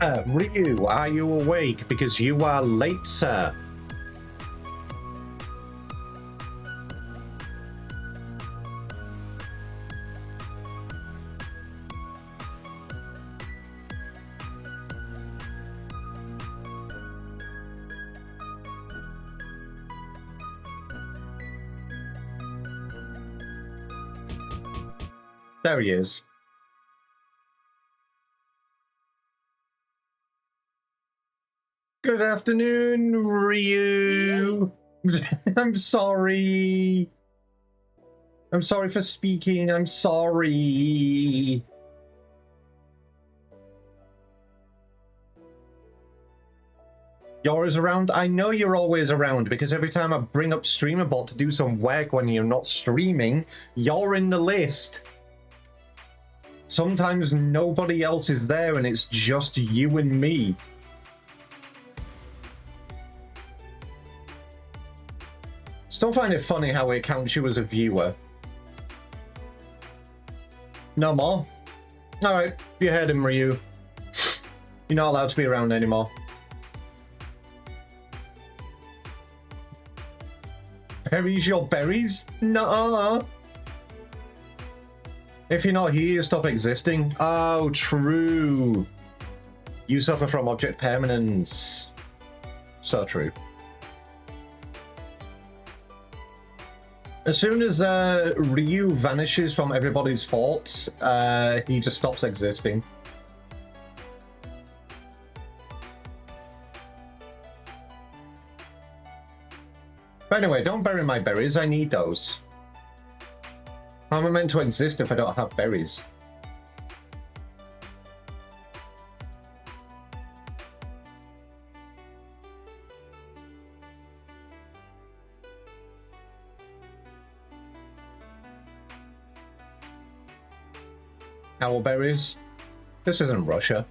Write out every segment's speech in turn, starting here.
Ryu, are you awake? Because you are late, sir. There he is. Good afternoon, Ryu. I'm sorry. I'm sorry for speaking. I'm sorry. You're always around? I know you're always around because every time I bring up StreamerBot to do some work when you're not streaming, you're in the list. Sometimes nobody else is there and it's just you and me. Still find it funny how it counts you as a viewer. No more? Alright, you heard him, Ryu. You're not allowed to be around anymore. Berries your berries? Nuh-uh. If you're not here, you stop existing. Oh, true. You suffer from object permanence. So true. As soon as Ryu vanishes from everybody's thoughts, he just stops existing. But anyway, don't bury my berries. I need those. How am I meant to exist if I don't have berries? Owlberries? This isn't Russia.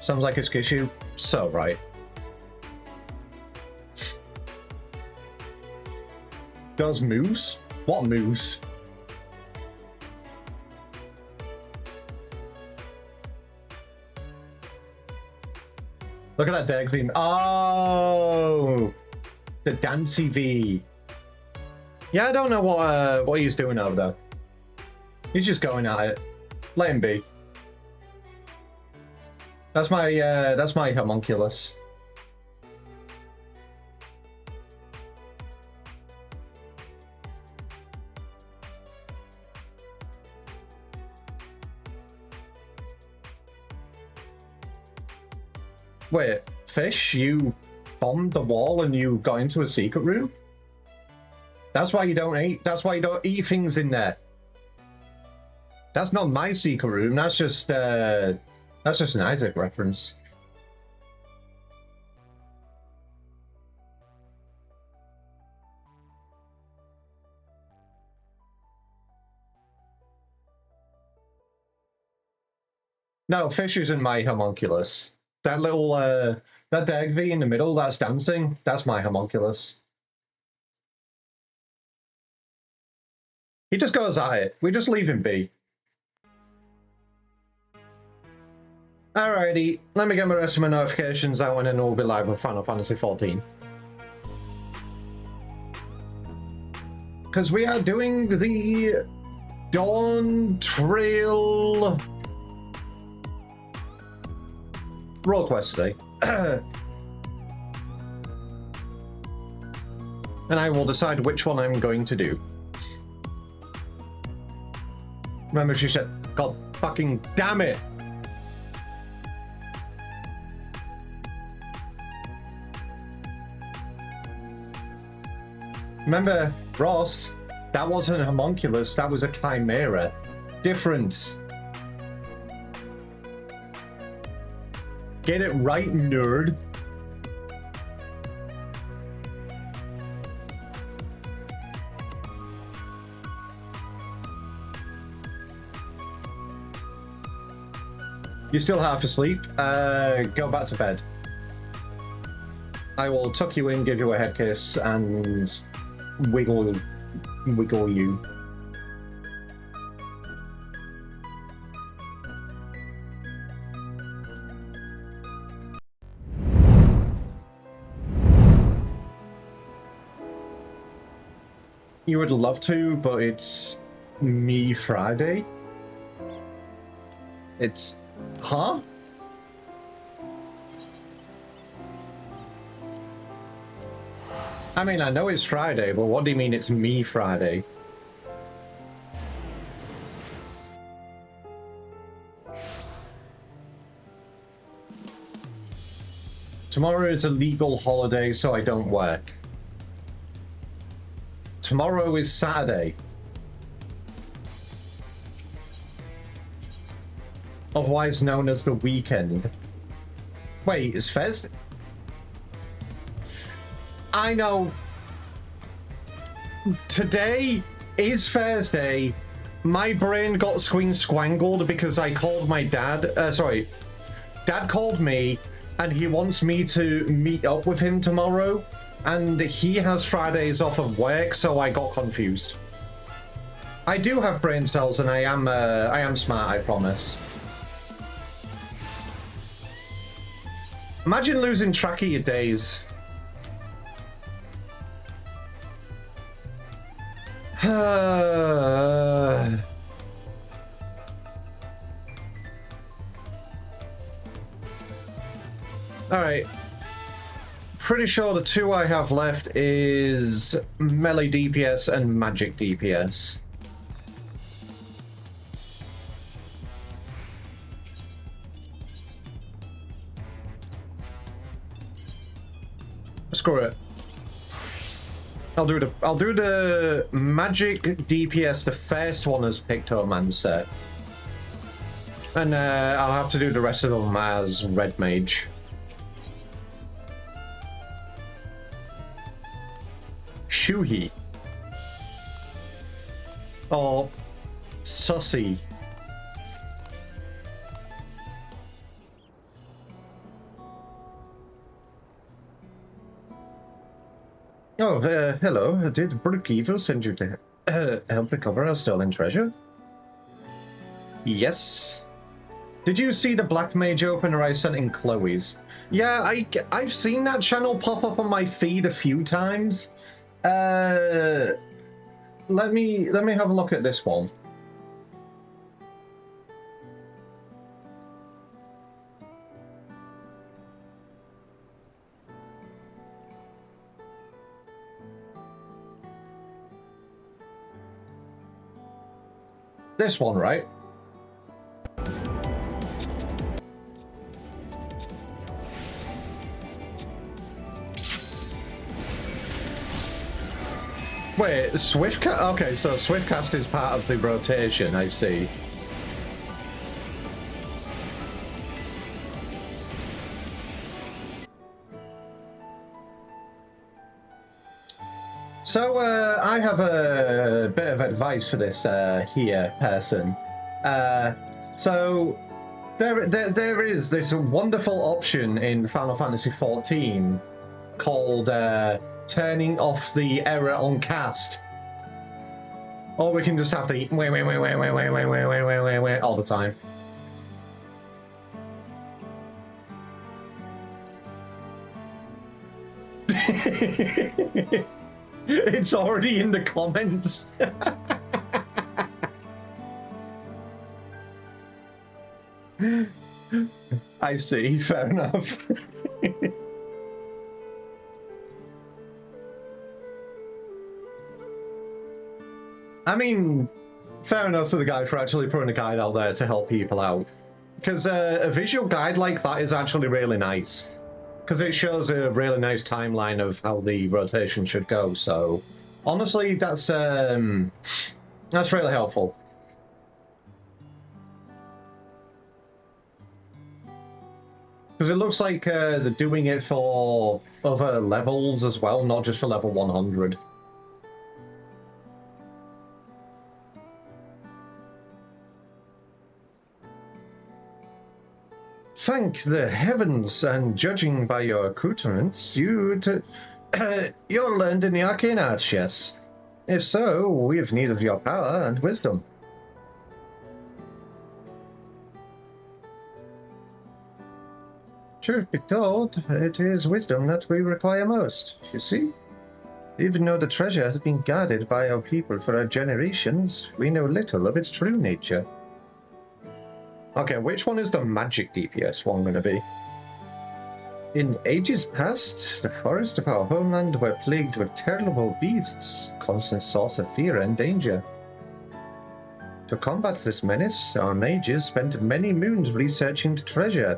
Sounds like a skishu. So right. Does moves? What moves? Look at that deck theme. Oh, the Dancy V. Yeah, I don't know what he's doing over there. He's just going at it. Let him be. That's my homunculus. Wait, Fish, you bombed the wall and you got into a secret room? That's why you don't eat. That's why you don't eat things in there. That's not my secret room. That's just an Isaac reference. No, Fish isn't my homunculus. That little that Derg V in the middle that's dancing, that's my homunculus. He just goes at it. We just leave him be. Alrighty, let me get the rest of my notifications out and then we'll be live with Final Fantasy XIV. Because we are doing the Dawn Trail Roll Quest today. And I will decide which one I'm going to do. Remember she said, God fucking damn it! Remember, Ross, that wasn't a homunculus, that was a chimera. Difference. Get it right, nerd. You're still half asleep? Go back to bed. I will tuck you in, give you a head kiss, and wiggle you. You would love to, but it's me Friday. It's... Huh? I mean, I know it's Friday, but what do you mean it's me Friday? Tomorrow is a legal holiday, so I don't work. Tomorrow is Saturday. Otherwise known as the weekend. Wait, it's Thursday? I know. Today is Thursday. My brain got squangled because I called my dad. Sorry. Dad called me and he wants me to meet up with him tomorrow. And he has Fridays off of work, so I got confused. I do have brain cells and I am smart, I promise. Imagine losing track of your days. Alright. Pretty sure the two I have left is melee DPS and magic DPS. Screw it. I'll do the magic DPS, the first one as Pictoman set. And I'll have to do the rest of them as Red Mage. Shuhi. Or Sussy. Oh, hello. Did Brook Evil send you to help recover our stolen treasure? Yes. Did you see the Black Mage opener I sent in Chloe's? Yeah, I've seen that channel pop up on my feed a few times. Let me have a look at this one. This one, right? Wait, Swiftcast? Okay, so Swiftcast is part of the rotation, I see. So, I have a bit of advice for this here person. So, there is this wonderful option in Final Fantasy XIV called turning off the error on cast. Or we can just have the wait all the time. It's already in the comments. I see, fair enough. I mean, fair enough to the guy for actually putting a guide out there to help people out. Because a visual guide like that is actually really nice. Because it shows a really nice timeline of how the rotation should go, so... Honestly, that's really helpful. Because it looks like they're doing it for other levels as well, not just for level 100. Thank the heavens, and judging by your accoutrements, you're learned in the arcane arts, yes? If so, we have need of your power and wisdom. Truth be told, it is wisdom that we require most, you see? Even though the treasure has been guarded by our people for generations, we know little of its true nature. Okay, which one is the magic DPS one going to be? In ages past, the forests of our homeland were plagued with terrible beasts, constant source of fear and danger. To combat this menace, our mages spent many moons researching the treasure,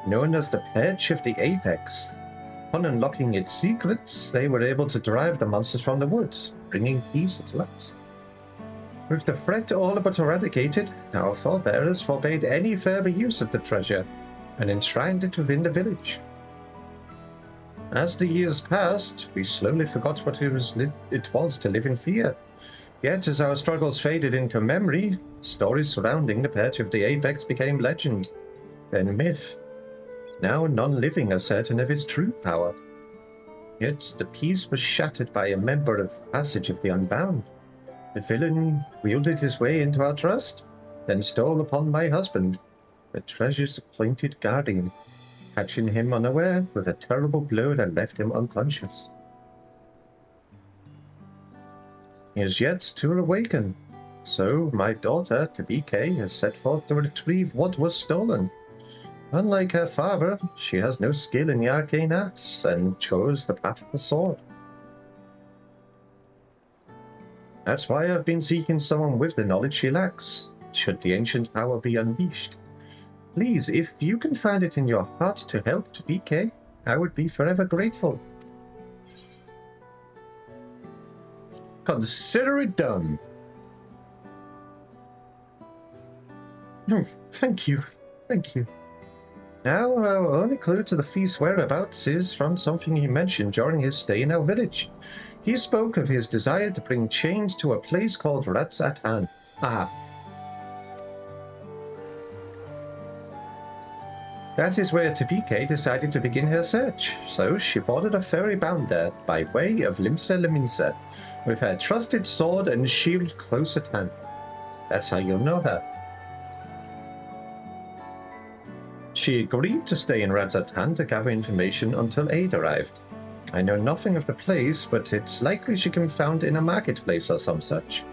known as the Perch of the Apex. Upon unlocking its secrets, they were able to drive the monsters from the woods, bringing peace at last. With the threat all but eradicated, our forebears forbade any further use of the treasure, and enshrined it within the village. As the years passed, we slowly forgot what it was to live in fear. Yet, as our struggles faded into memory, stories surrounding the Perch of the Apex became legend, then myth. Now none living are certain of its true power. Yet the peace was shattered by a member of the Passage of the Unbound. The villain wielded his way into our trust, then stole upon my husband, the treasure's appointed guardian, catching him unaware with a terrible blow that left him unconscious. He is yet to awaken, so my daughter, Tabike, has set forth to retrieve what was stolen. Unlike her father, she has no skill in the arcane arts, and chose the path of the sword. That's why I've been seeking someone with the knowledge she lacks, should the ancient power be unleashed. Please, if you can find it in your heart to help Tabike, I would be forever grateful. Consider it done. No, thank you. Thank you. Now, our only clue to the thief's whereabouts is from something he mentioned during his stay in our village. He spoke of his desire to bring change to a place called Ratzatan. That is where Tabike decided to begin her search, so she boarded a ferry bound there by way of Limsa Leminsa, with her trusted sword and shield close at hand. That's how you'll know her. She agreed to stay in Ratzatan to gather information until aid arrived. I know nothing of the place, but it's likely she can be found in a marketplace or some such.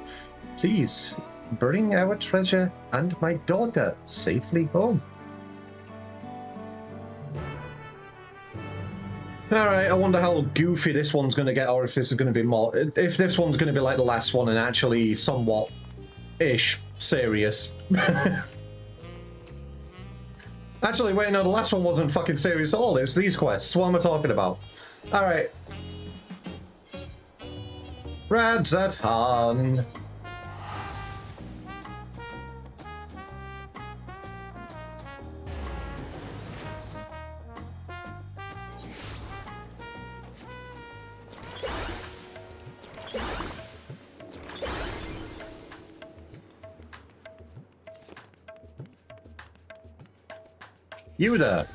Please, bring our treasure and my daughter safely home. Alright, I wonder how goofy this one's going to get, or if this is going to be more... If this one's going to be like the last one and actually somewhat-ish serious. Actually, wait, no, the last one wasn't fucking serious at all. It's these quests. What am I talking about? Alright. Ratzatan. You there.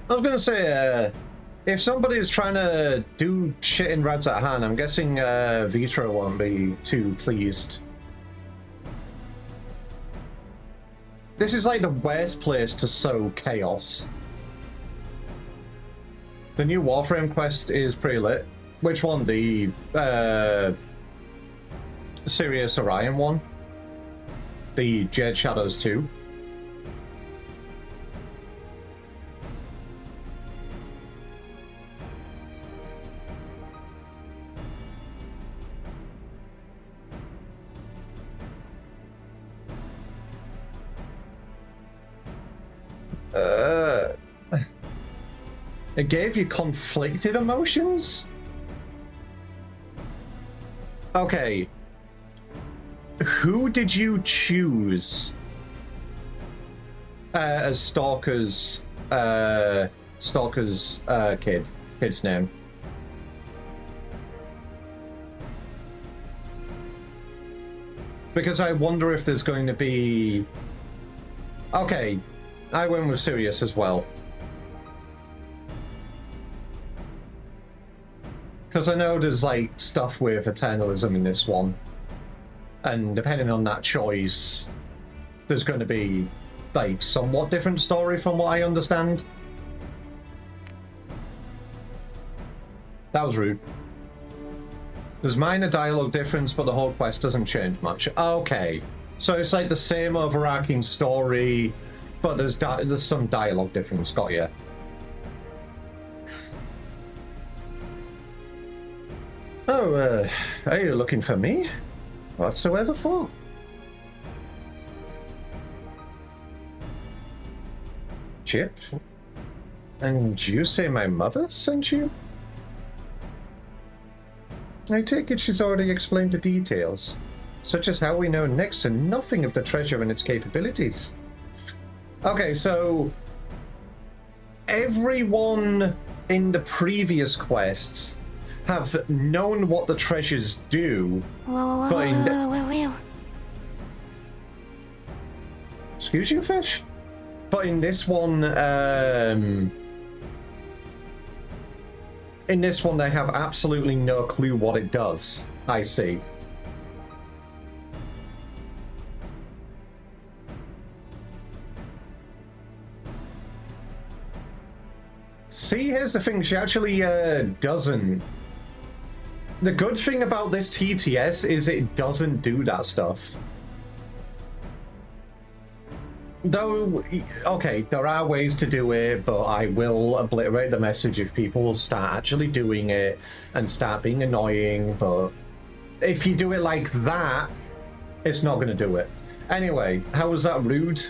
I was gonna say, if somebody is trying to do shit in Ratzatan, I'm guessing VeeTuber won't be too pleased. This is like the worst place to sow chaos. The new Warframe quest is pretty lit. Which one? The Sirius Orion one? The Jade Shadows 2? It gave you conflicted emotions? Okay. Who did you choose as Stalker's kid's name? Because I wonder if there's going to be... Okay, I went with Sirius as well. Because I know there's like stuff with eternalism in this one. And depending on that choice, there's going to be, like, somewhat different story from what I understand. That was rude. There's minor dialogue difference, but the whole quest doesn't change much. Okay. So it's like the same overarching story, but there's some dialogue difference. Got ya. Oh, are you looking for me? Whatsoever for? Chip? And you say my mother sent you? I take it she's already explained the details, such as how we know next to nothing of the treasure and its capabilities. Okay, so everyone in the previous quests have known what the treasures do, but in excuse you, fish? But in this one, they have absolutely no clue what it does. I see. See, here's the thing, she actually doesn't. The good thing about this TTS is it doesn't do that stuff. Though, okay, there are ways to do it, but I will obliterate the message if people start actually doing it and start being annoying, but if you do it like that, it's not going to do it. Anyway, how was that rude?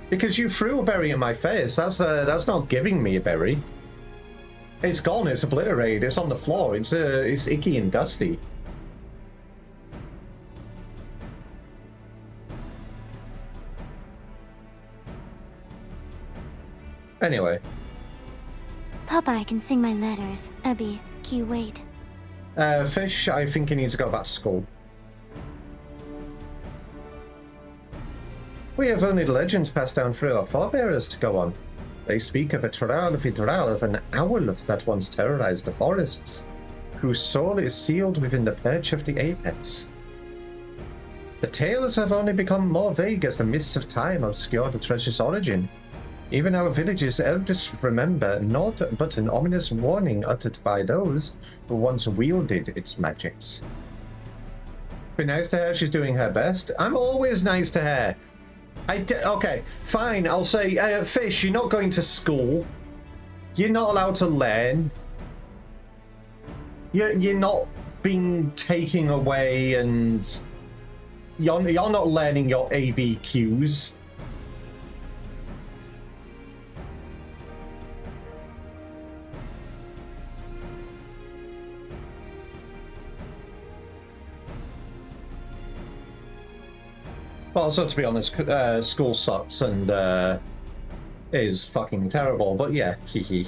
Because you threw a berry in my face. That's not giving me a berry. It's gone, it's obliterated, it's on the floor, it's icky and dusty. Anyway. Papa, I can sing my letters. Abby, can you wait? Fish, I think you need to go back to school. We have only legends passed down through our forebears to go on. They speak of a Tral of an owl that once terrorized the forests, whose soul is sealed within the perch of the apex. The tales have only become more vague as the mists of time obscure the treasure's origin. Even our village's elders remember naught but an ominous warning uttered by those who once wielded its magics. Be nice to her, she's doing her best. I'm always nice to her. Okay, fine, I'll say, Fish, you're not going to school. You're not allowed to learn. You're not being taken away and... You're not learning your ABQs. Well, so to be honest, school sucks and is fucking terrible, but yeah, hee.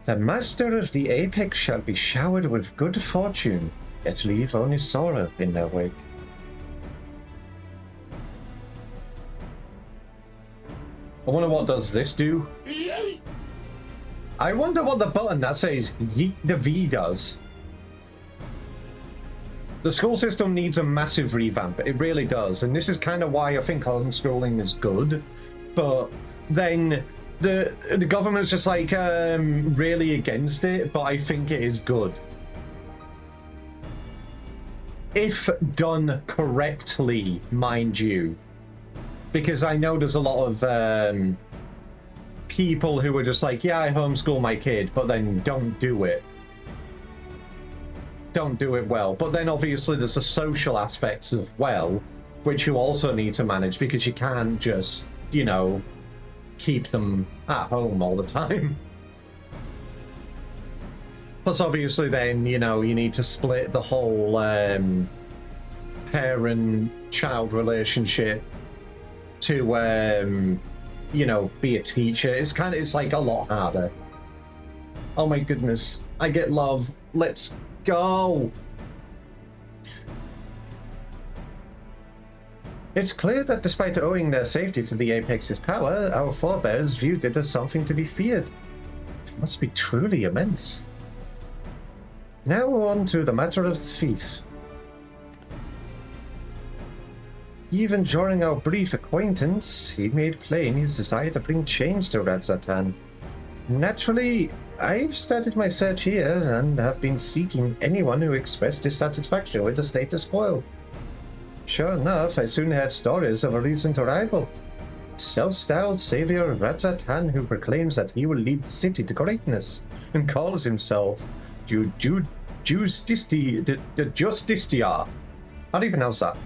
The master of the apex shall be showered with good fortune, yet leave only sorrow in their wake. I wonder what does this do? I wonder what the button that says yeet the V does. The school system needs a massive revamp. It really does. And this is kind of why I think homeschooling is good. But then the government's just like really against it, but I think it is good. If done correctly, mind you. Because I know there's a lot of people who are just like, yeah, I homeschool my kid, but then don't do it. Don't do it well. But then obviously there's the social aspects as well, which you also need to manage because you can't just, you know, keep them at home all the time. Plus obviously then, you know, you need to split the whole parent-child relationship to, you know, be a teacher. It's like a lot harder. Oh my goodness. I get love. Let's go. It's clear that despite owing their safety to the Apex's power, our forebears viewed it as something to be feared. It must be truly immense. Now on to the matter of the thief. Even during our brief acquaintance, he made plain his desire to bring change to Radzatan. Naturally, I've started my search here and have been seeking anyone who expressed dissatisfaction with the status quo. Sure enough, I soon heard stories of a recent arrival. Self-styled savior Radzatan who proclaims that he will lead the city to greatness and calls himself Justicia. How do you pronounce that?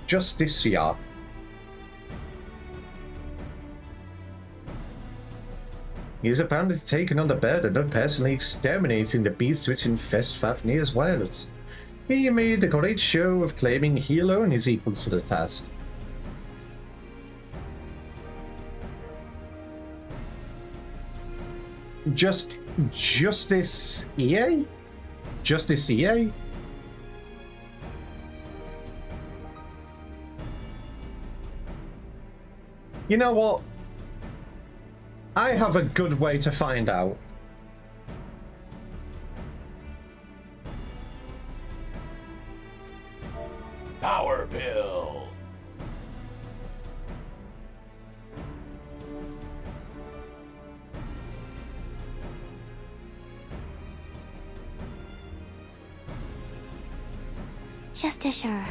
Justicia. He has apparently taken on the burden of personally exterminating the beasts which infest Fafnir's wilds. He made a great show of claiming he alone is equal to the task. Justice EA? Justice EA? You know what? I have a good way to find out. Power pill. Just as sure.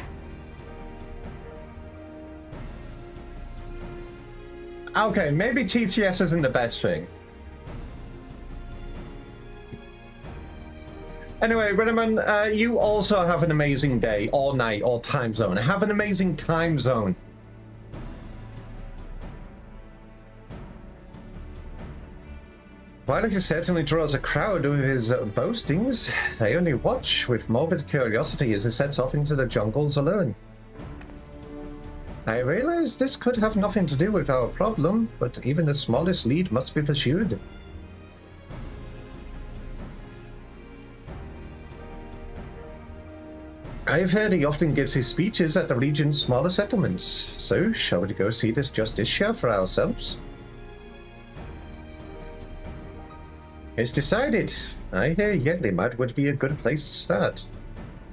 Okay, maybe TTS isn't the best thing. Anyway, Rinneman, you also have an amazing day, or night, or time zone. Have an amazing time zone. While he certainly draws a crowd with his boastings, they only watch with morbid curiosity as he sets off into the jungles alone. I realize this could have nothing to do with our problem, but even the smallest lead must be pursued. I've heard he often gives his speeches at the region's smaller settlements, so shall we go see this Justicia for ourselves? It's decided. I hear Yedlimad would be a good place to start.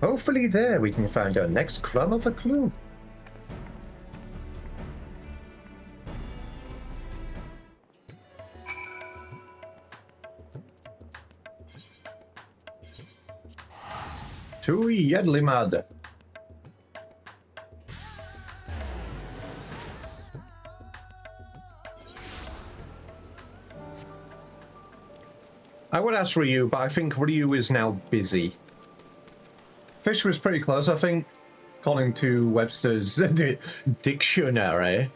Hopefully there we can find our next crumb of a clue. To Yedlimad. I would ask Ryu, but I think Ryu is now busy. Fish was pretty close, I think, according to Webster's dictionary.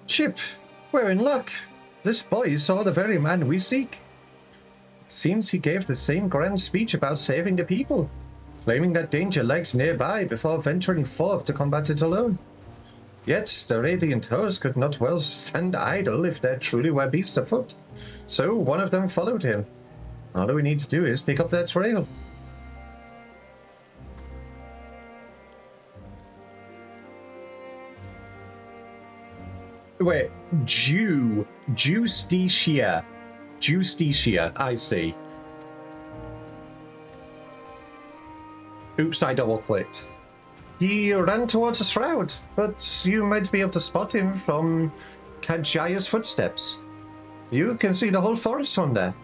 Chip, we're in luck. This boy saw the very man we seek. It seems he gave the same grand speech about saving the people, claiming that danger lurks nearby before venturing forth to combat it alone. Yet the Radiant Host could not well stand idle if there truly were beasts afoot, so one of them followed him. All we need to do is pick up their trail. Wait, Justicia, I see. Oops, I double-clicked. He ran towards a shroud, but you might be able to spot him from Kajaya's footsteps. You can see the whole forest from there.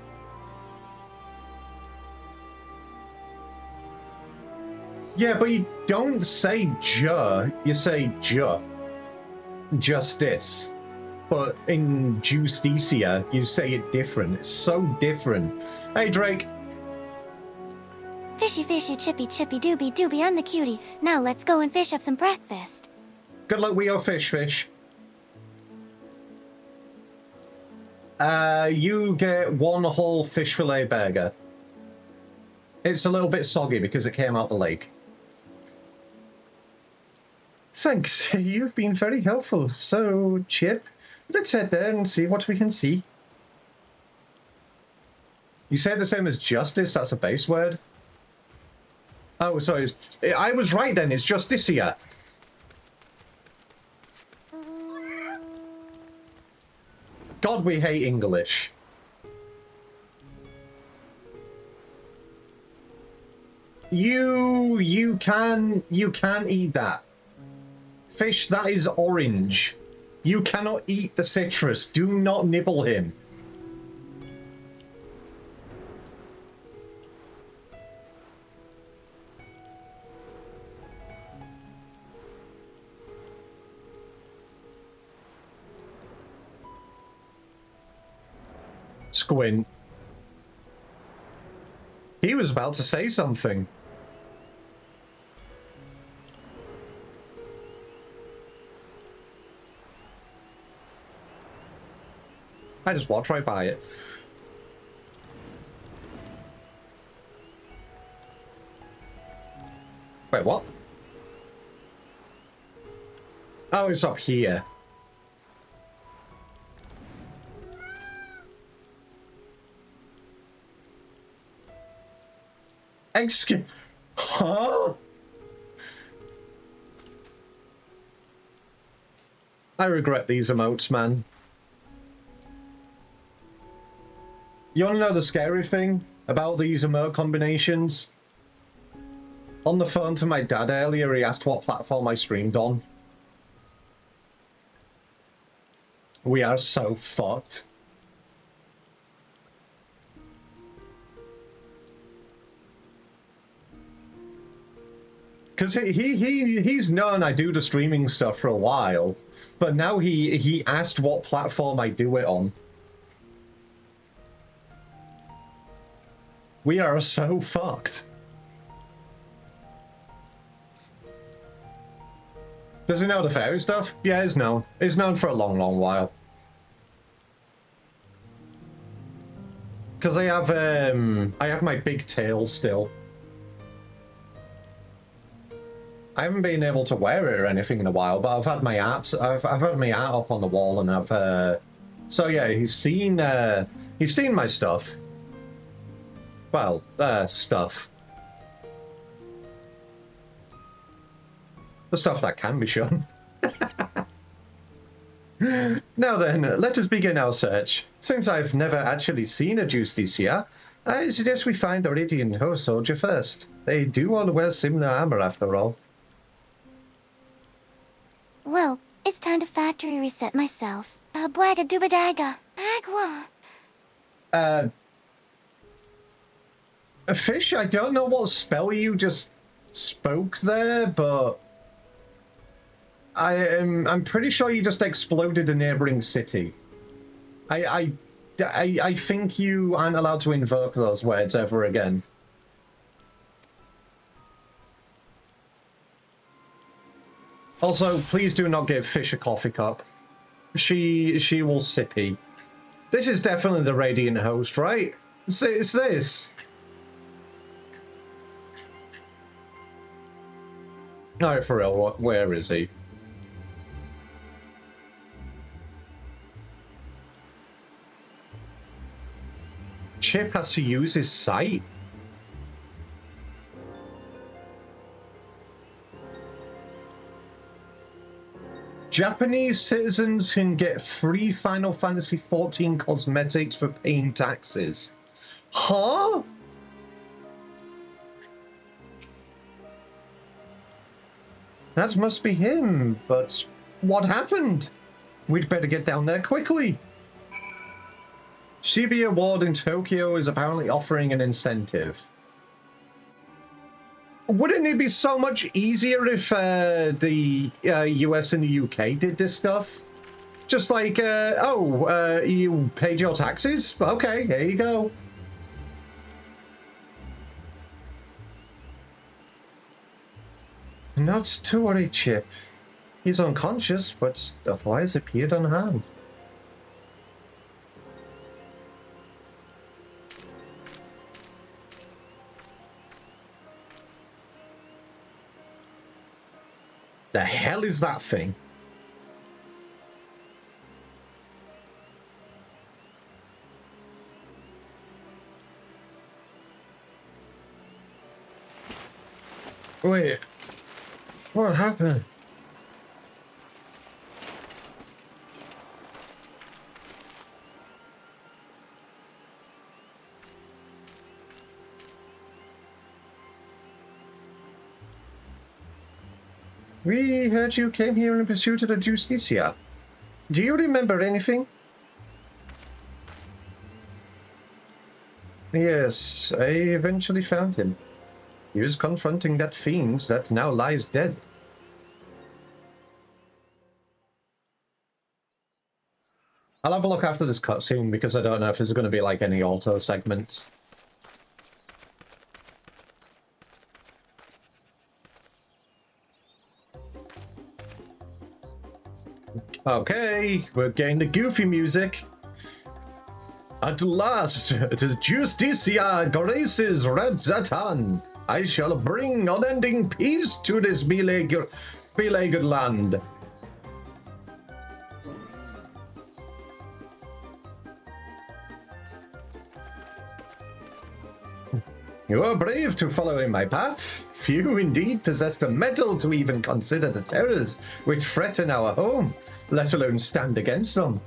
Yeah, but you don't say Ju, you say Ju. Justice. But in Justicia, you say it different. It's so different. Hey, Drake. Fishy, fishy, chippy, chippy, dooby, dooby, I'm the cutie. Now let's go and fish up some breakfast. Good luck with your fish. You get one whole fish fillet burger. It's a little bit soggy because it came out the lake. Thanks, you've been very helpful. So, Chip, let's head there and see what we can see. You say the same as justice, that's a base word? Oh, sorry, I was right then, it's Justicia. God, we hate English. You can eat that. Fish, that is orange. You cannot eat the citrus. Do not nibble him. Squint. He was about to say something. I just walked right by it. Wait, what? Oh, it's up here. Excuse... Huh? I regret these emotes, man. You wanna know the scary thing about these emote combinations? On the phone to my dad earlier, he asked what platform I streamed on. We are so fucked. Because he's known I do the streaming stuff for a while, but now he asked what platform I do it on. We are so fucked. Does he know the fairy stuff? Yeah, it's known. It's known for a long, long while. Because I have my big tail still. I haven't been able to wear it or anything in a while, but I've had my art. I've had my art up on the wall, and I've. So yeah, he's seen my stuff. Well, stuff. The stuff that can be shown. Now then, let us begin our search. Since I've never actually seen a justice here, I suggest we find a Radiant Host soldier first. They do all wear similar armor after all. Well, it's time to factory reset myself. Bwaga doobadaga. Agua. Fish, I don't know what spell you just spoke there, but I'm pretty sure you just exploded a neighboring city. I think you aren't allowed to invoke those words ever again. Also, please do not give Fish a coffee cup. She will sippy. This is definitely the Radiant Host, right? It's this. Alright, for real, where is he? Chip has to use his sight? Japanese citizens can get free Final Fantasy XIV cosmetics for paying taxes. Huh? That must be him, but what happened? We'd better get down there quickly. Shibuya Ward in Tokyo is apparently offering an incentive. Wouldn't it be so much easier if the US and the UK did this stuff? Just like, you paid your taxes? Okay, here you go. Not to worry, Chip. He's unconscious, but otherwise appeared unharmed. The hell is that thing? Wait, what happened? We heard you came here in pursuit of the Justicia. Do you remember anything? Yes, I eventually found him. He was confronting that fiend that now lies dead. I'll have a look after this cutscene because I don't know if there's going to be like any auto segments. Okay, we're getting the goofy music. At last, the Justicia graces Red Zatan. I shall bring unending peace to this beleaguered land. You are brave to follow in my path. Few indeed possess the mettle to even consider the terrors which threaten our home, let alone stand against them.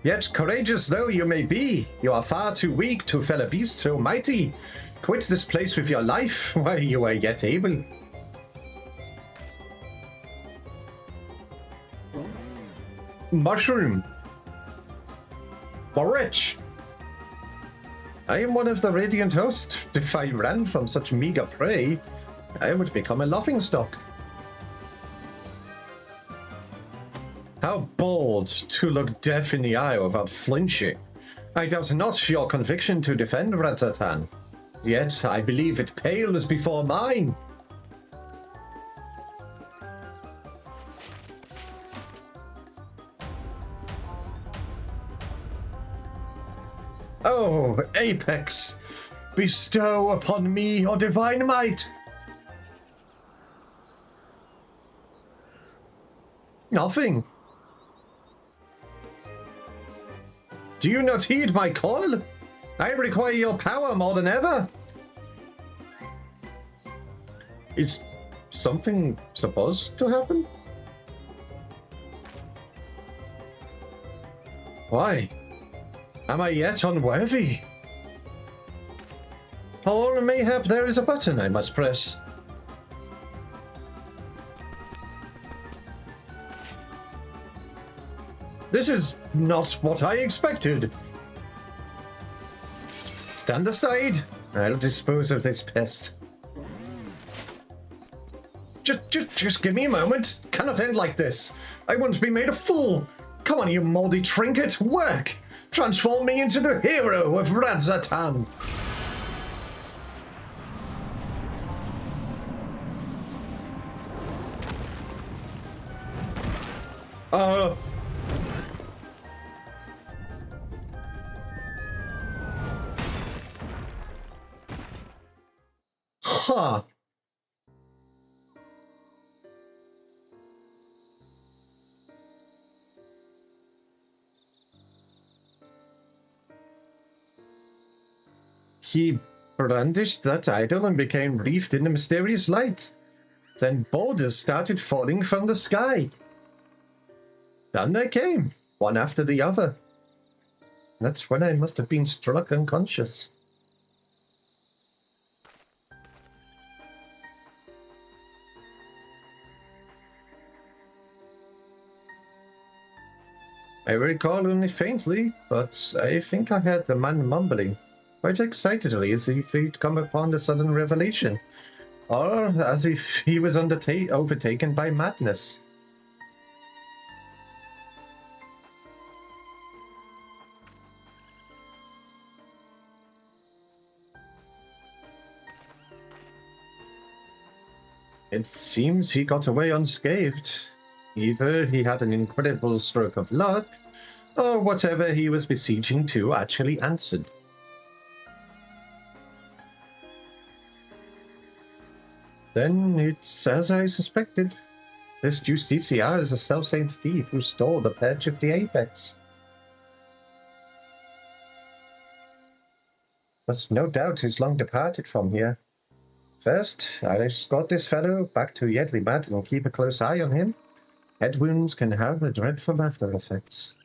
Yet, courageous though you may be, you are far too weak to fell a beast so mighty. Quit this place with your life while you are yet able. Mushroom. Rich. I am one of the Radiant Host. If I ran from such meager prey, I would become a laughingstock. How bold to look death in the eye without flinching. I doubt not your conviction to defend Ratatan. Yet I believe it pales before mine. Oh, Apex, bestow upon me your divine might. Nothing. Do you not heed my call? I require your power more than ever. Is something supposed to happen? Why? Am I yet unworthy? Or mayhap there is a button I must press. This is not what I expected. Stand aside. I'll dispose of this pest. Just give me a moment. Cannot end like this. I won't be made a fool. Come on, you moldy trinket. Work. Transform me into the hero of Radzatan. Huh. He brandished that idol and became wreathed in the mysterious light. Then boulders started falling from the sky. Then they came, one after the other. That's when I must have been struck unconscious. I recall only faintly, but I think I heard the man mumbling, quite excitedly, as if he'd come upon a sudden revelation, or as if he was overtaken by madness. It seems he got away unscathed. Either he had an incredible stroke of luck, or whatever he was beseeching to actually answered. Then it's as I suspected. This Justicia is a self-same thief who stole the perch of the Apex. But no doubt he's long departed from here. First, I'll escort this fellow back to Yedlibat and keep a close eye on him. Head wounds can have a dreadful after effects.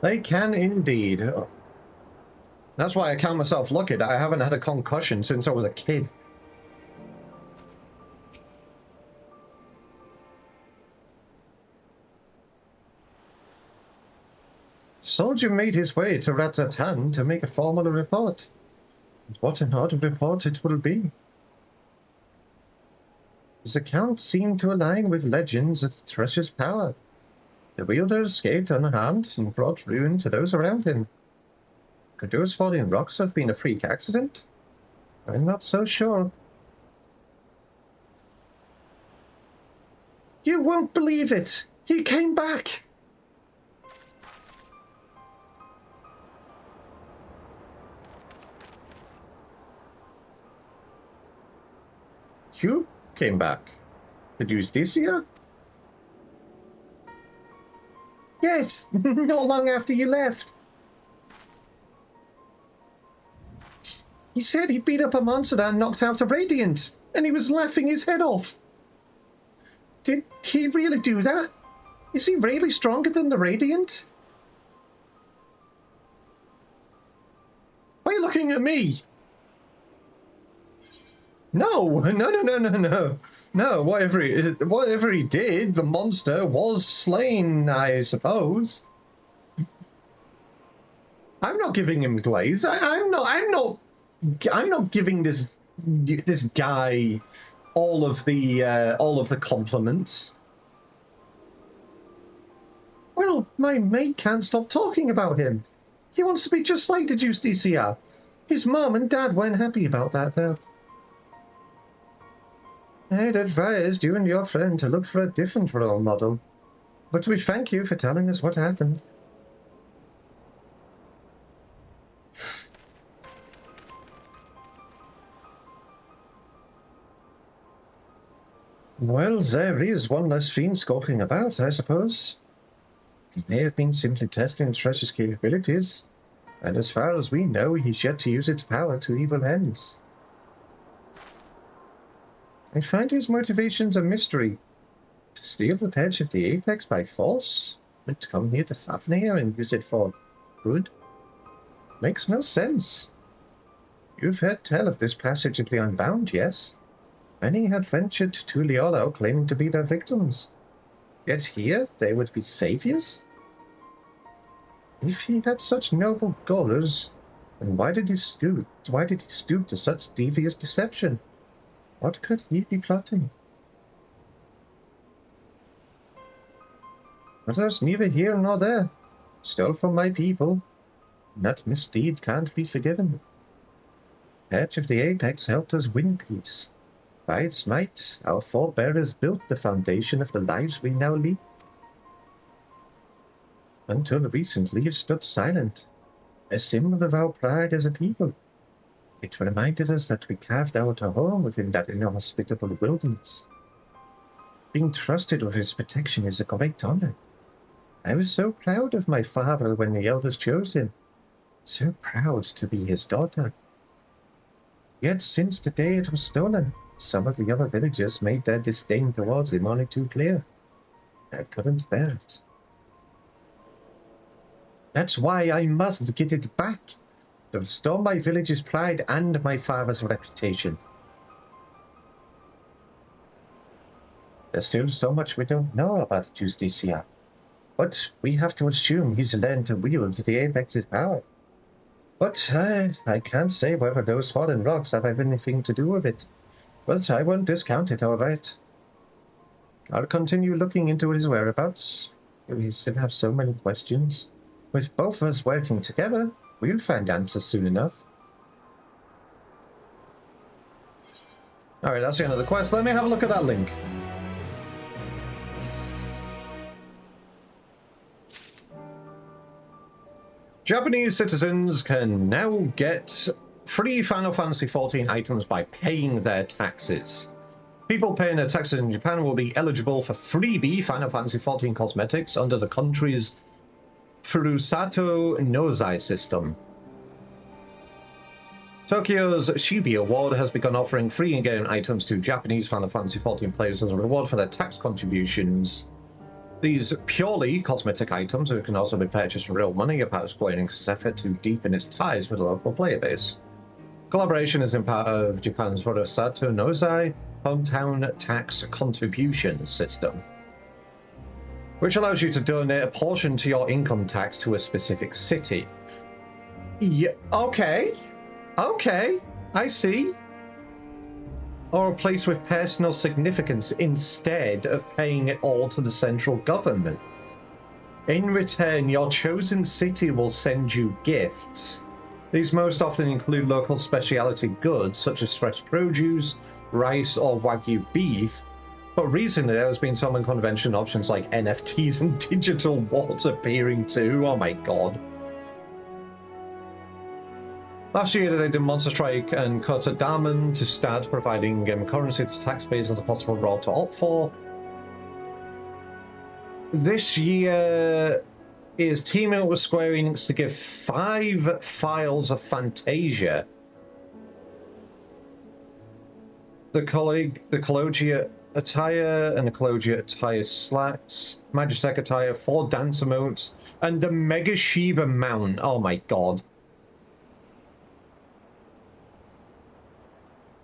They can indeed. That's why I count myself lucky that I haven't had a concussion since I was a kid. Soldier made his way to Ratatan to make a formal report. And what an odd report it will be. His account seemed to align with legends of the treasure's power. The wielder escaped unharmed and brought ruin to those around him. Could those falling rocks have been a freak accident? I'm not so sure. You won't believe it! He came back! You came back. Did you stay here? Yes, not long after you left. He said he beat up a monster and knocked out a Radiant, and he was laughing his head off. Did he really do that? Is he really stronger than the Radiant? Why are you looking at me? No, no, whatever he did, the monster was slain, I suppose. I'm not giving him glaze. I'm not giving this guy all of the compliments. Well, my mate can't stop talking about him. He wants to be just like the Justiciar. His mom and dad weren't happy about that, though. I'd advised you and your friend to look for a different role model. But we thank you for telling us what happened. Well, there is one less fiend skulking about, I suppose. He may have been simply testing the treasure's capabilities, and as far as we know, he's yet to use its power to evil ends. I find his motivations a mystery. To steal the Pledge of the Apex by force? And to come here to Fafnir and use it for good? Makes no sense. You've heard tell of this passage of the Unbound, yes? Many had ventured to Liolo claiming to be their victims. Yet here they would be saviors? If he had such noble goals, then why did he stoop to such devious deception? What could he be plotting? But that's neither here nor there. Stole from my people. And that misdeed can't be forgiven. Edge of the Apex helped us win peace. By its might, our forebears built the foundation of the lives we now lead. Until recently it stood silent, a symbol of our pride as a people. It reminded us that we carved out a home within that inhospitable wilderness. Being trusted with his protection is a great honor. I was so proud of my father when the elders chose him. So proud to be his daughter. Yet since the day it was stolen, some of the other villagers made their disdain towards him only too clear. I couldn't bear it. That's why I must get it back. To restore my village's pride and my father's reputation. There's still so much we don't know about Justiciar, but we have to assume he's learned to wield the Apex's power. But I can't say whether those fallen rocks have anything to do with it, but I won't discount it, alright. I'll continue looking into his whereabouts. We still have so many questions. With both of us working together, we'll find answers soon enough. Alright, that's the end of the quest. Let me have a look at that link. Japanese citizens can now get free Final Fantasy XIV items by paying their taxes. People paying their taxes in Japan will be eligible for freebie Final Fantasy XIV cosmetics under the country's Furusato Nozai system. Tokyo's Shibi Award has begun offering free in-game items to Japanese Final Fantasy XIV players as a reward for their tax contributions. These purely cosmetic items can also be purchased for real money, about Square Enix's effort to deepen its ties with the local player base. Collaboration is in part of Japan's Sato Nozai hometown tax contribution system, which allows you to donate a portion to your income tax to a specific city. Yeah, okay, I see. Or a place with personal significance instead of paying it all to the central government. In return, your chosen city will send you gifts. These most often include local specialty goods such as fresh produce, rice, or Wagyu beef, but recently there has been some unconventional options like NFTs and digital walls appearing too. Oh my god. Last year they did Monster Strike and Kota Damen to start providing currency to taxpayers as a possible role to opt for. This year is teaming up with Square Enix to give 5 files of Fantasia. The Collegiate attire and the Collegiate attire slacks, Magitech attire, 4 dance emotes, and the Mega Shiba mount. Oh my god.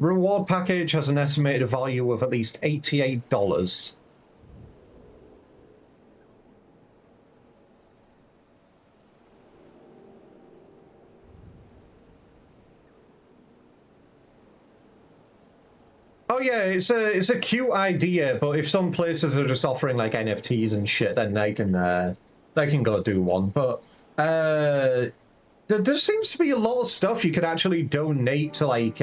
Reward package has an estimated value of at least $88. Oh yeah, it's a cute idea, but if some places are just offering like NFTs and shit, then they can go do one. But there seems to be a lot of stuff you could actually donate to, like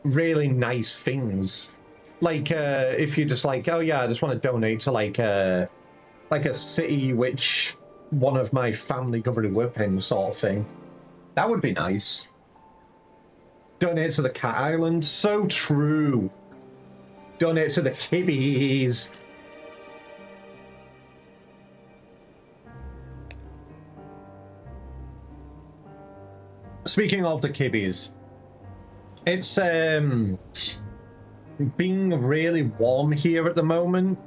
really nice things. Like if you just like, oh yeah, I just want to donate to like a city which one of my family covered in whip in sort of thing. That would be nice. Donate to the Cat Island. So true. Donate to the kibbies. Speaking of the kibbies, it's being really warm here at the moment.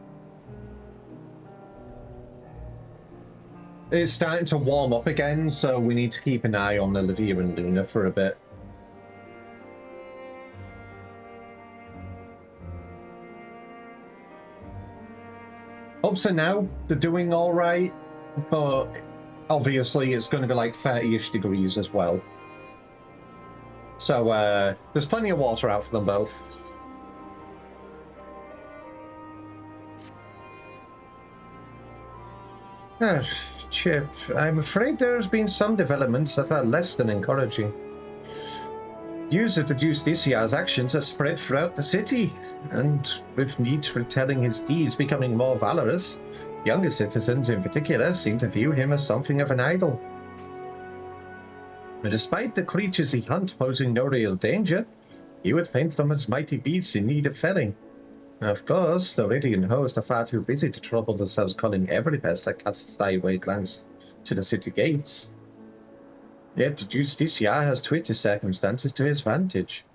It's starting to warm up again, so we need to keep an eye on Olivia and Luna for a bit. Up to now, they're doing all right, but obviously it's going to be like 30-ish degrees as well. So there's plenty of water out for them both. Chip, I'm afraid there's been some developments that are less than encouraging. News of the Justiciar's actions has spread throughout the city, and with Nietzsche retelling his deeds becoming more valorous, younger citizens in particular seem to view him as something of an idol. But despite the creatures he hunts posing no real danger, he would paint them as mighty beasts in need of felling. Of course, the Radiant host are far too busy to trouble themselves calling every pest that casts a stray glance to the city gates. Yet Justiciar has twisted circumstances to his advantage.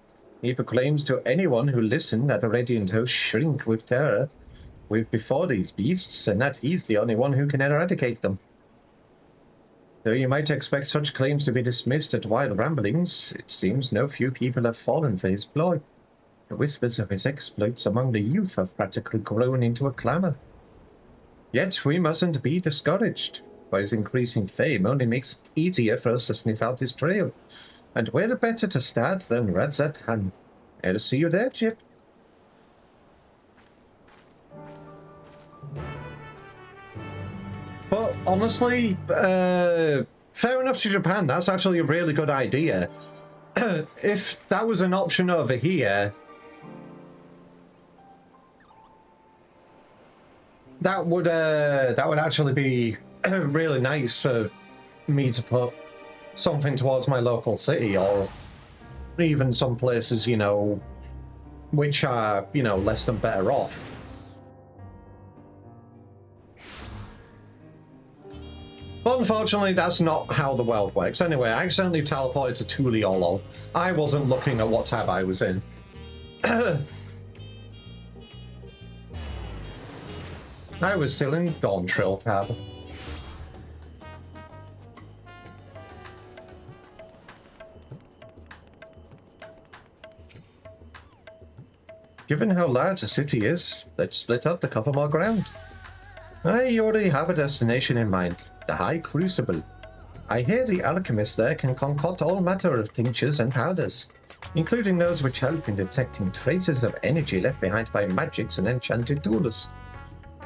He proclaims to anyone who listens that the Radiant host shrink with terror before these beasts, and that he's the only one who can eradicate them. Though you might expect such claims to be dismissed at wild ramblings, it seems no few people have fallen for his ploy. The whispers of his exploits among the youth have practically grown into a clamour. Yet we mustn't be discouraged, for his increasing fame only makes it easier for us to sniff out his trail. And where better to start than Radzat Han? I'll see you there, Chip. But honestly, fair enough to Japan, that's actually a really good idea. If that was an option over here, that would actually be really nice for me to put something towards my local city, or even some places, you know, which are, you know, less than better off. But unfortunately, that's not how the world works. Anyway, I accidentally teleported to Tuliolo. I wasn't looking at what tab I was in. I was still in Dawn Trill tab. Given how large the city is, let's split up to cover more ground. I already have a destination in mind, the High Crucible. I hear the alchemists there can concoct all manner of tinctures and powders, including those which help in detecting traces of energy left behind by magics and enchanted tools.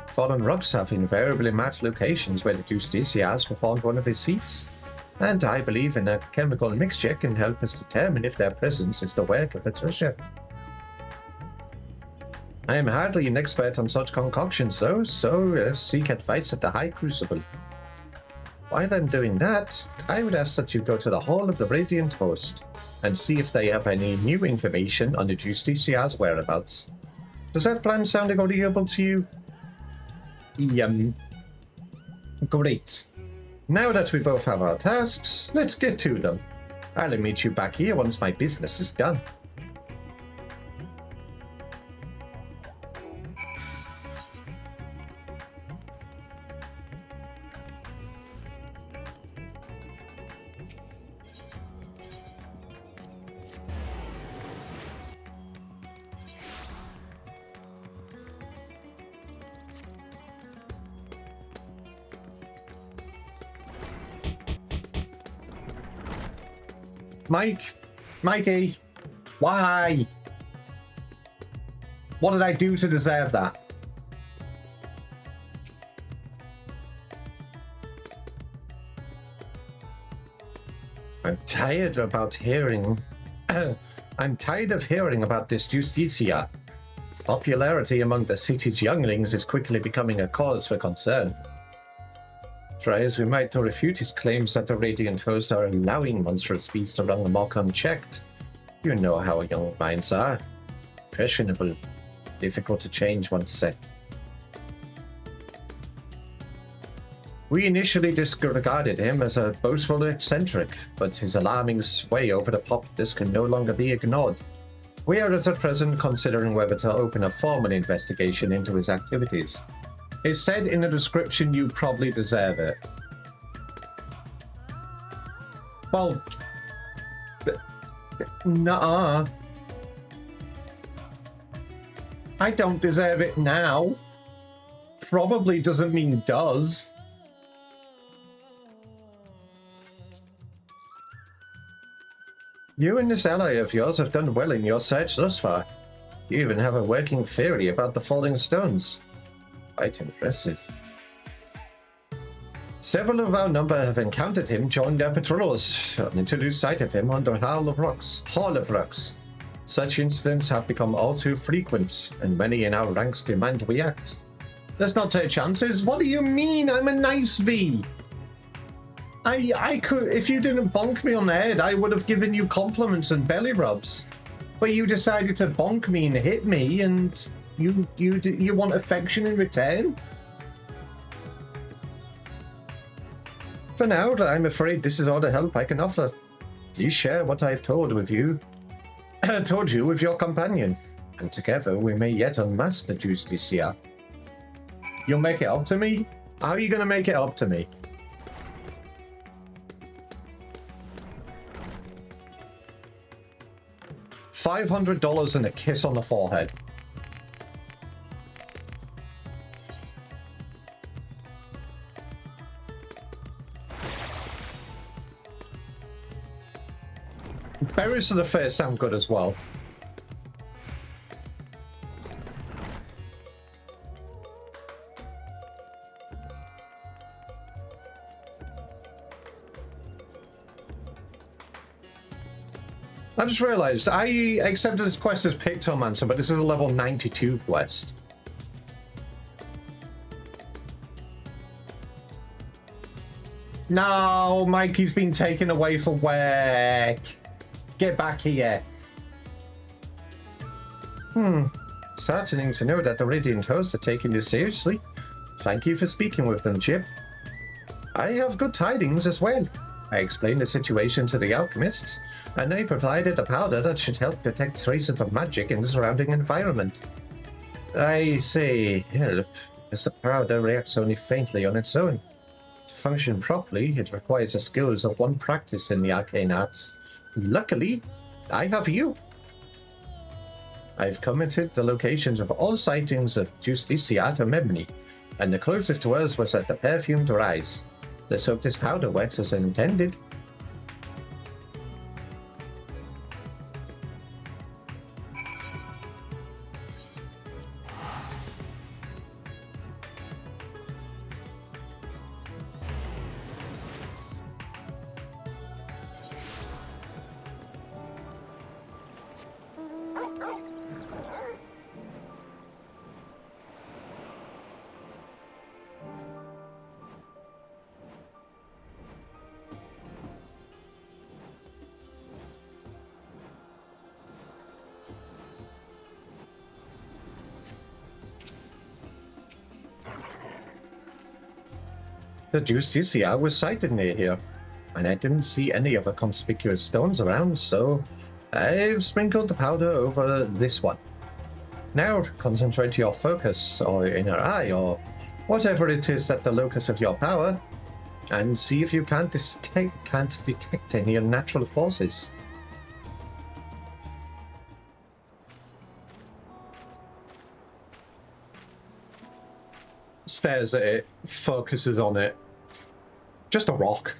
Fallen rocks have invariably marked locations where the Justicia has performed one of his feats, and I believe in a chemical mixture can help us determine if their presence is the work of a treasure. I am hardly an expert on such concoctions though, so seek advice at the High Crucible. While I'm doing that, I would ask that you go to the Hall of the Radiant Host and see if they have any new information on the Justicia's whereabouts. Does that plan sound agreeable to you? Great. Now that we both have our tasks, let's get to them. I'll meet you back here once my business is done. Mikey, why? What did I do to deserve that? I'm tired of hearing about this Justicia. Its popularity among the city's younglings is quickly becoming a cause for concern. Try as we might to refute his claims that the Radiant Host are allowing monstrous beasts to run amok unchecked. You know how young minds are. Impressionable. Difficult to change once set. We initially disregarded him as a boastful eccentric, but his alarming sway over the populace can no longer be ignored. We are at present considering whether to open a formal investigation into his activities. It said in the description you probably deserve it. Well, nuh-uh. I don't deserve it now. Probably doesn't mean does. You and this ally of yours have done well in your search thus far. You even have a working theory about the falling stones. Quite impressive. Several of our number have encountered him during their patrols, only to lose sight of him on the Hall of Rocks. Such incidents have become all too frequent, and many in our ranks demand we act. Let's not take chances. What do you mean? I'm a nice V. I could, if you didn't bonk me on the head, I would have given you compliments and belly rubs. But you decided to bonk me and hit me, and you want affection in return? For now, I'm afraid this is all the help I can offer. Please share what I've told you with your companion, and together we may yet unmask the Justicia. You'll make it up to me? How are you going to make it up to me? $500 and a kiss on the forehead. Berries to the face sound good as well. I just realized I accepted this quest as Pictomancer, but this is a level 92 quest. No, Mikey's been taken away for work. Get back here. It's heartening to know that the Radiant Hosts are taking this seriously. Thank you for speaking with them, Chip. I have good tidings as well. I explained the situation to the alchemists, and they provided a powder that should help detect traces of magic in the surrounding environment. I say help. as the powder reacts only faintly on its own. To function properly, it requires the skills of one practiced in the arcane arts. Luckily, I have you. I've commented the locations of all sightings of Justicia to memory, and the closest to us was at the perfumed rise. Let's hope this powder works as intended. The Justicia was sighted near here, and I didn't see any other conspicuous stones around, so I've sprinkled the powder over this one. Now concentrate your focus, or inner eye, or whatever it is at the locus of your power, and see if you can't detect any unnatural forces. Stares at it, focuses on it. Just a rock.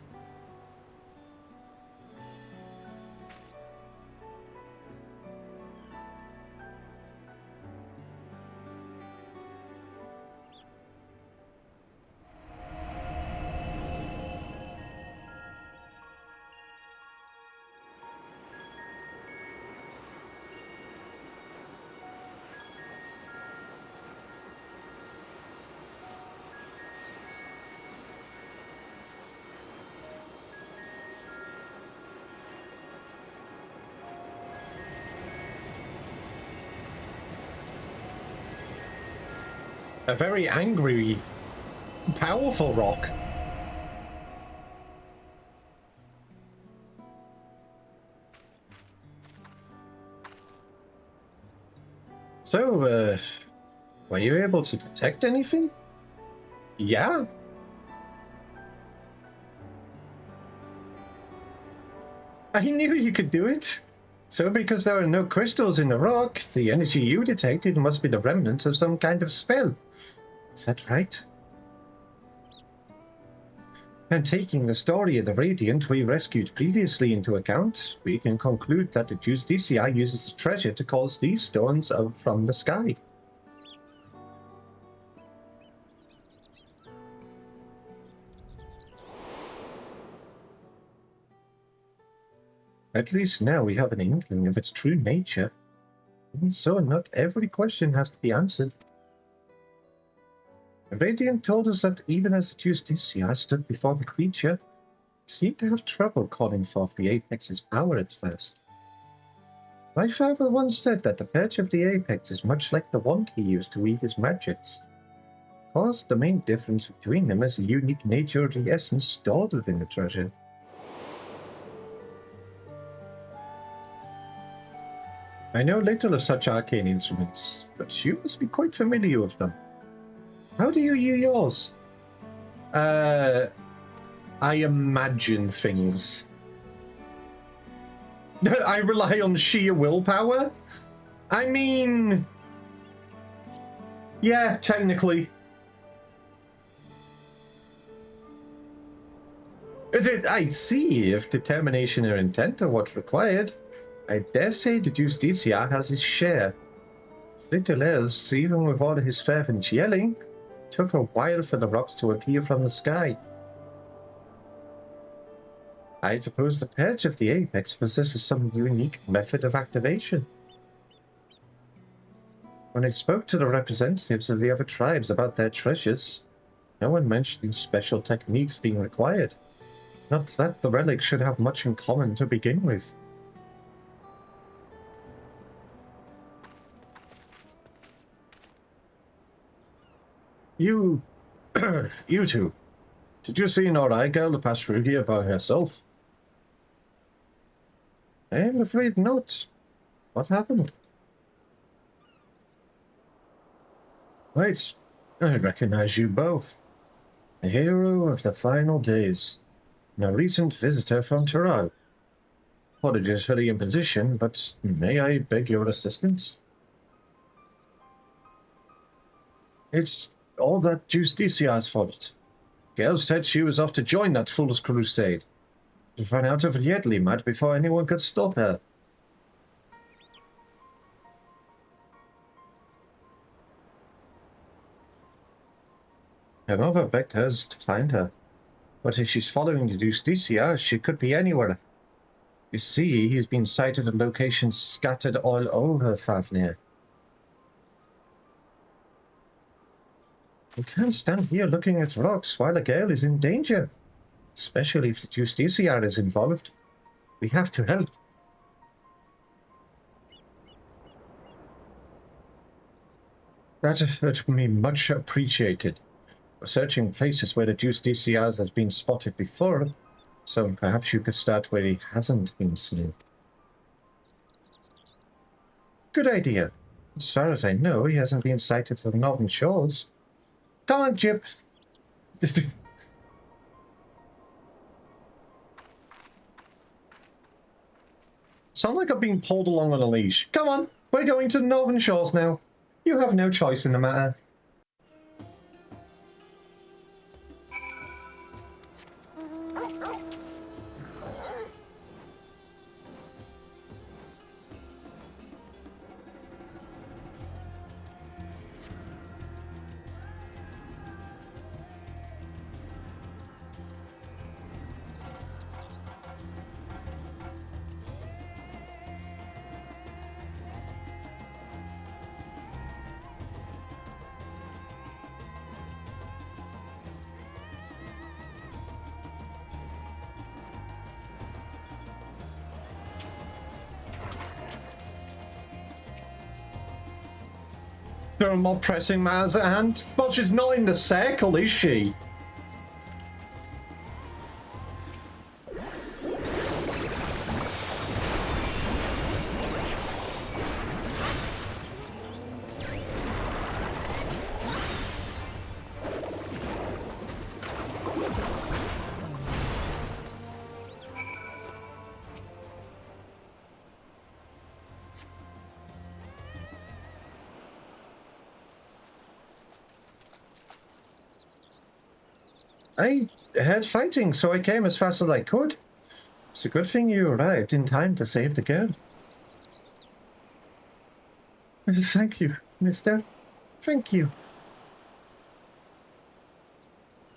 A very angry, powerful rock. So, were you able to detect anything? Yeah? I knew you could do it. So because there are no crystals in the rock, the energy you detected must be the remnants of some kind of spell. Is that right? And taking the story of the Radiant we rescued previously into account, we can conclude that the Justicia uses the treasure to cause these stones up from the sky. At least now we have an inkling of its true nature. And so not every question has to be answered. The Radiant told us that even as Justicia stood before the creature, he seemed to have trouble calling forth the Apex's power at first. My father once said that the perch of the Apex is much like the wand he used to weave his magics. Of course, the main difference between them is the unique nature of the essence stored within the treasure. I know little of such arcane instruments, but you must be quite familiar with them. How do you use yours? I imagine things. I rely on sheer willpower? I mean... yeah, technically. I see if determination or intent are what's required. I dare say the Justicia has his share. Little else, even with all his fervent yelling, took a while for the rocks to appear from the sky. I suppose the perch of the Apex possesses some unique method of activation. When I spoke to the representatives of the other tribes about their treasures, no one mentioned special techniques being required. Not that the relics should have much in common to begin with. You two, did you see an alright girl to pass through here by herself? I'm afraid not. What happened? Right. I recognize you both. A hero of the final days, and a recent visitor from Turo. Apologies for the imposition, but may I beg your assistance? It's all that Justicia's fault. Gail said she was off to join that fool's crusade. She ran out of Yedley mud before anyone could stop her. Her mother begged us to find her, but if she's following the Justicia, she could be anywhere. You see, he's been sighted at locations scattered all over Fafnir. We can't stand here looking at rocks while a girl is in danger, especially if the Justicia is involved. We have to help. That would be much appreciated. We're searching places where the Justicia has been spotted before, so perhaps you could start where he hasn't been seen. Good idea. As far as I know, he hasn't been sighted at the northern shores. Come on, Chip. Sound like I'm being pulled along on a leash. Come on, we're going to the northern shores now. You have no choice in the matter. There are more pressing matters at hand. Well, she's not in the circle, is she? I heard fighting, so I came as fast as I could. It's a good thing you arrived in time to save the girl. Thank you, mister. Thank you.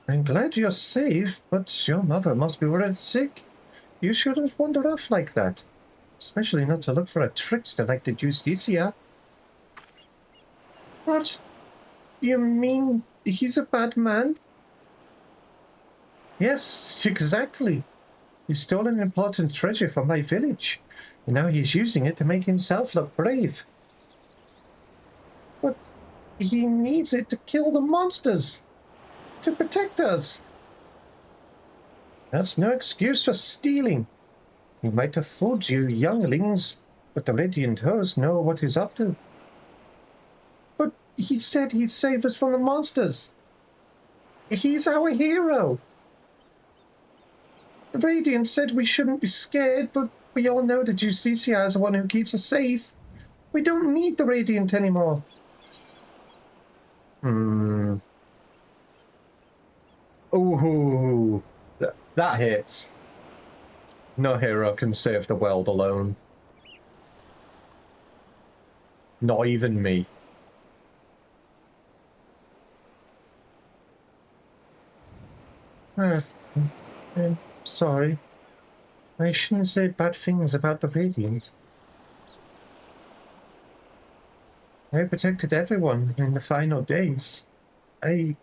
I'm glad you're safe, but your mother must be worried sick. You shouldn't wander off like that. Especially not to look for a trickster like the Justicia. What? You mean he's a bad man? Yes, exactly. He stole an important treasure from my village, and now he's using it to make himself look brave. But he needs it to kill the monsters, to protect us. That's no excuse for stealing. He might have fooled you younglings, but the Radiant Host know what he's up to. But he said he'd save us from the monsters. He's our hero. The Radiant said we shouldn't be scared, but we all know the Justicia is the one who keeps us safe. We don't need the Radiant anymore. Ooh, that hits. No hero can save the world alone. Not even me. I'm sorry. I shouldn't say bad things about the Radiant. I protected everyone in the final days. I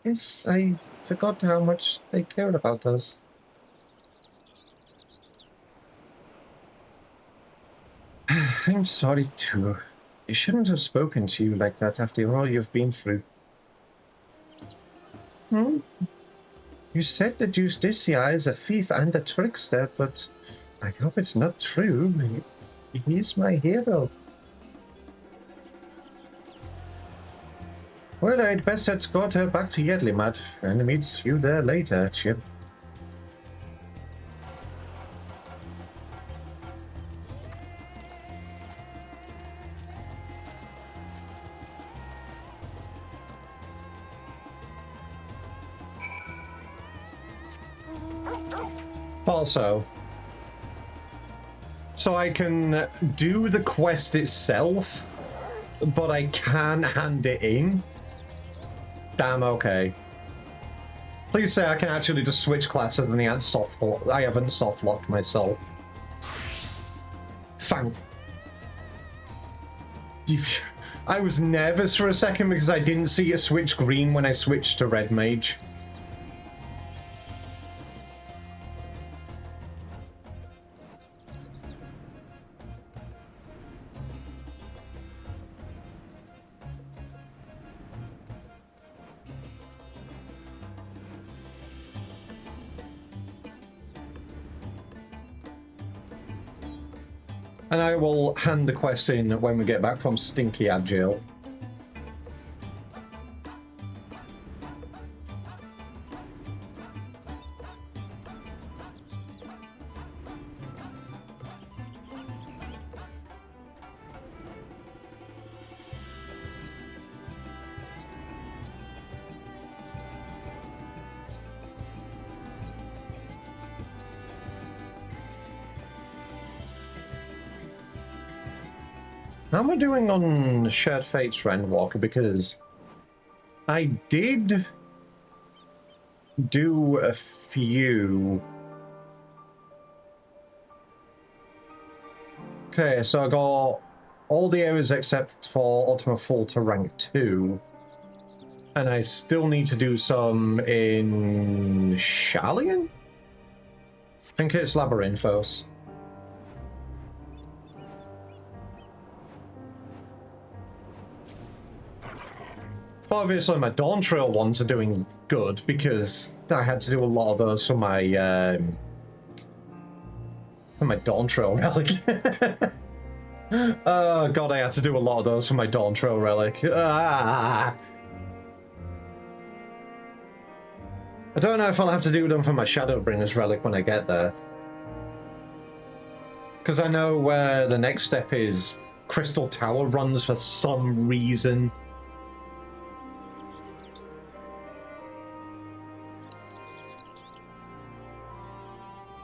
guess I forgot how much they cared about us. I'm sorry too. I shouldn't have spoken to you like that after all you've been through. You said that Justicia is a thief and a trickster, but I hope it's not true. He's my hero. Well, I'd best escort her back to Yedlimat and meet you there later, Chip. Also, so I can do the quest itself, but I can't hand it in. Damn, okay. Please say I can actually just switch classes and I haven't soft locked myself. Thank. I was nervous for a second because I didn't see it switch green when I switched to Red Mage. And I will hand the quest in when we get back from Stinky Agile. How am I doing on Shared Fates, Rendwalker? Because I did do a few. Okay, so I got all the areas except for Ultima Full to rank 2. And I still need to do some in Sharlayan? I think it's Labyrinthos. Obviously, my Dawn Trail ones are doing good because I had to do a lot of those for my Dawn Trail relic. Oh god, I had to do a lot of those for my Dawn Trail relic. Ah. I don't know if I'll have to do them for my Shadowbringer's relic when I get there. Because I know where the next step is Crystal Tower runs for some reason.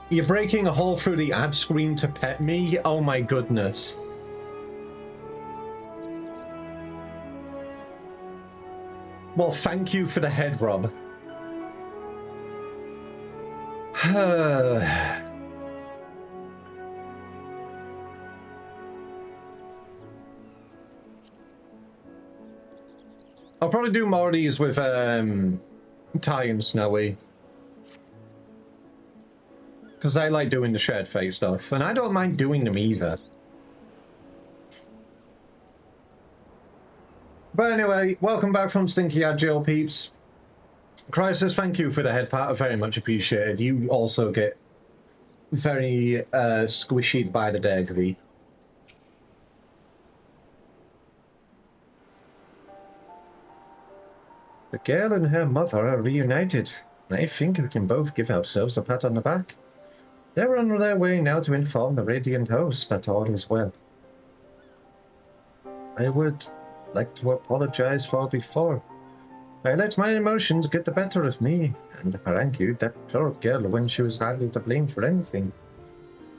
You're breaking a hole through the ad screen to pet me? Oh my goodness. Well, thank you for the head rub. I'll probably do more of these with Ty and Snowy. Because I like doing the shared face stuff, and I don't mind doing them either. But anyway, welcome back from Stinky Agile, peeps. Crisis, thank you for the head pat, very much appreciated. You also get very squishied by the Degvi. The girl and her mother are reunited. I think we can both give ourselves a pat on the back. They're on their way now to inform the Radiant Host that all is well. I would like to apologize for before. I let my emotions get the better of me, and harangued that poor girl when she was hardly to blame for anything.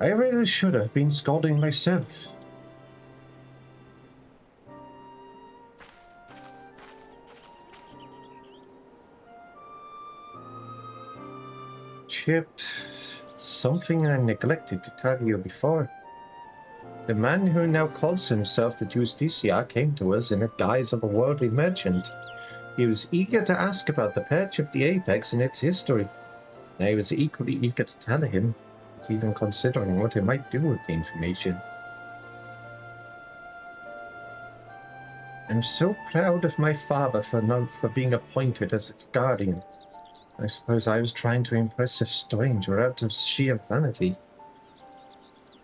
I really should have been scolding myself. Chip, something I neglected to tell you before. The man who now calls himself the Justicia came to us in the guise of a worldly merchant. He was eager to ask about the perch of the apex and its history. I was equally eager to tell him, even considering what he might do with the information. I'm so proud of my father for being appointed as its guardian. I suppose I was trying to impress a stranger out of sheer vanity.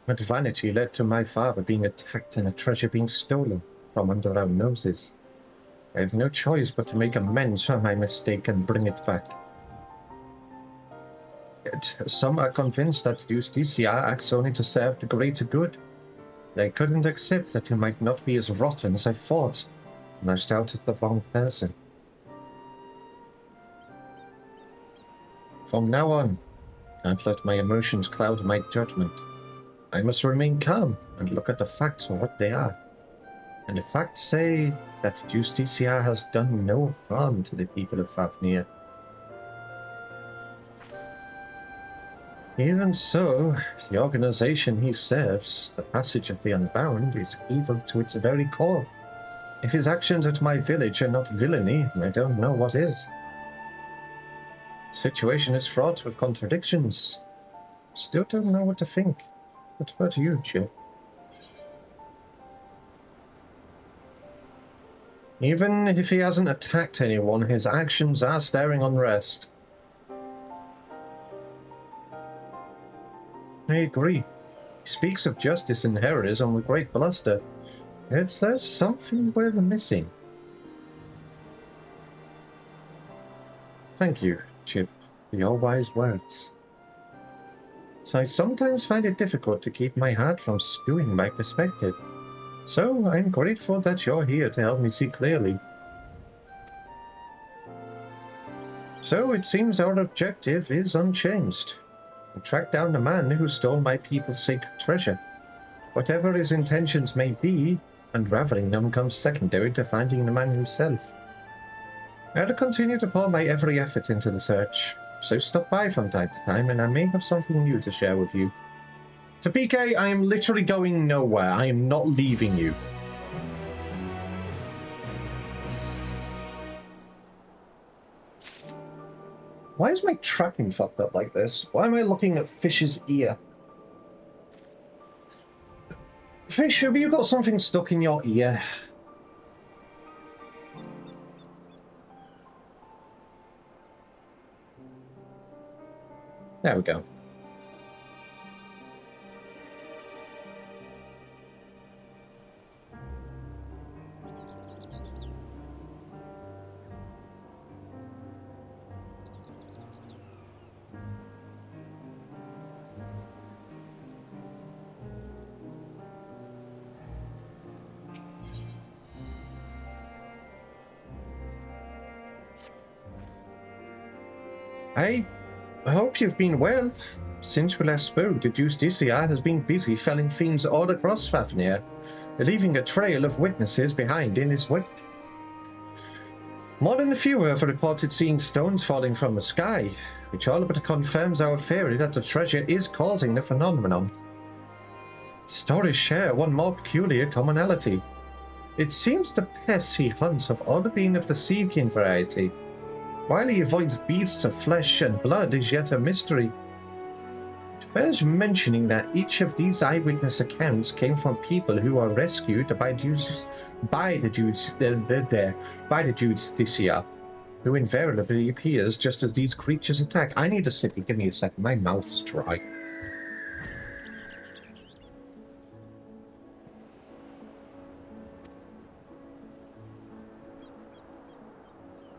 But vanity led to my father being attacked and a treasure being stolen from under our noses. I have no choice but to make amends for my mistake and bring it back. Yet, some are convinced that Justicia acts only to serve the greater good. I couldn't accept that you might not be as rotten as I thought, and I doubted the wrong person. From now on, I can't let my emotions cloud my judgment. I must remain calm and look at the facts for what they are. And the facts say that Justicia has done no harm to the people of Fafnir. Even so, the organization he serves, the Passage of the Unbound, is evil to its very core. If his actions at my village are not villainy, I don't know what is. The situation is fraught with contradictions. Still don't know what to think. What about you, Chip? Even if he hasn't attacked anyone, his actions are stirring unrest. I agree. He speaks of justice and heroism with great bluster. Yet there's something we're missing. Thank you, Chip, for your wise words. So I sometimes find it difficult to keep my heart from skewing my perspective. So I'm grateful that you're here to help me see clearly. So it seems our objective is unchanged. To track down the man who stole my people's sacred treasure. Whatever his intentions may be, unraveling them comes secondary to finding the man himself. I'll continue to pour my every effort into the search, so stop by from time to time and I may have something new to share with you. To PK, I am literally going nowhere. I am not leaving you. Why is my tracking fucked up like this? Why am I looking at Fish's ear? Fish, have you got something stuck in your ear? There we go. I hope you've been well. Since we last spoke, the Justicia has been busy felling fiends all across Fafnir, leaving a trail of witnesses behind in his wake. More than a few have reported seeing stones falling from the sky, which all but confirms our theory that the treasure is causing the phenomenon. Stories share one more peculiar commonality. It seems the pests he hunts have all been of the seeking variety. While he avoids beasts of flesh and blood is yet a mystery. It bears mentioning that each of these eyewitness accounts came from people who were rescued by the Justicia, who invariably appears just as these creatures attack. I need a sippy. Give me a second. My mouth is dry.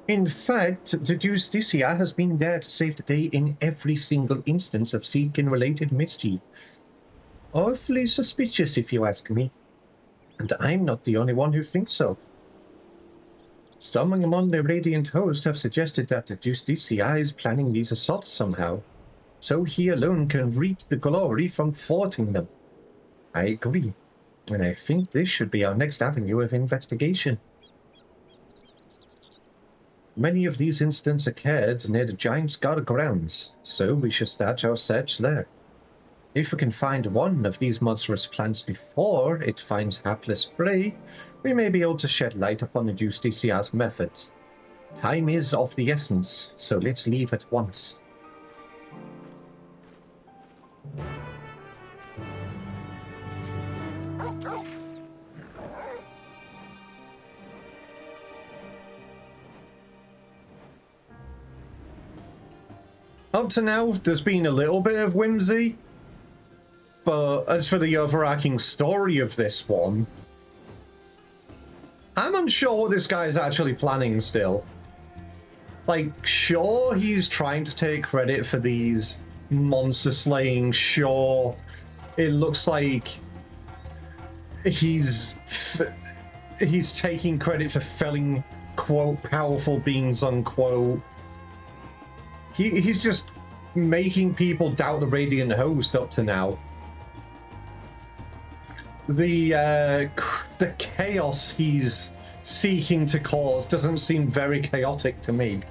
In fact, the Justicia has been there to save the day in every single instance of Seekin-related mischief. Awfully suspicious, if you ask me. And I'm not the only one who thinks so. Some among the Radiant Host have suggested that the Justicia is planning these assaults somehow, so he alone can reap the glory from thwarting them. I agree, and I think this should be our next avenue of investigation. Many of these incidents occurred near the Giant's Guard grounds, so we should start our search there. If we can find one of these monstrous plants before it finds hapless prey, we may be able to shed light upon the Justicia's methods. Time is of the essence, so let's leave at once. Up to now, there's been a little bit of whimsy, but as for the overarching story of this one, I'm unsure what this guy is actually planning still. Like, sure, he's trying to take credit for these monster slaying. Sure, it looks like he's taking credit for felling, quote, powerful beings, unquote. He's just making people doubt the Radiant Host up to now. The chaos he's seeking to cause doesn't seem very chaotic to me.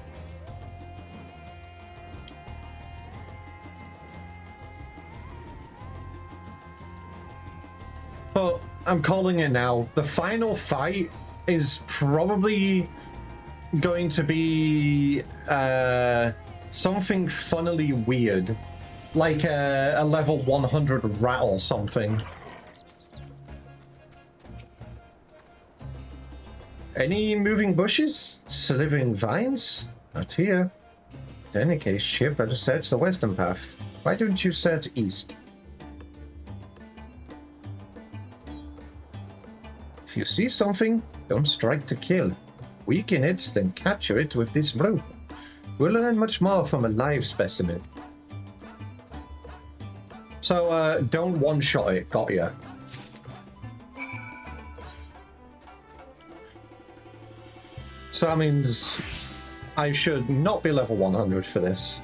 But I'm calling it now. The final fight is probably going to be something funnily weird, like a level 100 rat or something. Any moving bushes? Slithering vines? Not here. In any case, Chip, better search the western path. Why don't you search east? If you see something, don't strike to kill. Weaken it, then capture it with this rope. We'll learn much more from a live specimen. So, don't one-shot it, got ya. So that means I should not be level 100 for this.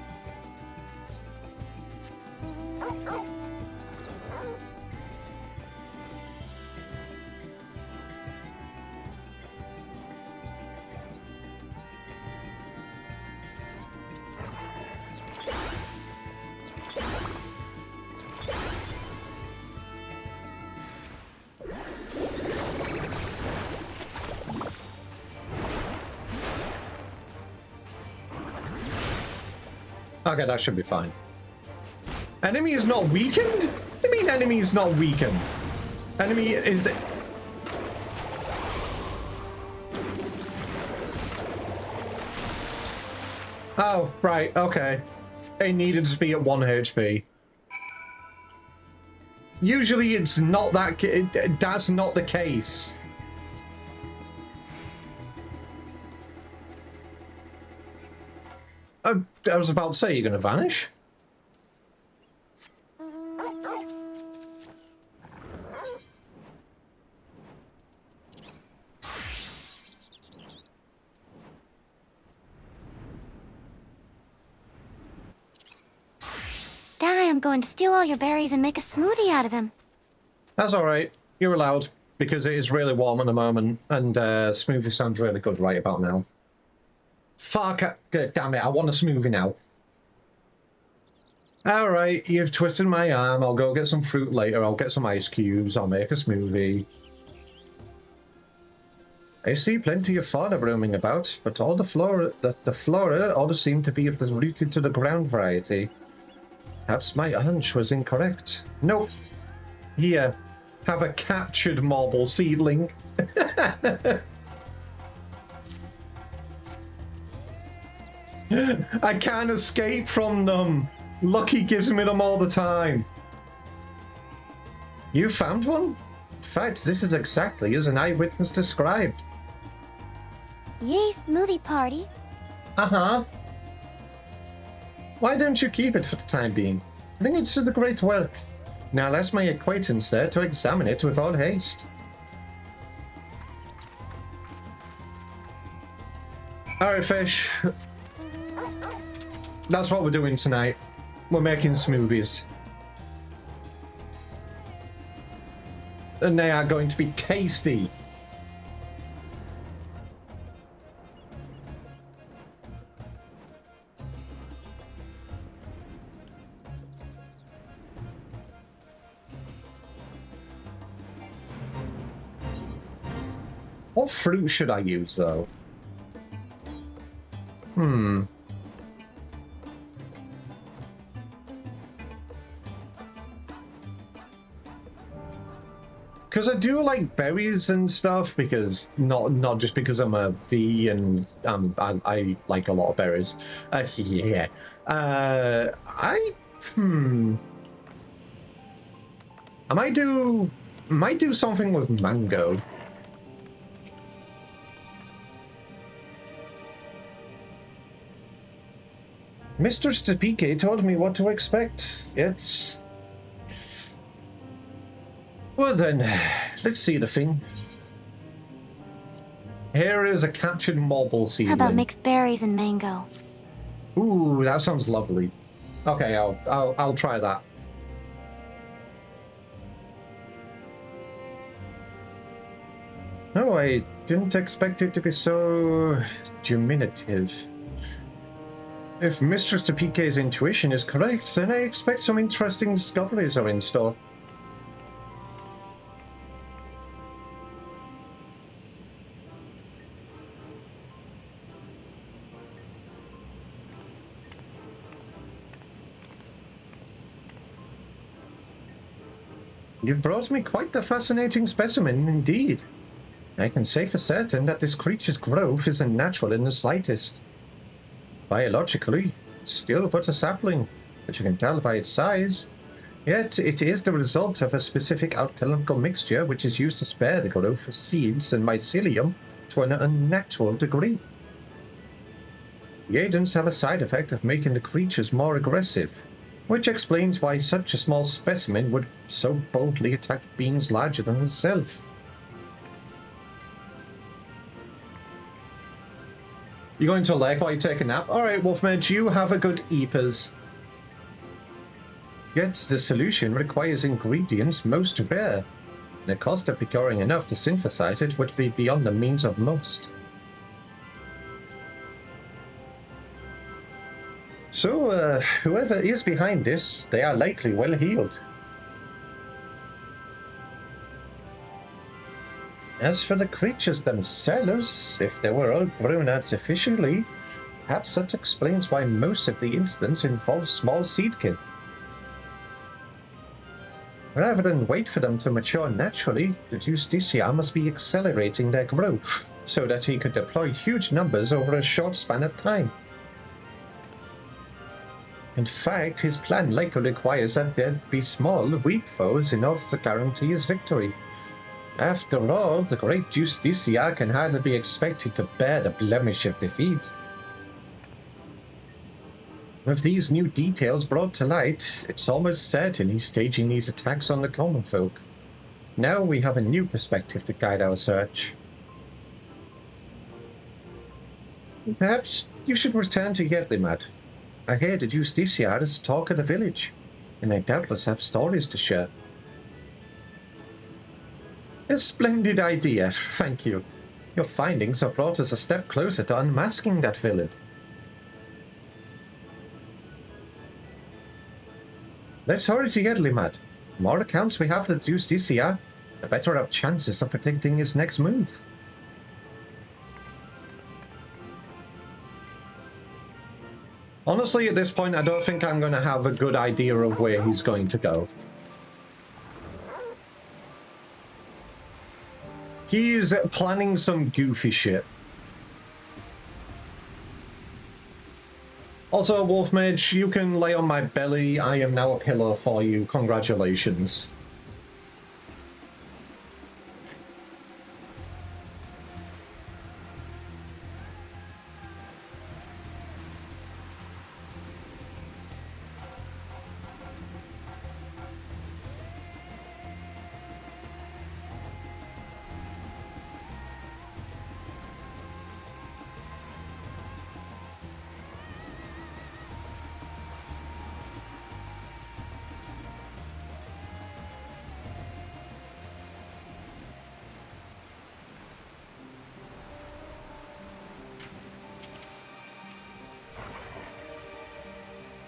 Okay, that should be fine. Enemy is not weakened? What do you mean enemy is not weakened? Enemy is... Oh, right, okay. It needed to be at 1 HP. Usually it's not that... That's not the case. I was about to say, you're going to vanish? Dad, I'm going to steal all your berries and make a smoothie out of them. That's alright. You're allowed, because it is really warm at the moment, and smoothie sounds really good right about now. Fuck, damn it, I want a smoothie now. Alright, you've twisted my arm, I'll go get some fruit later, I'll get some ice cubes, I'll make a smoothie. I see plenty of fodder roaming about, but all the flora all seem to be of the rooted to the ground variety. Perhaps my hunch was incorrect. Nope. Here, have a captured marble seedling. I can't escape from them. Lucky gives me them all the time. You found one? In fact, this is exactly as an eyewitness described. Yay, smoothie party. Uh-huh. Why don't you keep it for the time being? Bring it to the Great Work. Now I'll ask my acquaintance there to examine it with all haste. Alright, fish. That's what we're doing tonight. We're making smoothies. And they are going to be tasty. What fruit should I use, though? Because I do like berries and stuff, because not just because I'm a V and I like a lot of berries. Yeah. I might do something with mango. Mr. Stapike told me what to expect. It's... Well then, let's see the thing. Here is a captured marble seedling. How about mixed berries and mango? Ooh, that sounds lovely. Okay, I'll try that. No, I didn't expect it to be so diminutive. If Mistress Topike's intuition is correct, then I expect some interesting discoveries are in store. You've brought me quite the fascinating specimen indeed. I can say for certain that this creature's growth isn't natural in the slightest. Biologically, it's still but a sapling, but you can tell by its size. Yet it is the result of a specific alchemical mixture which is used to spare the growth of seeds and mycelium to an unnatural degree. The agents have a side effect of making the creatures more aggressive, which explains why such a small specimen would so boldly attack beings larger than itself. You're going to lake while you take a nap? Alright, Wolfmage, you have a good eepers. Yet the solution requires ingredients most rare. The cost of procuring enough to synthesize it would be beyond the means of most. So, whoever is behind this, they are likely well healed. As for the creatures themselves, if they were all grown artificially, perhaps that explains why most of the incidents involve small seedkin. Rather than wait for them to mature naturally, the Justiciar must be accelerating their growth, so that he could deploy huge numbers over a short span of time. In fact, his plan likely requires that there be small, weak foes in order to guarantee his victory. After all, the great Justiciar can hardly be expected to bear the blemish of defeat. With these new details brought to light, it's almost certain he's staging these attacks on the common folk. Now we have a new perspective to guide our search. Perhaps you should return to Yerlimad. I hear the Justiciar is the talk of the village, and they doubtless have stories to share. A splendid idea, thank you. Your findings have brought us a step closer to unmasking that villain. Let's hurry to Yerlimad. The more accounts we have of the Justiciar, the better our chances of predicting his next move. Honestly, at this point, I don't think I'm going to have a good idea of where he's going to go. He's planning some goofy shit. Also, Wolfmage, you can lay on my belly. I am now a pillow for you. Congratulations.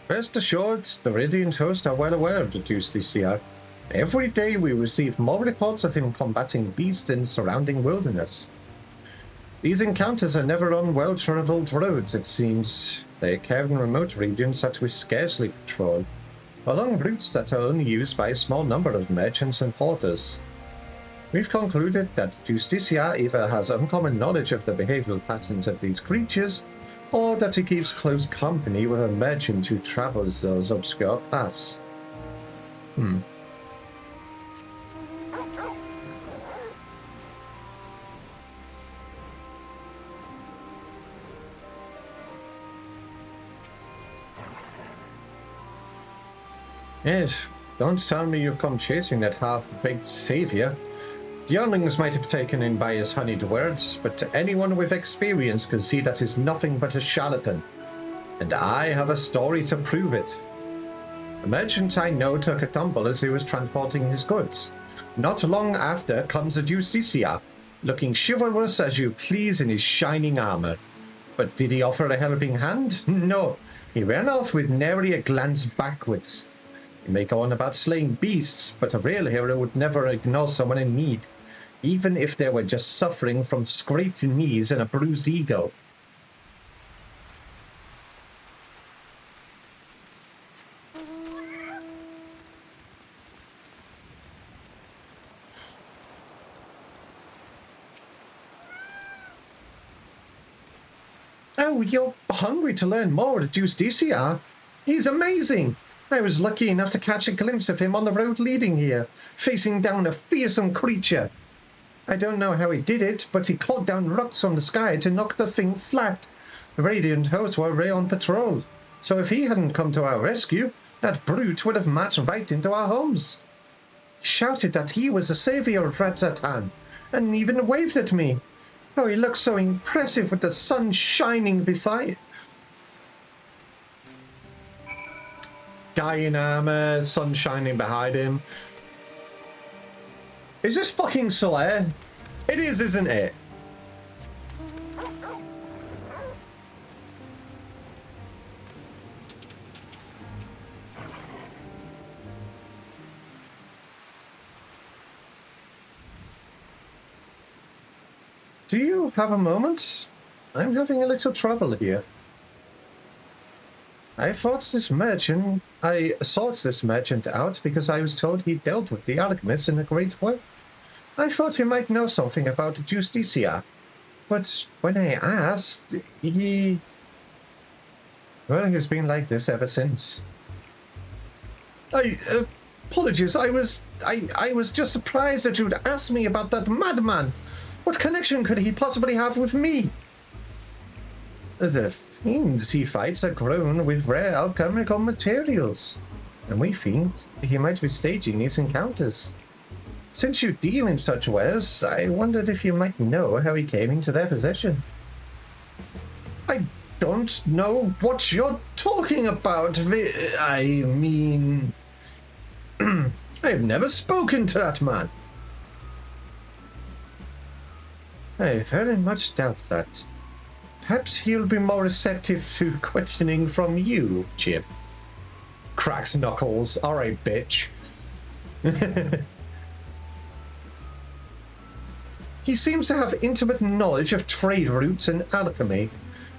Rest assured, the Radiant Host are well aware of the Justiciar. Every day we receive more reports of him combating beasts in the surrounding wilderness. These encounters are never on well-traveled roads, it seems. They occur in remote regions that we scarcely patrol, along routes that are only used by a small number of merchants and porters. We've concluded that Justiciar either has uncommon knowledge of the behavioral patterns of these creatures, or that he keeps close company with a merchant who travels those obscure paths. Ed, don't tell me you've come chasing that half-baked savior. The younglings might have taken in by his honeyed words, but anyone with experience can see that he's nothing but a charlatan. And I have a story to prove it. A merchant I know took a tumble as he was transporting his goods. Not long after comes a justiciar, looking chivalrous as you please in his shining armor. But did he offer a helping hand? No. He ran off with nary a glance backwards. You may go on about slaying beasts, but a real hero would never ignore someone in need, even if they were just suffering from scraped knees and a bruised ego. Oh, you're hungry to learn more of Juice DCR? He's amazing! I was lucky enough to catch a glimpse of him on the road leading here, facing down a fearsome creature. I don't know how he did it, but he caught down rocks from the sky to knock the thing flat. The Radiant hosts were away on patrol, so if he hadn't come to our rescue, that brute would have marched right into our homes. He shouted that he was the savior of Radzatan, and even waved at me. Oh, he looked so impressive with the sun shining before. Guy in armor, sun shining behind him. Is this fucking Solaire? It is, isn't it? Do you have a moment? I'm having a little trouble here. I sought this merchant out because I was told he dealt with the alchemists in a great way. I thought he might know something about the Justicia, but when I asked, he's been like this ever since. Apologies, I was just surprised that you'd ask me about that madman. What connection could he possibly have with me? The fiends he fights are grown with rare alchemical materials, and we think he might be staging these encounters. Since you deal in such wares, I wondered if you might know how he came into their possession. I don't know what you're talking about. I mean, I've never spoken to that man. I very much doubt that. Perhaps he'll be more receptive to questioning from you, Chip. Cracks knuckles. Alright, bitch. He seems to have intimate knowledge of trade routes and alchemy.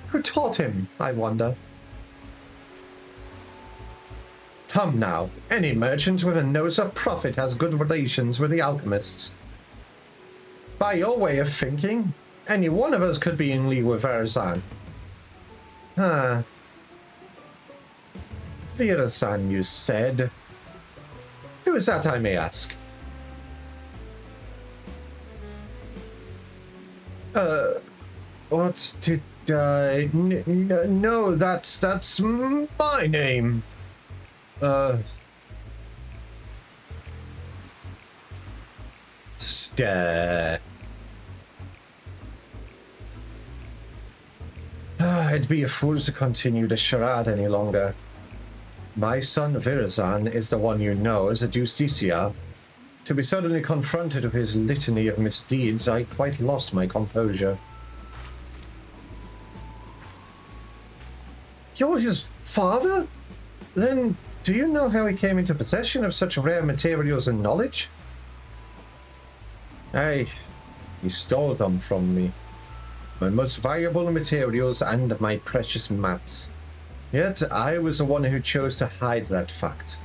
Who taught him, I wonder? Come now, any merchant with a nose of profit has good relations with the alchemists. By your way of thinking, any one of us could be in league with Verazan. Verazan, you said. Who is that, I may ask? What did I... No, that's my name. Stare. I'd be a fool to continue the charade any longer. My son Virazan is the one you know as a Justicia. To be suddenly confronted with his litany of misdeeds, I quite lost my composure. You're his father? Then do you know how he came into possession of such rare materials and knowledge? Aye, he stole them from me. My most valuable materials and my precious maps. Yet I was the one who chose to hide that fact,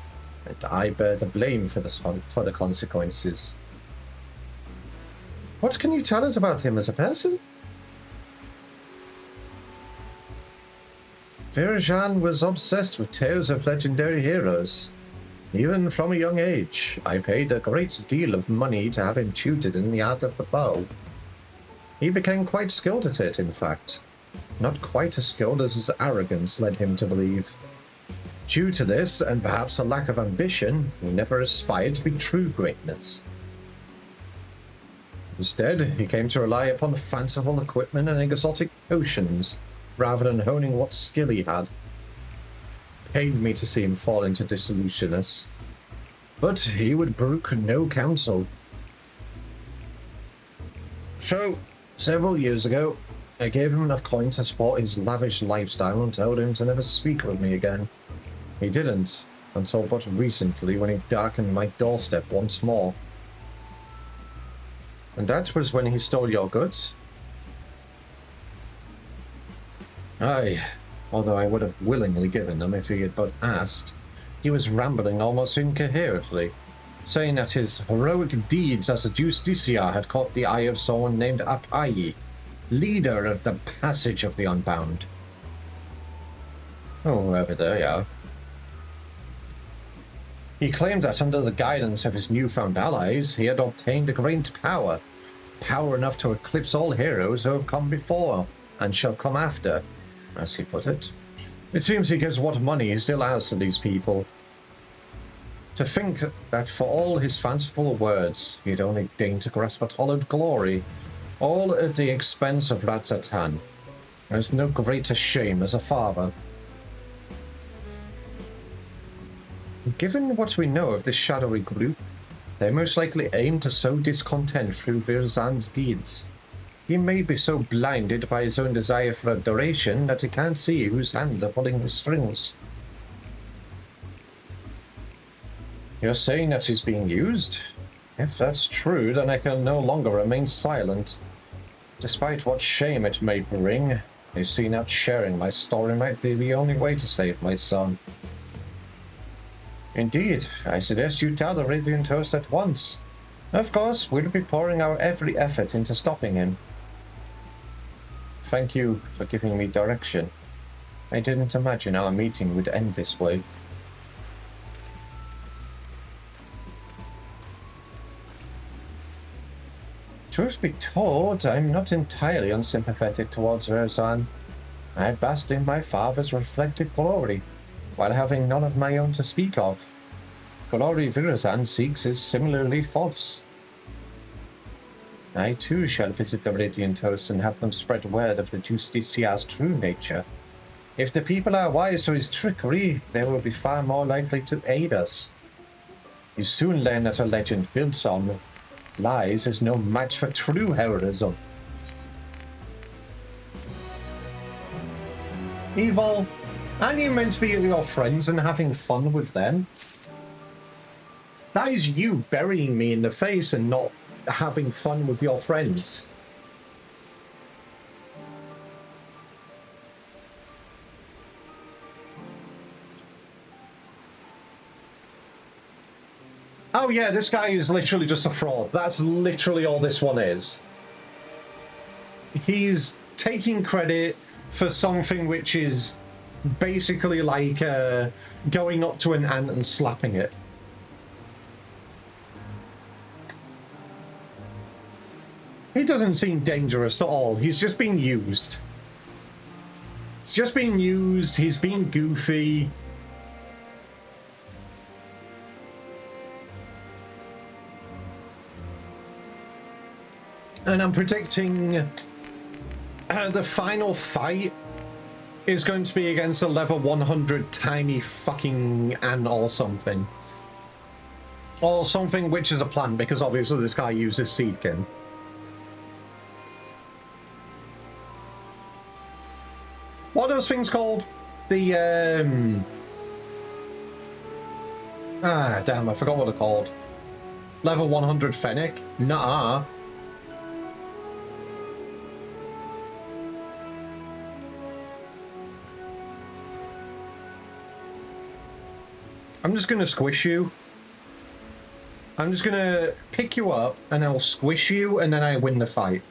and I bear the blame for the consequences. What can you tell us about him as a person? Virajan was obsessed with tales of legendary heroes. Even from a young age, I paid a great deal of money to have him tutored in the art of the bow. He became quite skilled at it, in fact. Not quite as skilled as his arrogance led him to believe. Due to this, and perhaps a lack of ambition, he never aspired to be true greatness. Instead, he came to rely upon fanciful equipment and exotic potions, rather than honing what skill he had. It pained me to see him fall into dissoluteness. But he would brook no counsel. So, several years ago, I gave him enough coin to support his lavish lifestyle and told him to never speak with me again. He didn't, until but recently when he darkened my doorstep once more. And that was when he stole your goods? Aye, although I would have willingly given them if he had but asked. He was rambling almost incoherently, saying that his heroic deeds as a justiciar had caught the eye of someone named Apai, leader of the Passage of the Unbound. Oh, whoever they are. He claimed that under the guidance of his newfound allies, he had obtained a great power. Power enough to eclipse all heroes who have come before, and shall come after, as he put it. It seems he gives what money he still has to these people. To think that for all his fanciful words, he had only deigned to grasp at hollowed glory, all at the expense of Ratzatan. There is no greater shame as a father. Given what we know of this shadowy group, they most likely aim to sow discontent through Virzan's deeds. He may be so blinded by his own desire for adoration that he can't see whose hands are pulling the strings. You're saying that he's being used? If that's true, then I can no longer remain silent. Despite what shame it may bring, I see that sharing my story might be the only way to save my son. Indeed, I suggest you tell the Radiant Host at once. Of course, we'll be pouring our every effort into stopping him. Thank you for giving me direction. I didn't imagine our meeting would end this way. Truth be told, I'm not entirely unsympathetic towards Verzan. I basked in my father's reflected glory, while having none of my own to speak of. Glory Virazan seeks is similarly false. I too shall visit the Radiant Host and have them spread word of the Justiciar's true nature. If the people are wise to his trickery, they will be far more likely to aid us. You soon learn that a legend built on lies is no match for true heroism. Evil, aren't you meant to be with your friends and having fun with them? That is you burying me in the face and not having fun with your friends. Oh yeah, this guy is literally just a fraud. That's literally all this one is. He's taking credit for something which is basically like going up to an ant and slapping it. He doesn't seem dangerous at all. He's just being used. He's just being used. He's being goofy. And I'm predicting the final fight is going to be against a level 100 tiny fucking ant or something. Or something which is a plant, because obviously this guy uses Seedkin. What are those things called? The, ah, damn, I forgot what they're called. Level 100 Fennec? Nuh-uh. I'm just gonna squish you. I'm just gonna pick you up and I'll squish you and then I win the fight.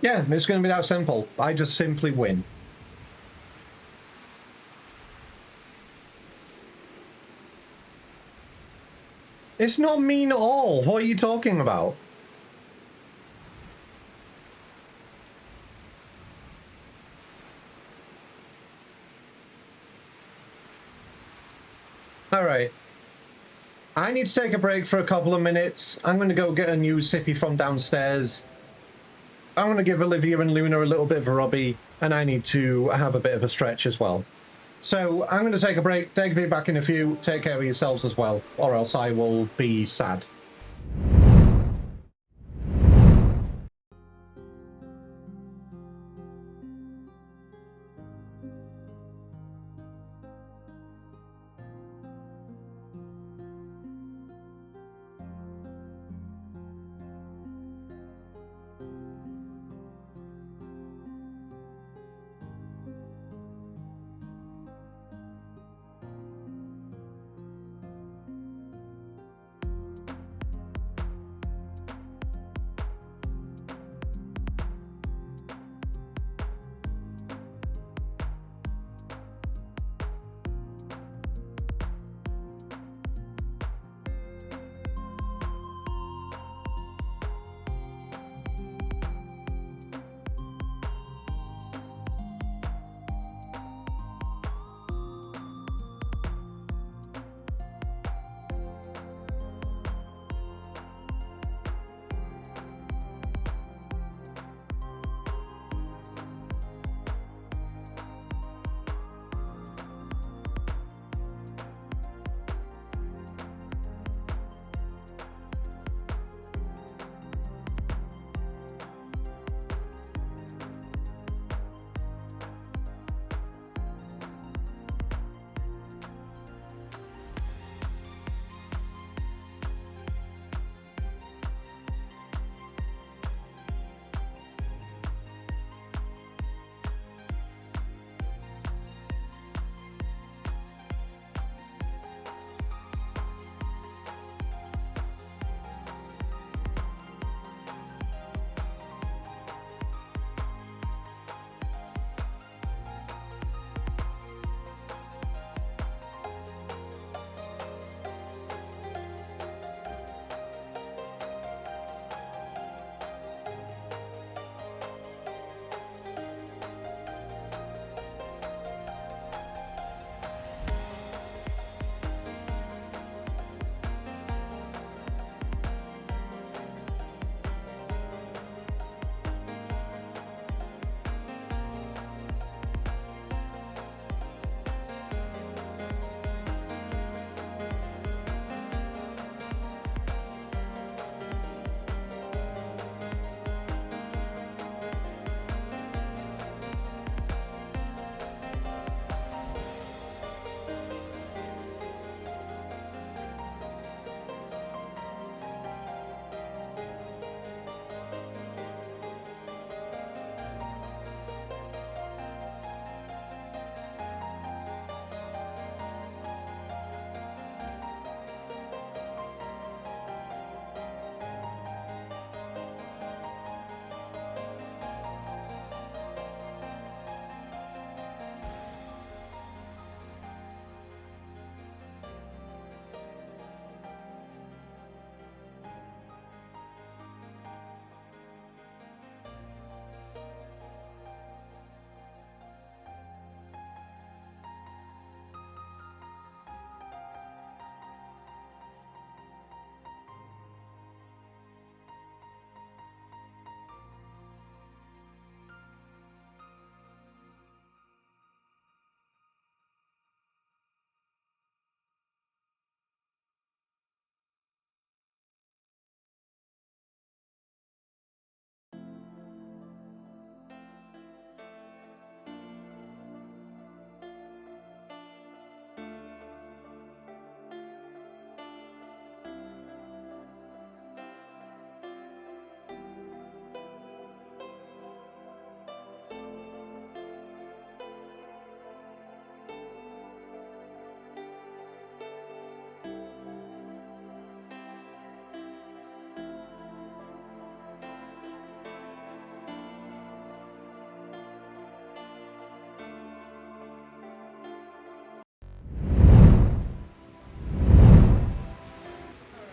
Yeah, it's gonna be that simple. I just simply win. It's not mean at all. What are you talking about? All right. I need to take a break for a couple of minutes. I'm going to go get a new sippy from downstairs. I'm going to give Olivia and Luna a little bit of a rubby, and I need to have a bit of a stretch as well. So I'm going to take a break. Take you back in a few. Take care of yourselves as well, or else I will be sad.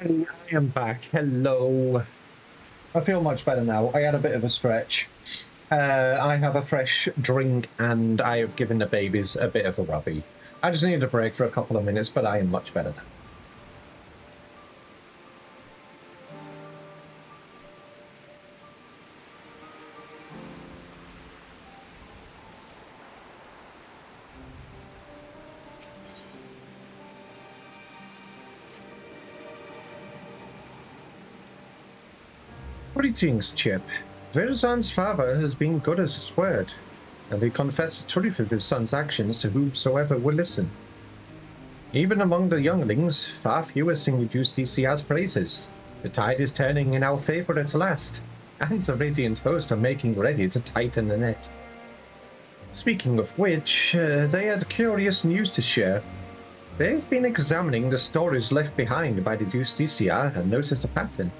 I am back. Hello. I feel much better now. I had a bit of a stretch. I have a fresh drink and I have given the babies a bit of a rubby. I just needed a break for a couple of minutes, but I am much better now. Greetings, Chip. Verzan's father has been good as his word, and he confessed the truth of his son's actions to whomsoever will listen. Even among the younglings, far fewer sing Justicia's praises. The tide is turning in our favor at last, and the radiant host are making ready to tighten the net. Speaking of which, they had curious news to share. They've been examining the stories left behind by the Justicia and noticed a pattern.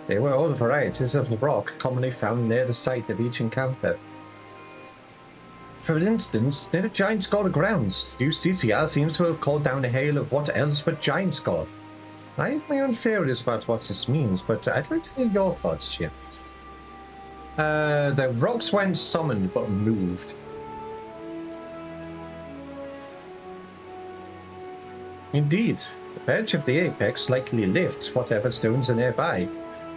They were all varieties of the rock commonly found near the site of each encounter. For instance, near the Giant's God grounds, Justicia seems to have called down a hail of what else but Giant's God. I have my own theories about what this means, but I'd like to hear your thoughts, Chip. The rocks weren't summoned, but moved. Indeed, the edge of the apex likely lifts whatever stones are nearby,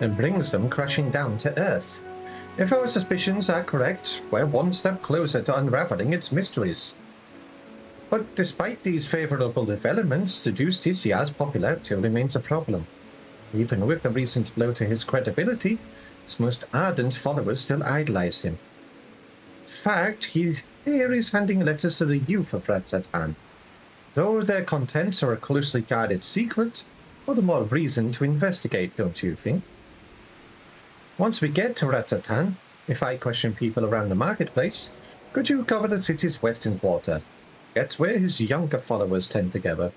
and brings them crashing down to Earth. If our suspicions are correct, we're one step closer to unraveling its mysteries. But despite these favorable developments, the Justicia's popularity remains a problem. Even with the recent blow to his credibility, his most ardent followers still idolize him. In fact, here he's handing letters to the youth of Ratzatan. Though their contents are a closely guarded secret, all the more reason to investigate, don't you think? Once we get to Ratzatan, if I question people around the marketplace, could you cover the city's western quarter? That's where his younger followers tend to gather.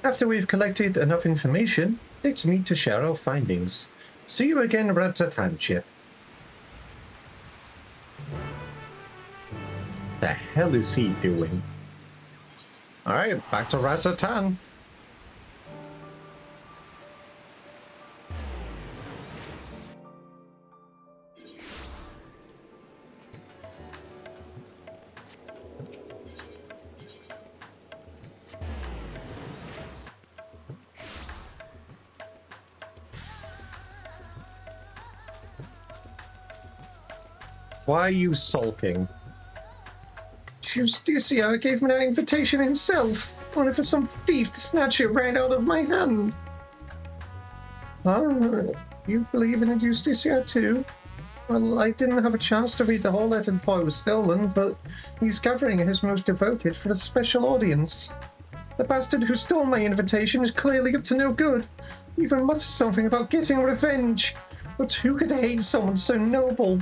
After we've collected enough information, let's meet to share our findings. See you again, Ratzatan, Chip. The hell is he doing? Alright, back to Ratzatan. Why are you sulking? Justicia gave me that invitation himself, only for some thief to snatch it right out of my hand. You believe in a Justicia too? Well, I didn't have a chance to read the whole letter before it was stolen, but he's gathering his most devoted for a special audience. The bastard who stole my invitation is clearly up to no good. He even mutters something about getting revenge. But who could hate someone so noble?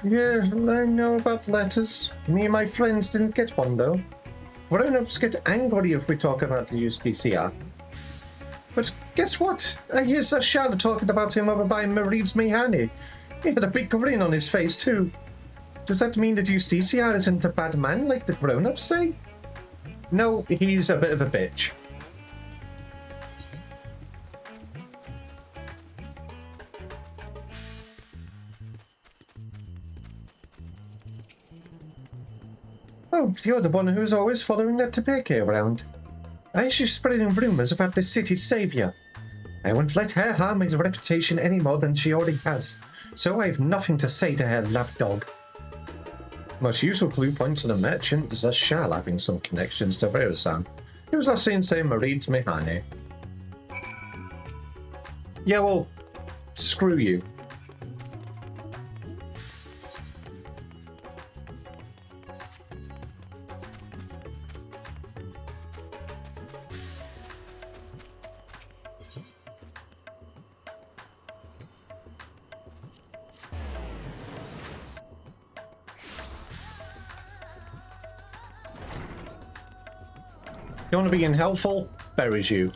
Yeah, I know about letters. Me and my friends didn't get one, though. Grown-ups get angry if we talk about the Justicia. But guess what? I hear Sashala talking about him over by Marid's Mehani. He had a big grin on his face, too. Does that mean that Justicia isn't a bad man like the grown-ups say? No, he's a bit of a bitch. Oh, you're the one who's always following that Tepeke around. She's spreading rumors about the city's savior. I won't let her harm his reputation any more than she already has, so I've nothing to say to her lapdog. Most useful clue points to the merchant is Zashal having some connections to Verazan. He was last seen saying Marid's Mehani. Yeah, well, screw you. You want to be unhelpful? Buries you.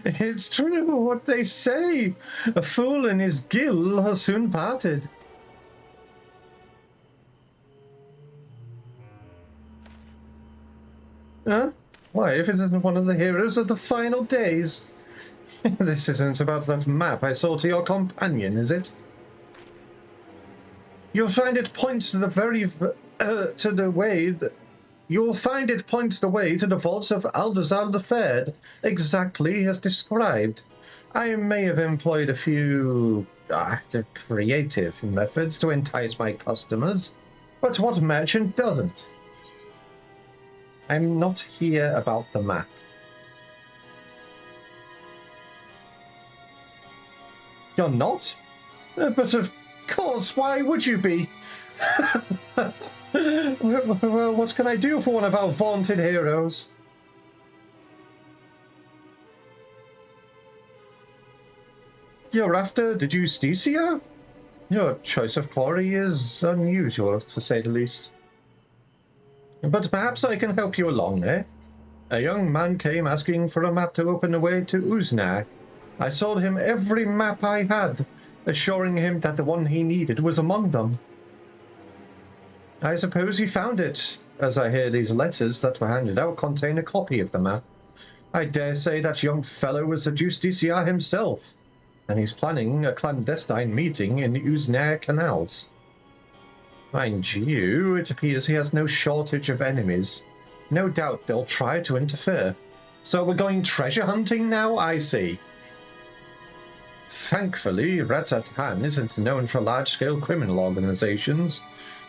It's true what they say. A fool and his gill are soon parted. Huh? Why, if it isn't one of the heroes of the final days? This isn't about that map I saw to your companion, is it? You'll find it points to the You'll find it points the way to the vaults of Aldazal the Fair, exactly as described. I may have employed a few creative methods to entice my customers, but what merchant doesn't? I'm not here about the map. You're not? But of course, why would you be? Well, what can I do for one of our vaunted heroes? You're after the Justicia? Your choice of quarry is unusual, to say the least. But perhaps I can help you along, eh? A young man came asking for a map to open the way to Uzna. I sold him every map I had, assuring him that the one he needed was among them. I suppose he found it, as I hear these letters that were handed out contain a copy of the map. I dare say that young fellow was the Justiciar himself, and he's planning a clandestine meeting in the Uznair canals. Mind you, it appears he has no shortage of enemies. No doubt they'll try to interfere. So we're going treasure hunting now, I see. Thankfully, Rattatan isn't known for large-scale criminal organizations,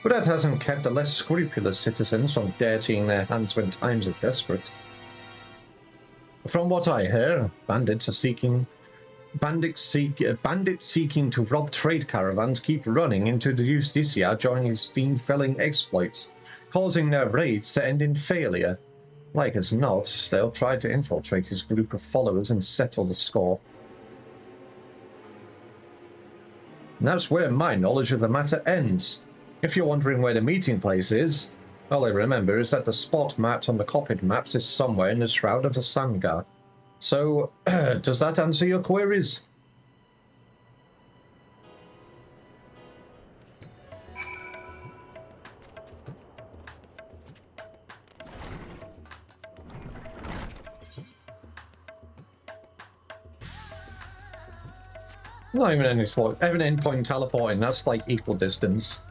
but that hasn't kept the less scrupulous citizens from dirtying their hands when times are desperate. From what I hear, bandits seeking to rob trade caravans keep running into the Justicia during his fiend-felling exploits, causing their raids to end in failure. Like as not, they'll try to infiltrate his group of followers and settle the score. And that's where my knowledge of the matter ends. If you're wondering where the meeting place is, all I remember is that the spot marked on the copied maps is somewhere in the Shroud of the Sangha. So, does that answer your queries? Not even any spot. Even endpoint teleporting, that's like equal distance.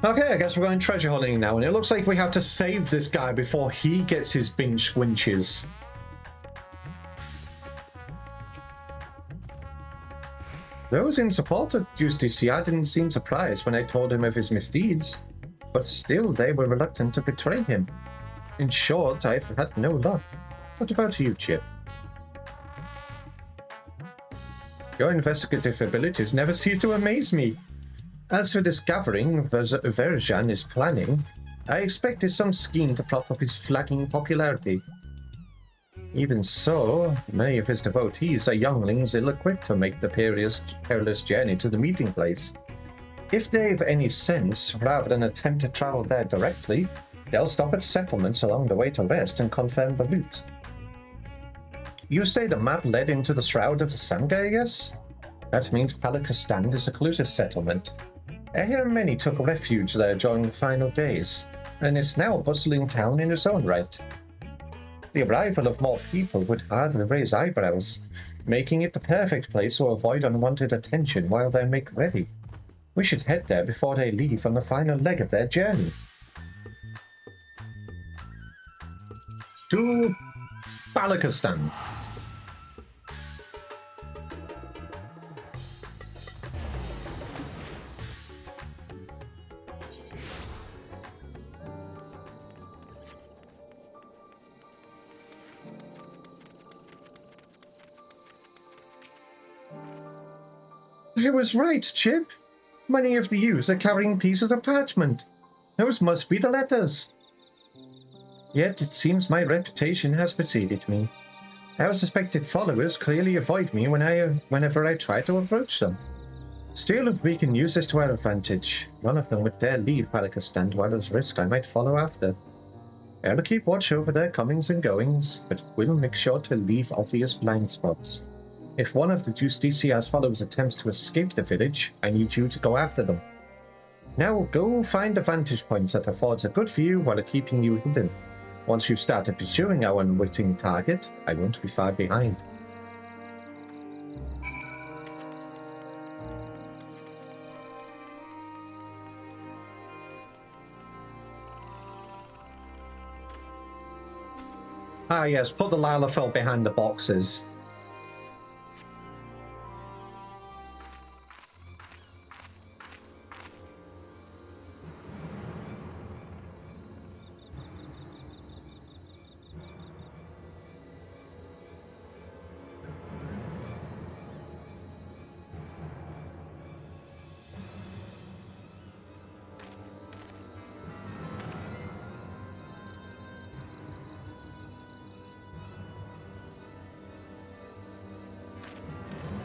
Okay, I guess we're going treasure hunting now, and it looks like we have to save this guy before he gets his binge squinches. Those in support of Justicia didn't seem surprised when I told him of his misdeeds, but still they were reluctant to betray him. In short, I've had no luck. What about you, Chip? Your investigative abilities never cease to amaze me. As for discovering what Verjan is planning, I expect it's some scheme to prop up his flagging popularity. Even so, many of his devotees are younglings ill-equipped to make the perilous journey to the meeting place. If they've any sense, rather than attempt to travel there directly, they'll stop at settlements along the way to rest and confirm the route. You say the map led into the Shroud of the Sangha, yes? That means Palakistan is the closest settlement. I hear many took refuge there during the final days, and it's now a bustling town in its own right. The arrival of more people would hardly raise eyebrows, making it the perfect place to avoid unwanted attention while they make ready. We should head there before they leave on the final leg of their journey. To Palakistan. I was right, Chip. Many of the youths are carrying pieces of parchment. Those must be the letters. Yet it seems my reputation has preceded me. Our suspected followers clearly avoid me whenever I try to approach them. Still, we can use this to our advantage. None of them would dare leave Palikastan while there's risk I might follow after. I'll keep watch over their comings and goings, but we'll make sure to leave obvious blind spots. If one of the Justicia's followers attempts to escape the village, I need you to go after them. Now go find a vantage point that affords a good view while keeping you hidden. Once you've started pursuing our unwitting target, I won't be far behind. Ah yes, put the Lalafell behind the boxes.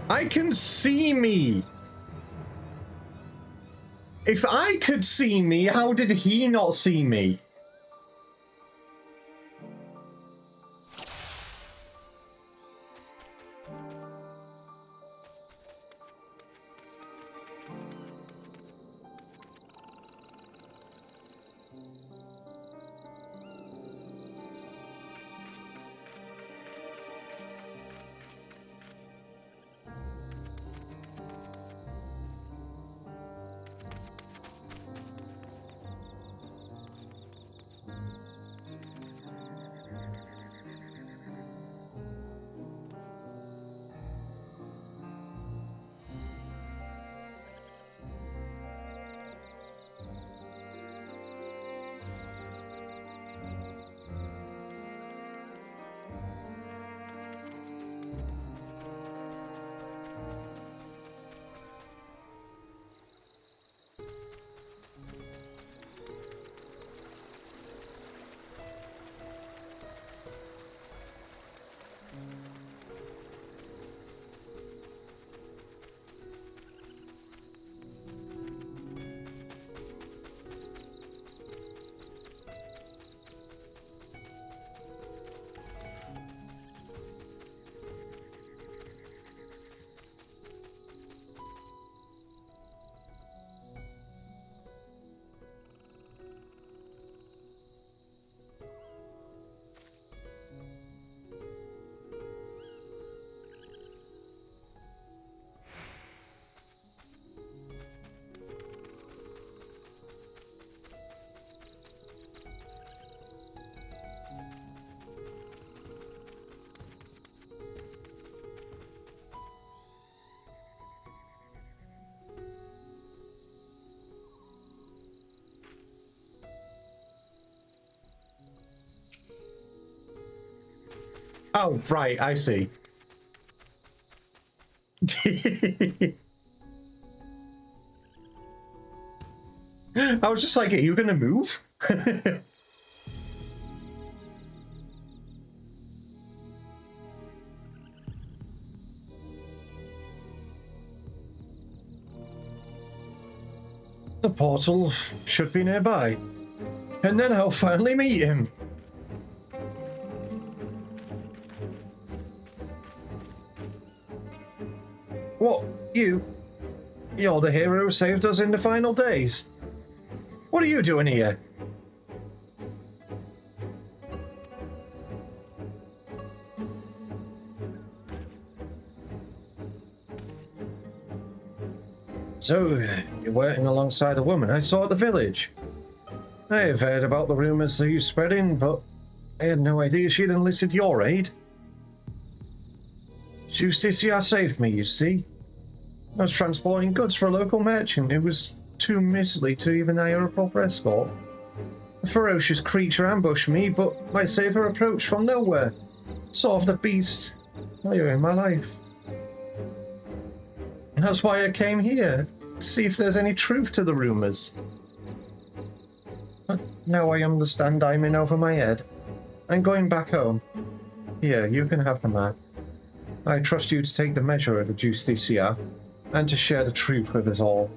I can see me! If I could see me, how did he not see me? Oh, right, I see. I was just like, are you gonna move? The portal should be nearby. And then I'll finally meet him. What? You're the hero who saved us in the final days. What are you doing here? So, you're working alongside a woman I saw at the village. I've heard about the rumors that you spreading, but I had no idea she'd enlisted your aid. Justicia saved me, you see. I was transporting goods for a local merchant who was too miserly to even hire a proper escort. A ferocious creature ambushed me, but my saver approached from nowhere. Saw the beast. Now you're in my life. That's why I came here, to see if there's any truth to the rumors. But now I understand I'm in over my head. I'm going back home. Here, you can have the map. I trust you to take the measure of the Justicia. and to share the truth with us all.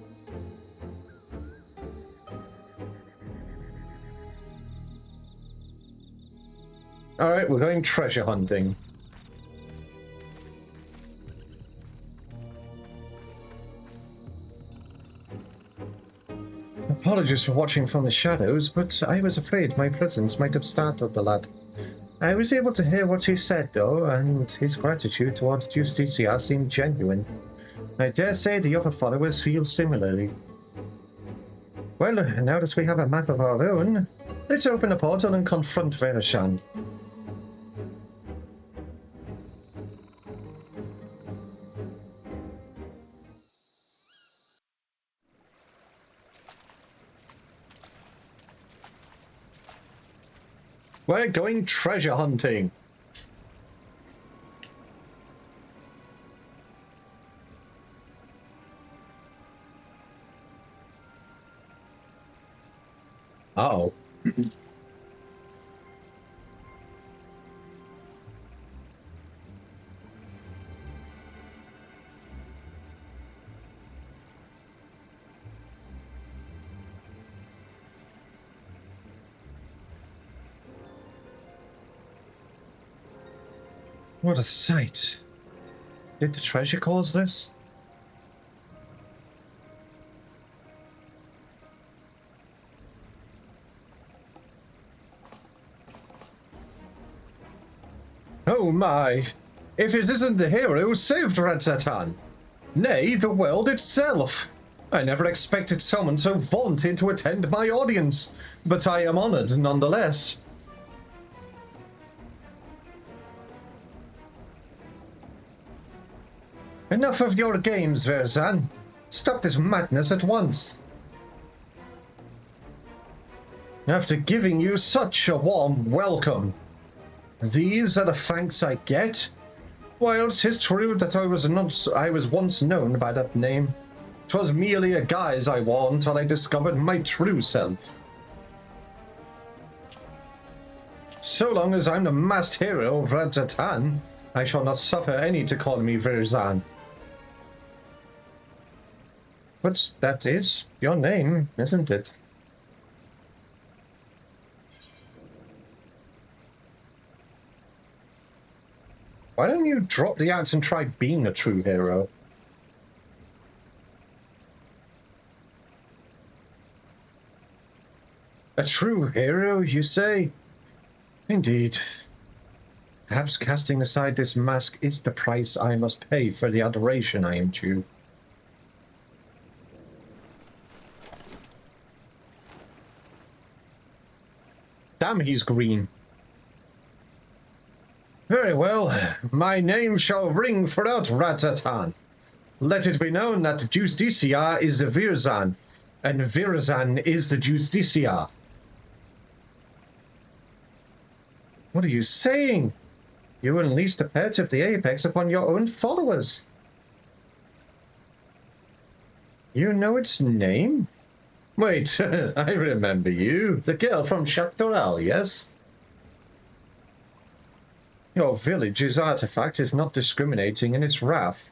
Alright, we're going treasure hunting. Apologies for watching from the shadows, but I was afraid my presence might have startled the lad. I was able to hear what he said, though, and his gratitude towards Justicia seemed genuine. I dare say the other followers feel similarly. Well, now that we have a map of our own, let's open a portal and confront Verishan. We're going treasure hunting. Uh-oh. What a sight. Did the treasure cause this? Oh my! If it isn't the hero who saved Radzatan! Nay, the world itself! I never expected someone so vaunted to attend my audience, but I am honored nonetheless. Enough of your games, Verzan. Stop this madness at once. After giving you such a warm welcome, these are the thanks I get? While 'tis true that I was once known by that name, 'twas merely a guise I wore until I discovered my true self. So long as I'm the masked hero of Radzatan, I shall not suffer any to call me Verzan. But that is your name, isn't it? Why don't you drop the axe and try being a true hero? A true hero, you say? Indeed. Perhaps casting aside this mask is the price I must pay for the adoration I am due. Damn, he's green. Very well, my name shall ring throughout Radzatan. Let it be known that Justicia is the Virzan, and Virzan is the Justicia. What are you saying? You unleashed the pet of the Apex upon your own followers. You know its name? Wait, I remember you. The girl from Chaptoral, yes? Your village's artifact is not discriminating in its wrath.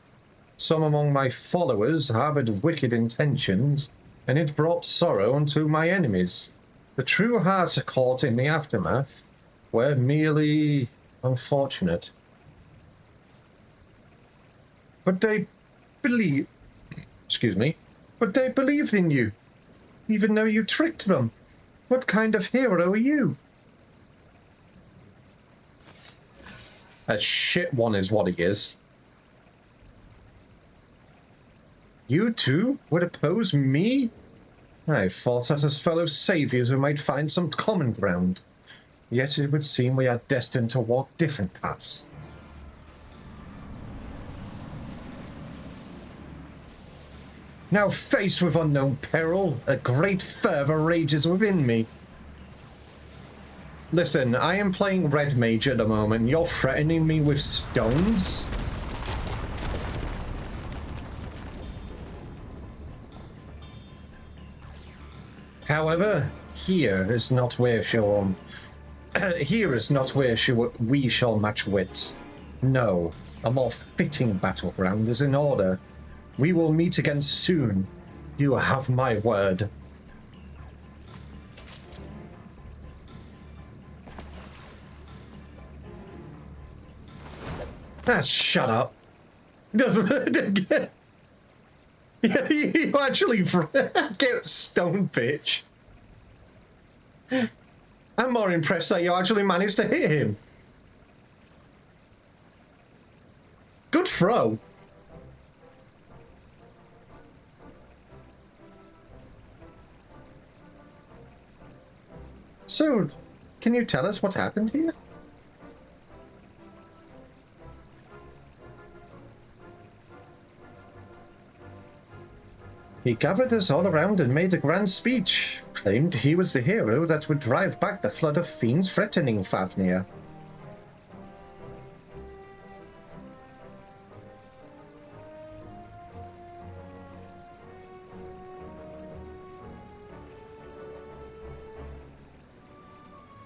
Some among my followers harbored wicked intentions, and it brought sorrow unto my enemies. The true heart caught in the aftermath were merely unfortunate. But they believe... Excuse me. But they believed in you, even though you tricked them. What kind of hero are you? A shit one is what he is. You too would oppose me? I thought that as fellow saviors we might find some common ground. Yet it would seem we are destined to walk different paths. Now faced with unknown peril, a great fervor rages within me. Listen, I am playing Red Mage at the moment. You're threatening me with stones? However, here is not where we shall match wits. No, a more fitting battleground is in order. We will meet again soon. You have my word. Ah, shut up. Yeah, you actually get stoned, bitch. I'm more impressed that you actually managed to hit him. Good throw. So, can you tell us what happened here? He gathered us all around and made a grand speech, claimed he was the hero that would drive back the flood of fiends threatening Fafnir.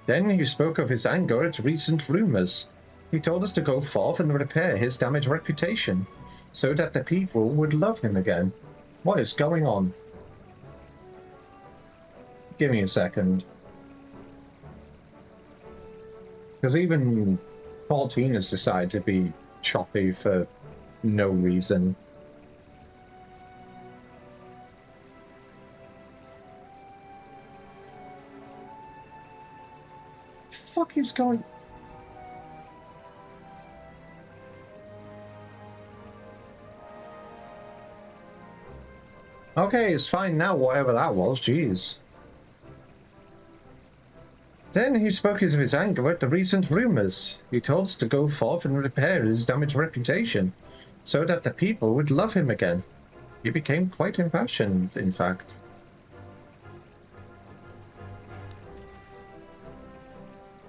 Then he spoke of his anger at recent rumors. He told us to go forth and repair his damaged reputation, so that the people would love him again. What is going on? Give me a second. Because even 14 has decided to be choppy for no reason. Fuck is going... Okay, it's fine now, whatever that was, jeez. Then he spoke of his anger at the recent rumors. He told us to go forth and repair his damaged reputation, so that the people would love him again. He became quite impassioned, in fact.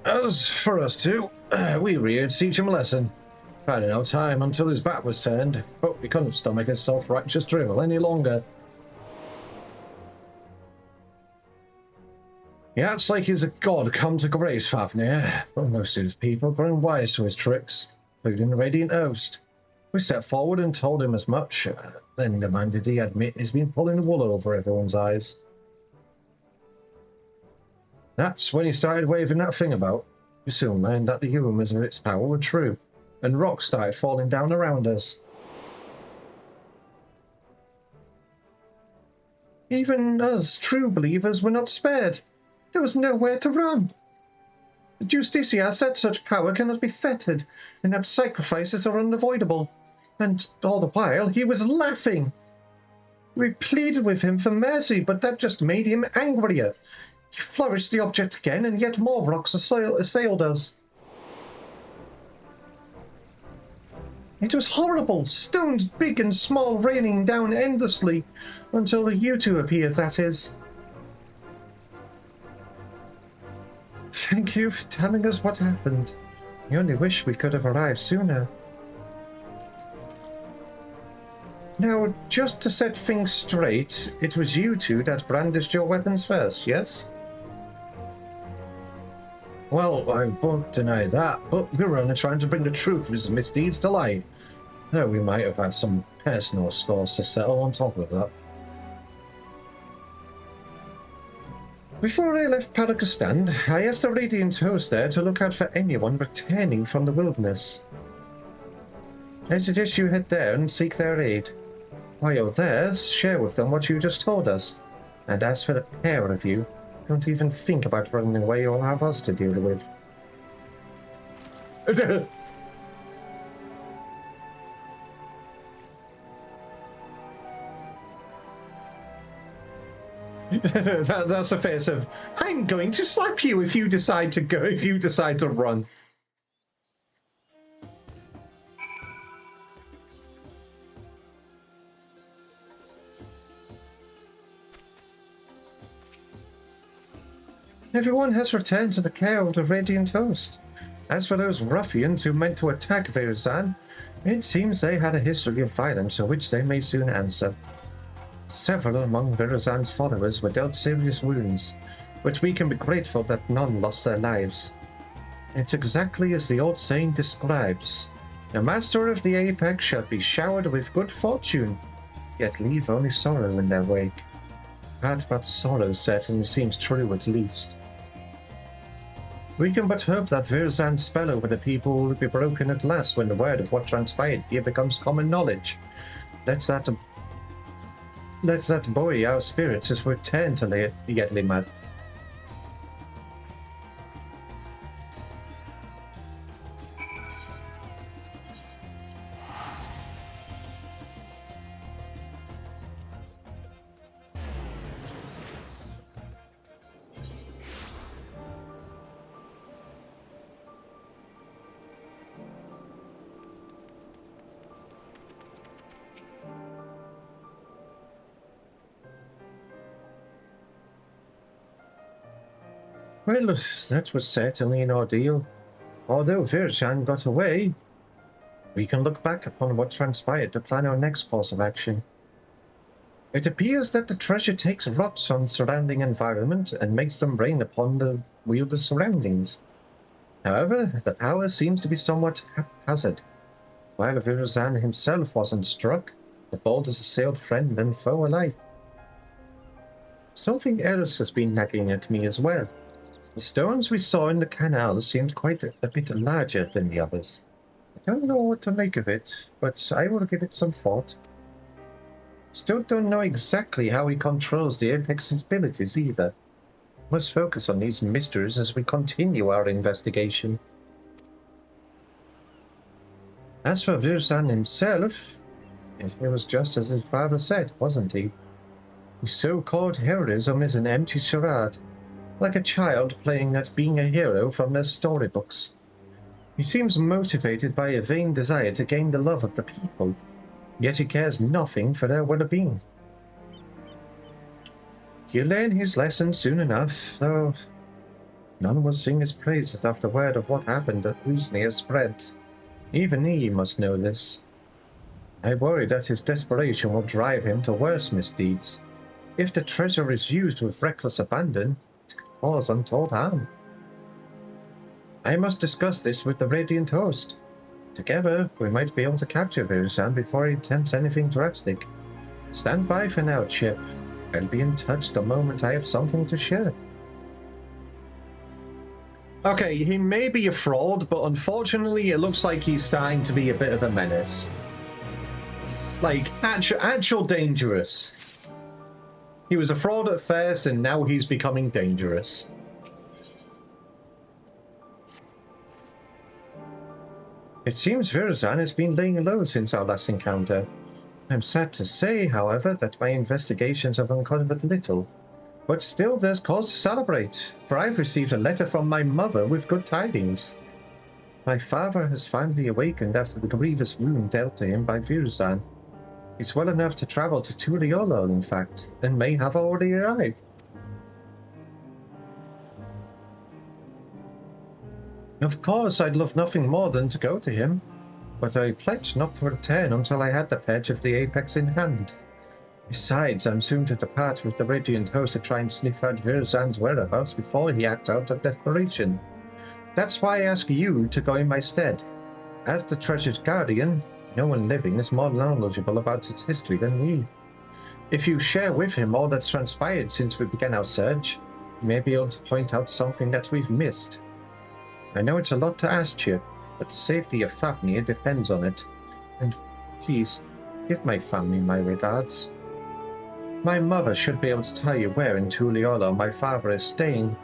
As for us two, we were here to teach him a lesson. Had no time until his back was turned, but we couldn't stomach his self-righteous drivel any longer. He acts like he's a god come to grace, Fafnir, but most of his people grown wise to his tricks, including the Radiant Host. We stepped forward and told him as much, then demanded he admit he's been pulling wool over everyone's eyes. That's when he started waving that thing about. We soon learned that the rumors of its power were true, and rocks started falling down around us. Even us true believers were not spared. There was nowhere to run. The Justicia said such power cannot be fettered, and that sacrifices are unavoidable. And all the while, he was laughing. We pleaded with him for mercy, but that just made him angrier. He flourished the object again, and yet more rocks assailed us. It was horrible, stones big and small raining down endlessly, until you two appeared, that is. Thank you for telling us what happened. I only wish we could have arrived sooner. Now, just to set things straight, it was you two that brandished your weapons first, yes? Well, I won't deny that, but we were only trying to bring the truth of his misdeeds to light. Though we might have had some personal scores to settle on top of that. Before I left Parakistan, I asked the Radiant Host there to look out for anyone returning from the wilderness. I suggest you head there and seek their aid. While you're there, share with them what you just told us. And as for the pair of you, don't even think about running away, you'll have us to deal with. That's the face of, I'm going to slap you if you decide to go, if you decide to run. Everyone has returned to the care of the Radiant Host. As for those ruffians who meant to attack Verizan, it seems they had a history of violence for which they may soon answer. Several among Verizan's followers were dealt serious wounds, but we can be grateful that none lost their lives. It's exactly as the old saying describes. The master of the Apex shall be showered with good fortune, yet leave only sorrow in their wake. That but sorrow certainly seems true at least. We can but hope that Virzan's spell over the people will be broken at last when the word of what transpired here becomes common knowledge. Let that buoy our spirits as we return to Yedlimad. Well, that was certainly an ordeal. Although Virzhan got away, we can look back upon what transpired to plan our next course of action. It appears that the treasure takes rocks from the surrounding environment and makes them rain upon the wielder's surroundings. However, the power seems to be somewhat haphazard. While Virzhan himself wasn't struck, the boulders assailed friend and foe alike. Something else has been nagging at me as well. The stones we saw in the canal seemed quite a bit larger than the others. I don't know what to make of it, but I will give it some thought. Still don't know exactly how he controls the Apex's abilities either. Must focus on these mysteries as we continue our investigation. As for Virzhan himself, it was just as his father said, wasn't he? His so-called heroism is an empty charade. Like a child playing at being a hero from their storybooks. He seems motivated by a vain desire to gain the love of the people, yet he cares nothing for their well-being. He'll learn his lesson soon enough, though none will sing his praises after word of what happened at Uzni has spread. Even he must know this. I worry that his desperation will drive him to worse misdeeds. If the treasure is used with reckless abandon, cause untold harm. I must discuss this with the Radiant Host. Together, we might be able to capture Virzhan before he attempts anything drastic. Stand by for now, Chip. I'll be in touch the moment I have something to share. Okay, he may be a fraud, but unfortunately it looks like he's starting to be a bit of a menace. Like, actual dangerous. He was a fraud at first, and now he's becoming dangerous. It seems Virzhan has been laying low since our last encounter. I'm sad to say, however, that my investigations have uncovered little. But still there's cause to celebrate, for I've received a letter from my mother with good tidings. My father has finally awakened after the grievous wound dealt to him by Virzhan. He's well enough to travel to Tuliolo, in fact, and may have already arrived. Of course, I'd love nothing more than to go to him, but I pledged not to return until I had the pledge of the Apex in hand. Besides, I'm soon to depart with the Radiant Host to try and sniff out Virzhan's whereabouts before he acts out of desperation. That's why I ask you to go in my stead. As the treasure's guardian, no one living is more knowledgeable about its history than me. If you share with him all that's transpired since we began our search, you may be able to point out something that we've missed. I know it's a lot to ask, Chip, but the safety of Fafnir depends on it. And please, give my family my regards. My mother should be able to tell you where in Tuliolo my father is staying.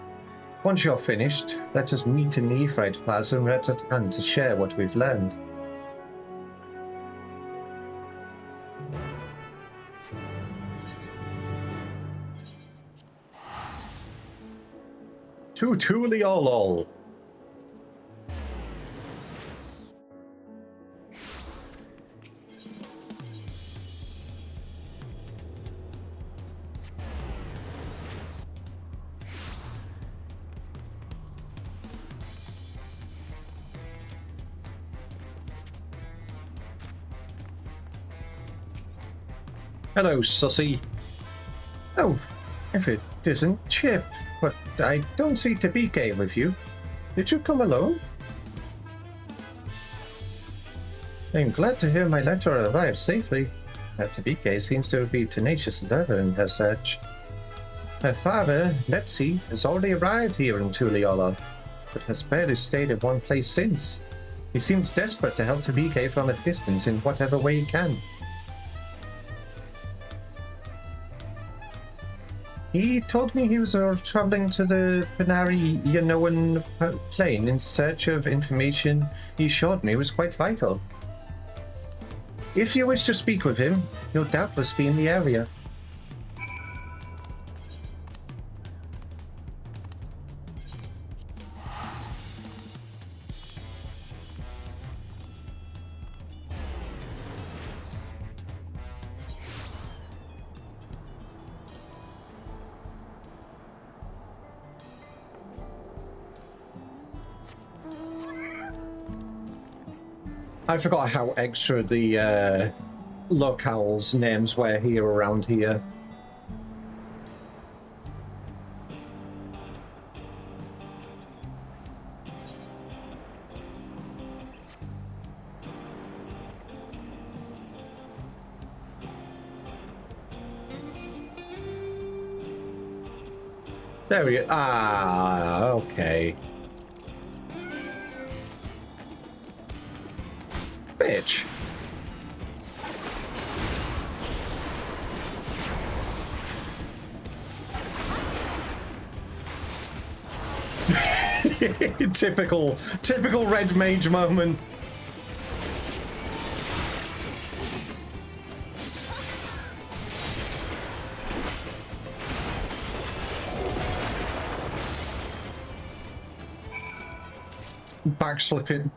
Once you're finished, let us meet in the Ephraite Plaza and at hand to share what we've learned. To Tuliolo. Hello, sussy. Oh, if it isn't Chip, but I don't see Tabike with you. Did you come alone? I'm glad to hear my letter arrived safely. Tabike seems to be tenacious as ever in her search. Her father, Letzi, has already arrived here in Tuliolo, but has barely stayed in one place since. He seems desperate to help Tabike from a distance in whatever way he can. He told me he was traveling to the Panari Yanoan plain in search of information he assured me was quite vital. If you wish to speak with him, he'll doubtless be in the area. I forgot how extra the locales' names were here around here. There we go. Ah, okay. Bitch. typical red mage moment.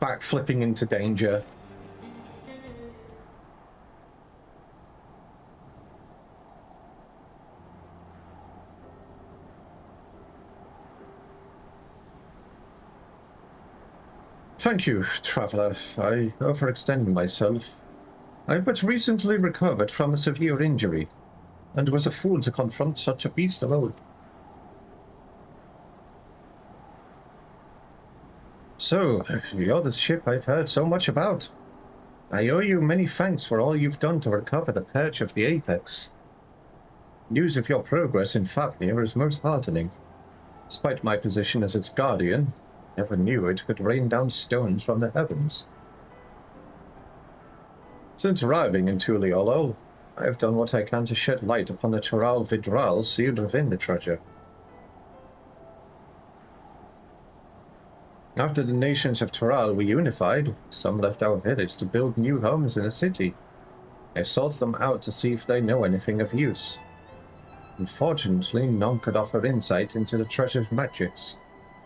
Backflipping into danger. Thank you, traveler. I overextended myself. I've but recently recovered from a severe injury, and was a fool to confront such a beast alone. So, you're the ship I've heard so much about. I owe you many thanks for all you've done to recover the perch of the Apex. News of your progress in Fafnir is most heartening. Despite my position as its guardian, never knew it could rain down stones from the heavens. Since arriving in Tuliolo, I have done what I can to shed light upon the Toral Vidral sealed within the treasure. After the nations of Toral were unified, some left our village to build new homes in the city. I sought them out to see if they know anything of use. Unfortunately, none could offer insight into the treasure's magics,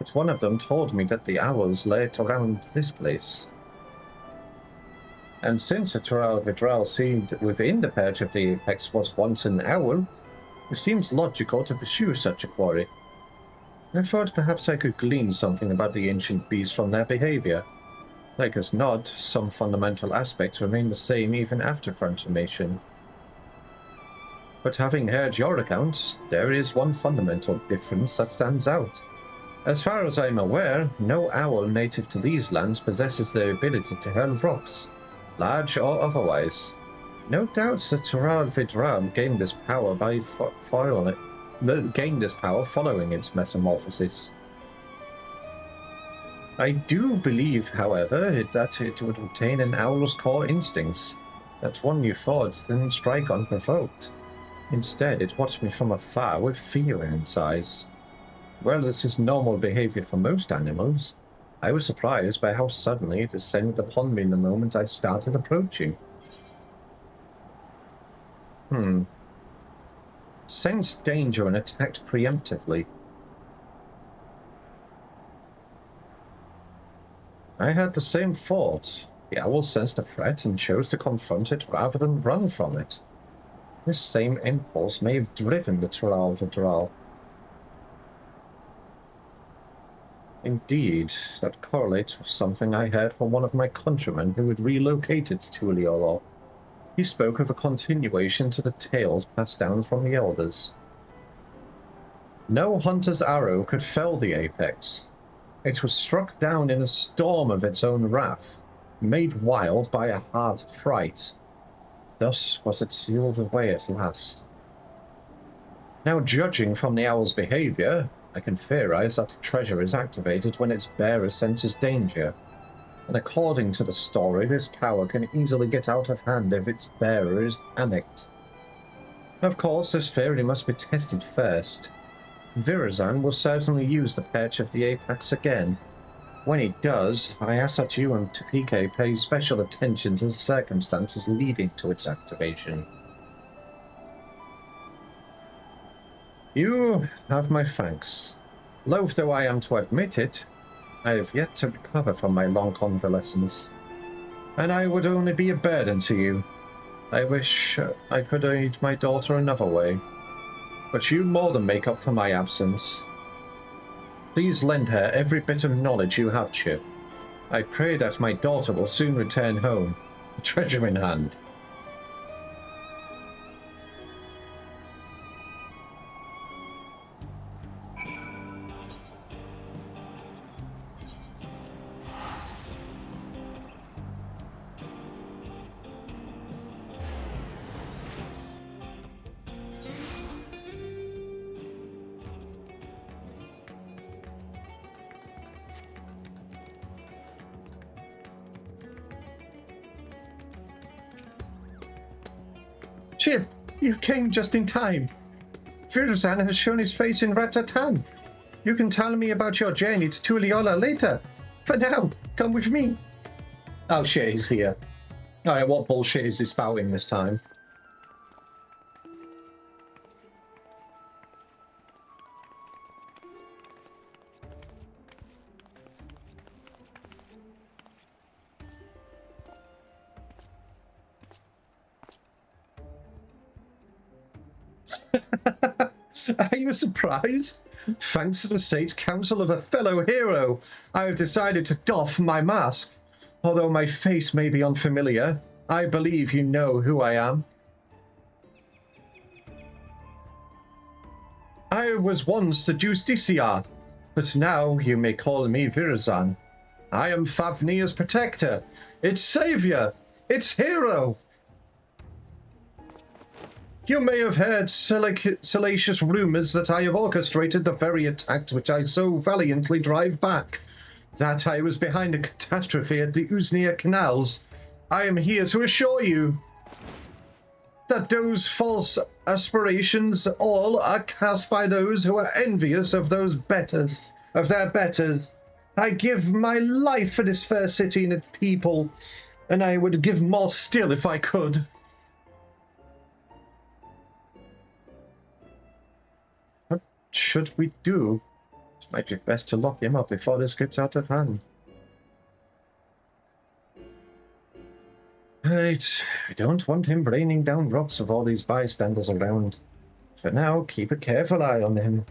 but one of them told me that the owls lurked around this place. And since a Toral Vidral seed within the perch of the Apex was once an owl, it seems logical to pursue such a quarry. I thought perhaps I could glean something about the ancient beast from their behavior. Like as not, some fundamental aspects remain the same even after transformation. But having heard your account, there is one fundamental difference that stands out. As far as I am aware, no owl native to these lands possesses the ability to hurl rocks, large or otherwise. No doubt the Toral Vidral gained this power by following its metamorphosis. I do believe, however, that it would retain an owl's core instincts. That one you fought didn't strike unprovoked. Instead, it watched me from afar with fear in its eyes. Well, this is normal behavior for most animals. I was surprised by how suddenly it descended upon me the moment I started approaching. Sensed danger and attacked preemptively. I had the same thought. The owl sensed a threat and chose to confront it rather than run from it. This same impulse may have driven the Toral Vidral. Indeed, that correlates with something I heard from one of my countrymen who had relocated to Tuliolo. He spoke of a continuation to the tales passed down from the elders. No hunter's arrow could fell the Apex. It was struck down in a storm of its own wrath, made wild by a heart of fright. Thus was it sealed away at last. Now, judging from the owl's behavior, I can theorize that the treasure is activated when its bearer senses danger. And according to the story, this power can easily get out of hand if its bearer is panicked. Of course, this theory must be tested first. Virazan will certainly use the perch of the apex again. When he does, I ask that you and PK pay special attention to the circumstances leading to its activation. You have my thanks. Loath though I am to admit it, I have yet to recover from my long convalescence, and I would only be a burden to you. I wish I could aid my daughter another way, but you more than make up for my absence. Please lend her every bit of knowledge you have, Chip. I pray that my daughter will soon return home, a treasure in hand. Chip, you came just in time. Virazan has shown his face in Ratatan. You can tell me about your journey to Tuliola later. For now, come with me. Oh shit, he's here. Alright, what bullshit is he spouting this time? Are you surprised? Thanks to the sage counsel of a fellow hero, I have decided to doff my mask. Although my face may be unfamiliar, I believe you know who I am. I was once the Justiciar, but now you may call me Virazan. I am Favnia's protector, its savior, its hero. You may have heard salacious rumors that I have orchestrated the very attack which I so valiantly drive back. That I was behind a catastrophe at the Uznia canals. I am here to assure you that those false aspirations all are cast by those who are envious of their betters. I give my life for this fair city and its people, and I would give more still if I could. What should we do? It might be best to lock him up before this gets out of hand. Right, I don't want him raining down rocks with all these bystanders around. For now, keep a careful eye on him.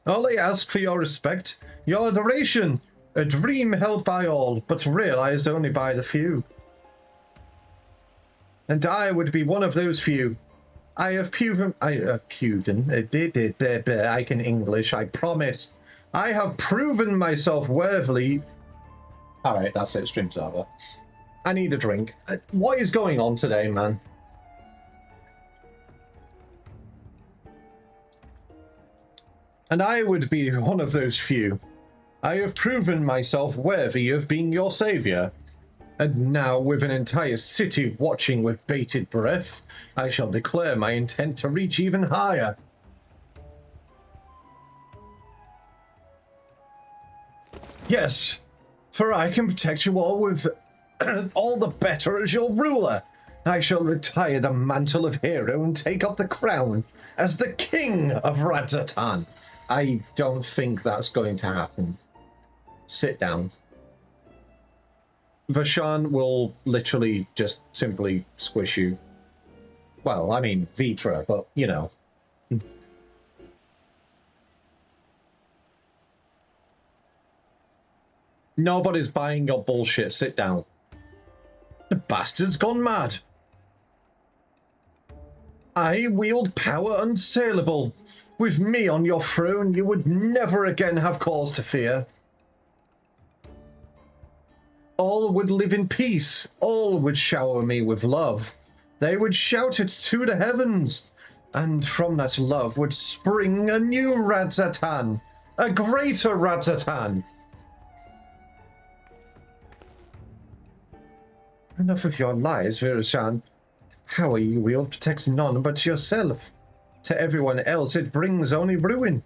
All I ask for your respect, your adoration, a dream held by all, but realized only by the few. And I would be one of those few. I can English, I promise. I have proven myself worthily. Alright, that's it, stream's over. I need a drink. What is going on today, man? And I would be one of those few. I have proven myself worthy of being your savior. And now, with an entire city watching with bated breath, I shall declare my intent to reach even higher. Yes, for I can protect you all with all the better as your ruler. I shall retire the mantle of hero and take up the crown as the king of Radzatan. I don't think that's going to happen. Sit down. Vashan will literally just simply squish you. Well, I mean, Vitra, but, you know. Nobody's buying your bullshit. Sit down. The bastard's gone mad. I wield power unsaleable. With me on your throne, you would never again have cause to fear. all would live in peace. All would shower me with love. They would shout it to the heavens. And from that love would spring a new Radzatan. A greater Radzatan. Enough of your lies, Virushan. The power you wield protects none but yourself. To everyone else, it brings only ruin.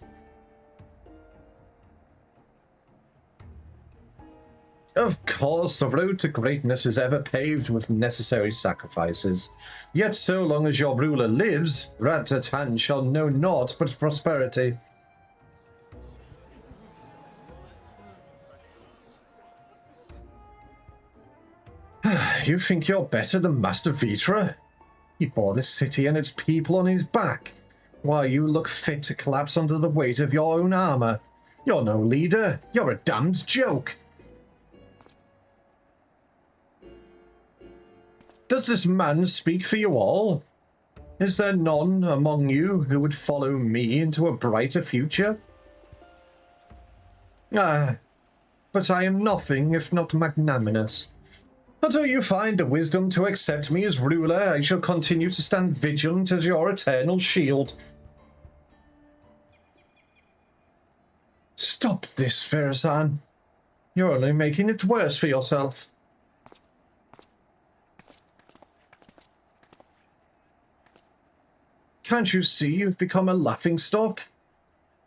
Of course, the road to greatness is ever paved with necessary sacrifices. Yet so long as your ruler lives, Radzatan shall know naught but prosperity. You think you're better than Master Vitra? He bore this city and its people on his back, while you look fit to collapse under the weight of your own armor. You're no leader. You're a damned joke. Does this man speak for you all? Is there none among you who would follow me into a brighter future? But I am nothing if not magnanimous. Until you find the wisdom to accept me as ruler, I shall continue to stand vigilant as your eternal shield. Stop this, Virushan. You're only making it worse for yourself. Can't you see you've become a laughingstock?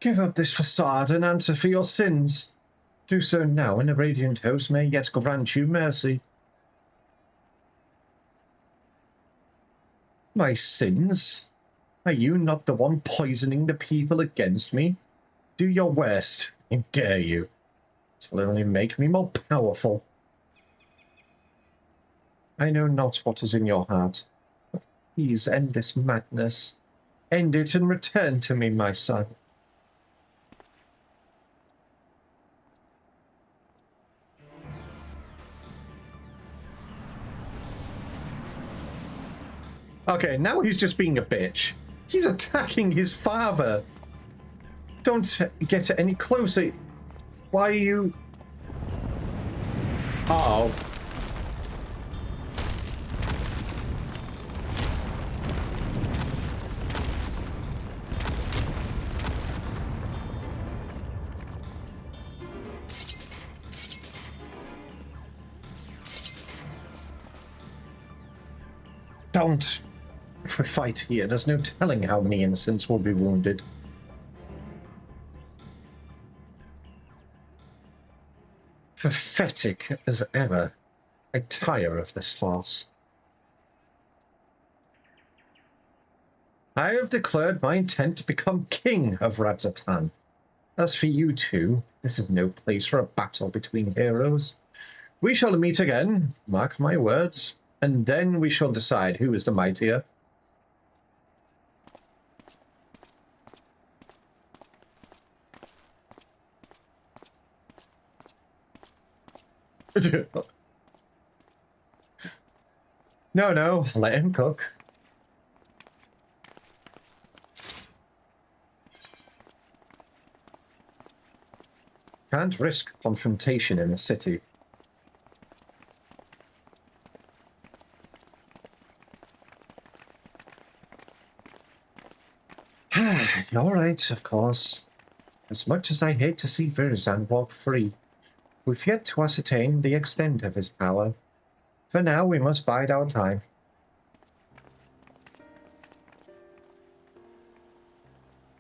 Give up this facade and answer for your sins. Do so now, and the Radiant Host may yet grant you mercy. My sins? Are you not the one poisoning the people against me? Do your worst, I dare you. It will only make me more powerful. I know not what is in your heart, but please end this madness. End it and return to me, my son. Okay, now he's just being a bitch. He's attacking his father. Don't get any closer. Why are you... Uh-oh. Don't. If we fight here, there's no telling how many innocents will be wounded. Pathetic as ever. I tire of this farce. I have declared my intent to become king of Radzatan. As for you two, this is no place for a battle between heroes. We shall meet again, mark my words, and then we shall decide who is the mightier. No, let him cook. Can't risk confrontation in the city. You're right, of course. As much as I hate to see Virushan walk free, we've yet to ascertain the extent of his power. For now, we must bide our time.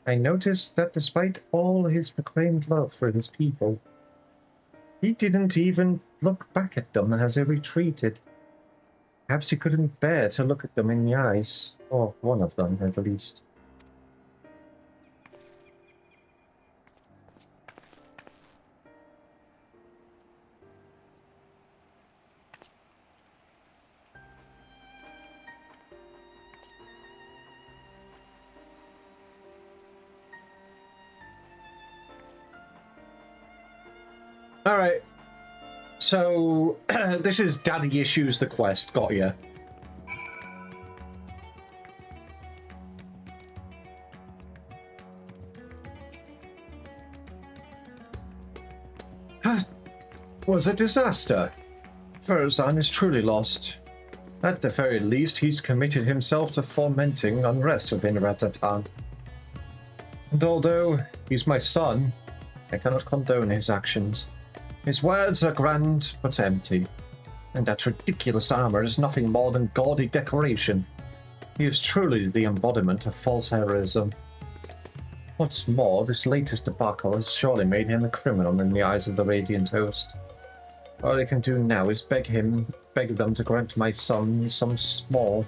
I noticed that despite all his proclaimed love for his people, he didn't even look back at them as he retreated. Perhaps he couldn't bear to look at them in the eyes, or one of them at least. Alright, so this is Daddy Issues the quest, got ya. Was a disaster. Verzan is truly lost. At the very least, he's committed himself to fomenting unrest within Ratatan. And although he's my son, I cannot condone his actions. His words are grand but empty, and that ridiculous armor is nothing more than gaudy decoration. He is truly the embodiment of false heroism. What's more, this latest debacle has surely made him a criminal in the eyes of the Radiant Host. All I can do now is beg them to grant my son some small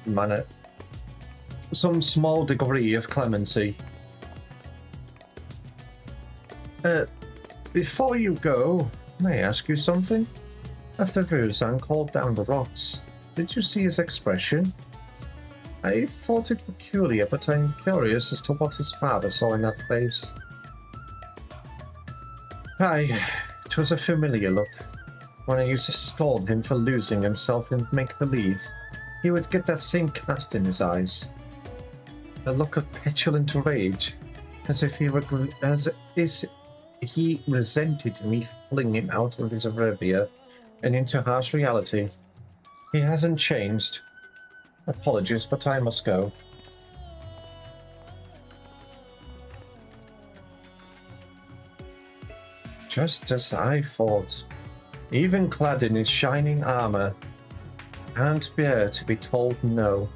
degree of clemency. Before you go, may I ask you something? After Verzan called down the rocks, did you see his expression? I thought it peculiar, but I'm curious as to what his father saw in that face. Aye, it was a familiar look. When I used to scold him for losing himself in make-believe, he would get that same cast in his eyes. A look of petulant rage, as if he resented me pulling him out of his reverie and into harsh reality. He hasn't changed. Apologies, but I must go. Just as I thought. Even clad in his shining armor, can't bear to be told no.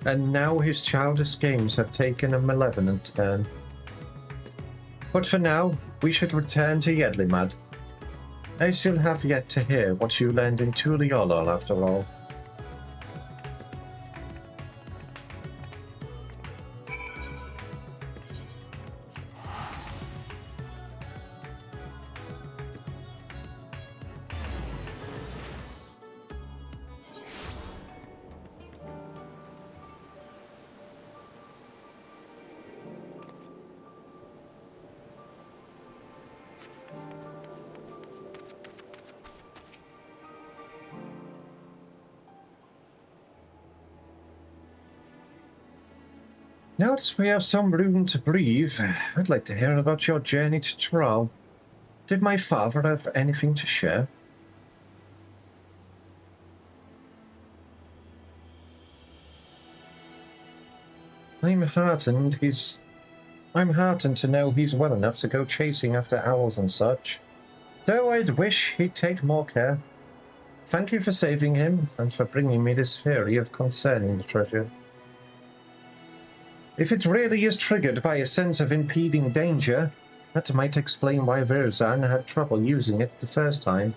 And now his childish games have taken a malevolent turn. But for now, we should return to Yedlimad. I still have yet to hear what you learned in Tuliolol after all. Now that we have some room to breathe, I'd like to hear about your journey to Tyrol. Did my father have anything to share? I'm heartened to know he's well enough to go chasing after owls and such. Though I'd wish he'd take more care. Thank you for saving him, and for bringing me this theory of concerning the treasure. If it really is triggered by a sense of impending danger, that might explain why Verzan had trouble using it the first time.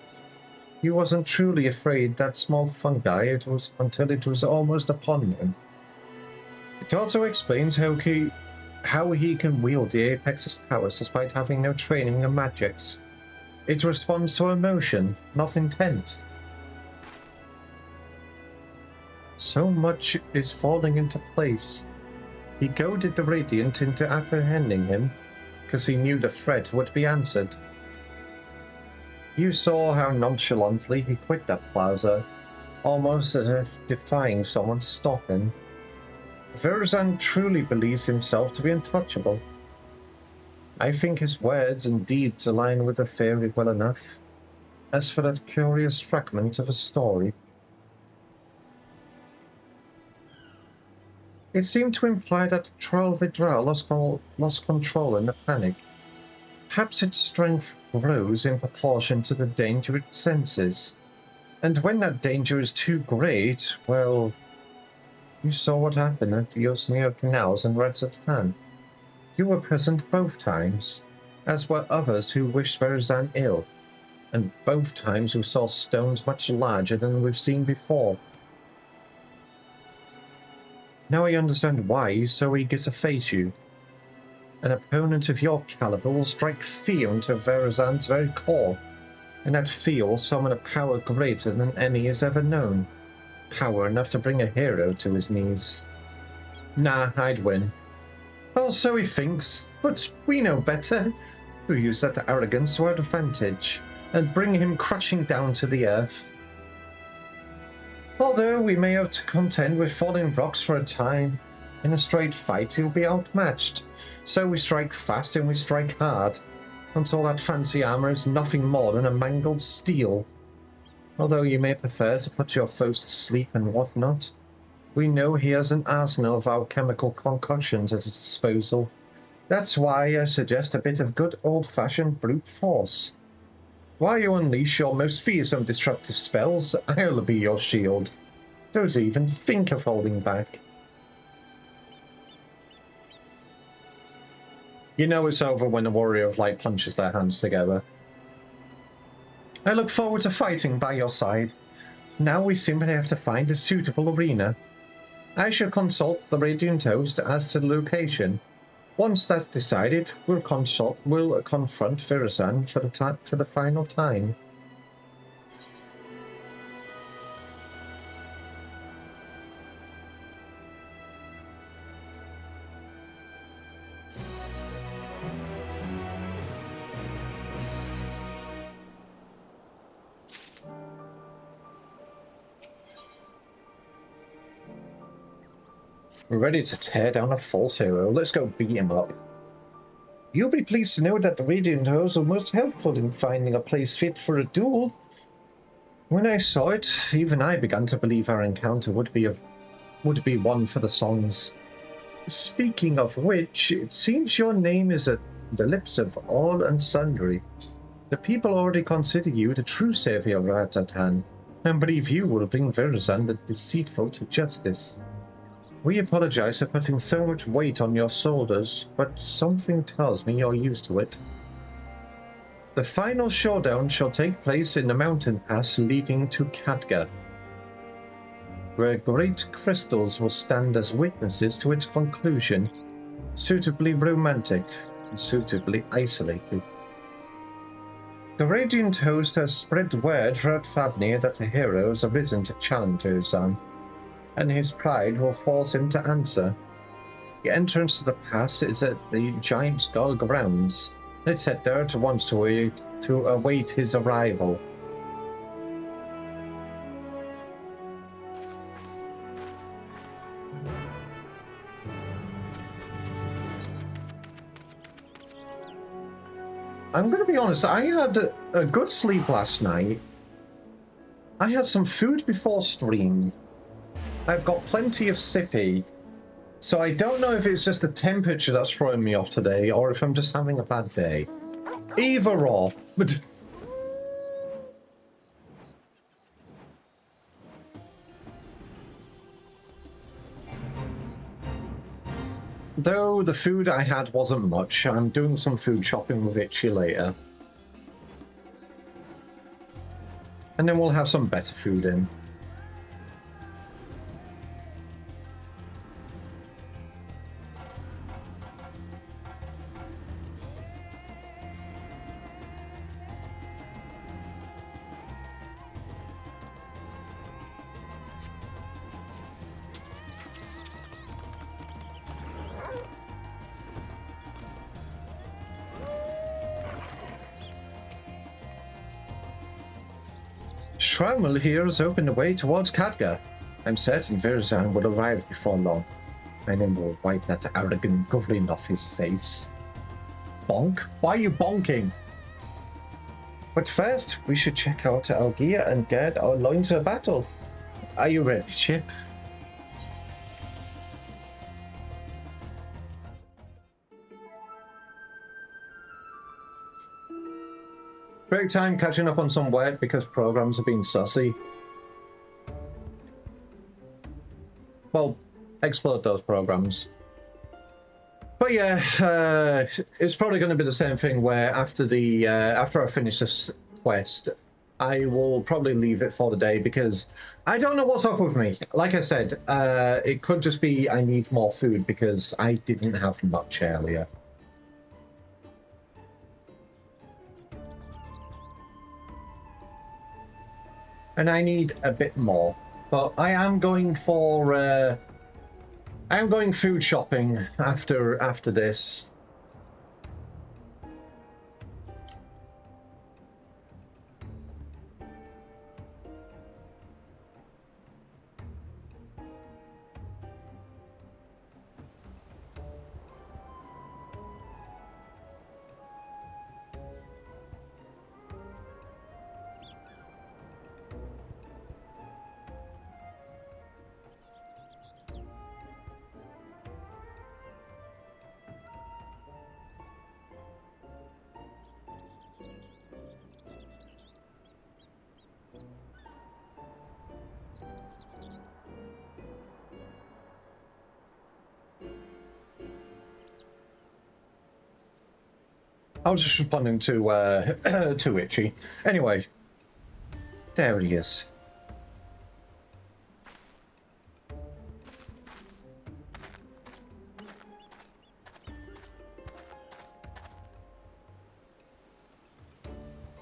He wasn't truly afraid that small fungi until it was almost upon him. It also explains how he can wield the Apex's powers despite having no training in magics. It responds to emotion, not intent. So much is falling into place. He goaded the Radiant into apprehending him, because he knew the threat would be answered. You saw how nonchalantly he quit that plaza, almost as if defying someone to stop him. Verzan truly believes himself to be untouchable. I think his words and deeds align with the theory well enough. As for that curious fragment of a story, it seemed to imply that Troll Vidral lost control in a panic. Perhaps its strength grows in proportion to the danger it senses. And when that danger is too great, well, you saw what happened at the Osneo Canals in Redzatan. You were present both times, as were others who wished Verzan ill, and both times we saw stones much larger than we've seen before. Now I understand why he's so eager to face you. An opponent of your caliber will strike fear into Verzan's very core, and that fear will summon a power greater than any has ever known. Power enough to bring a hero to his knees. Nah, I'd win. Well, so he thinks, but we know better. We use that arrogance to our advantage, and bring him crashing down to the earth. Although we may have to contend with falling rocks for a time, in a straight fight he'll be outmatched. So we strike fast and we strike hard, until that fancy armor is nothing more than a mangled steel. Although you may prefer to put your foes to sleep and whatnot, we know he has an arsenal of alchemical concoctions at his disposal. That's why I suggest a bit of good old-fashioned brute force. While you unleash your most fearsome destructive spells, I'll be your shield. Don't even think of holding back. You know it's over when a warrior of light punches their hands together. I look forward to fighting by your side. Now we simply have to find a suitable arena. I shall consult the Radiant Host as to the location. Once that's decided, we'll confront Virazan for the final time. We're ready to tear down a false hero. Let's go beat him up. You'll be pleased to know that the Radiant Hosts were most helpful in finding a place fit for a duel. When I saw it, even I began to believe our encounter would be one for the songs. Speaking of which, it seems your name is at the lips of all and sundry. The people already consider you the true savior of Ratatan, and believe you will bring Virazan the deceitful to justice. We apologize for putting so much weight on your shoulders, but something tells me you're used to it. The final showdown shall take place in the mountain pass leading to Khadgar, where great crystals will stand as witnesses to its conclusion, suitably romantic and suitably isolated. The Radiant Host has spread word throughout Favnir that the heroes have risen to challenge Virazan, and his pride will force him to answer. The entrance to the pass is at the Giant Skull grounds. Let's head there at once to await his arrival. I'm going to be honest, I had a good sleep last night. I had some food before stream. I've got plenty of sippy, so I don't know if it's just the temperature that's throwing me off today, or if I'm just having a bad day. Either or. But though the food I had wasn't much, I'm doing some food shopping with Itchy later. And then we'll have some better food in. Shramel here has opened the way towards Khadgar. I'm certain Virazan will arrive before long. My name will wipe that arrogant goblin off his face. Bonk? Why are you bonking? But first, we should check out our gear and gird our loins for battle. Are you ready, Chip? Break time catching up on some work because programs are being sussy. Well, explode those programs. But yeah, it's probably going to be the same thing where after I finish this quest, I will probably leave it for the day because I don't know what's up with me. Like I said, it could just be I need more food because I didn't have much earlier. And I need a bit more, but I am going for I am going food shopping after this. I was just responding to to Itchy. Anyway, there he is.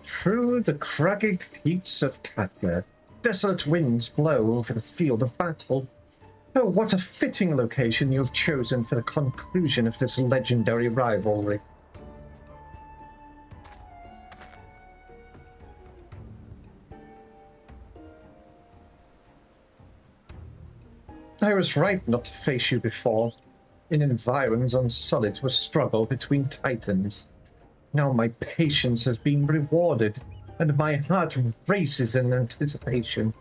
Through the craggy peaks of Katga, desolate winds blow over the field of battle. Oh, what a fitting location you have chosen for the conclusion of this legendary rivalry. I was right not to face you before. In environs unsullied to a struggle between titans. Now my patience has been rewarded, and my heart races in anticipation.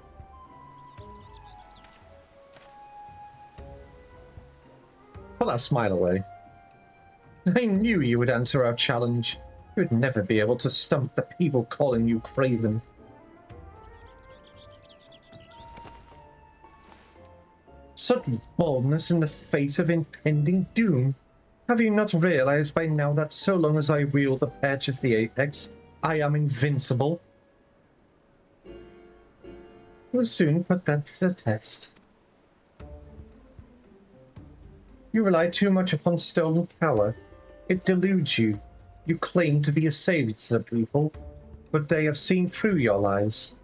Pull that smile away. I knew you would answer our challenge. You would never be able to stump the people calling you craven. Such boldness in the face of impending doom. Have you not realized by now that so long as I wield the patch of the apex, I am invincible? We'll soon put that to the test. You rely too much upon stolen power. It deludes you. You claim to be a savior to the people, but they have seen through your lies.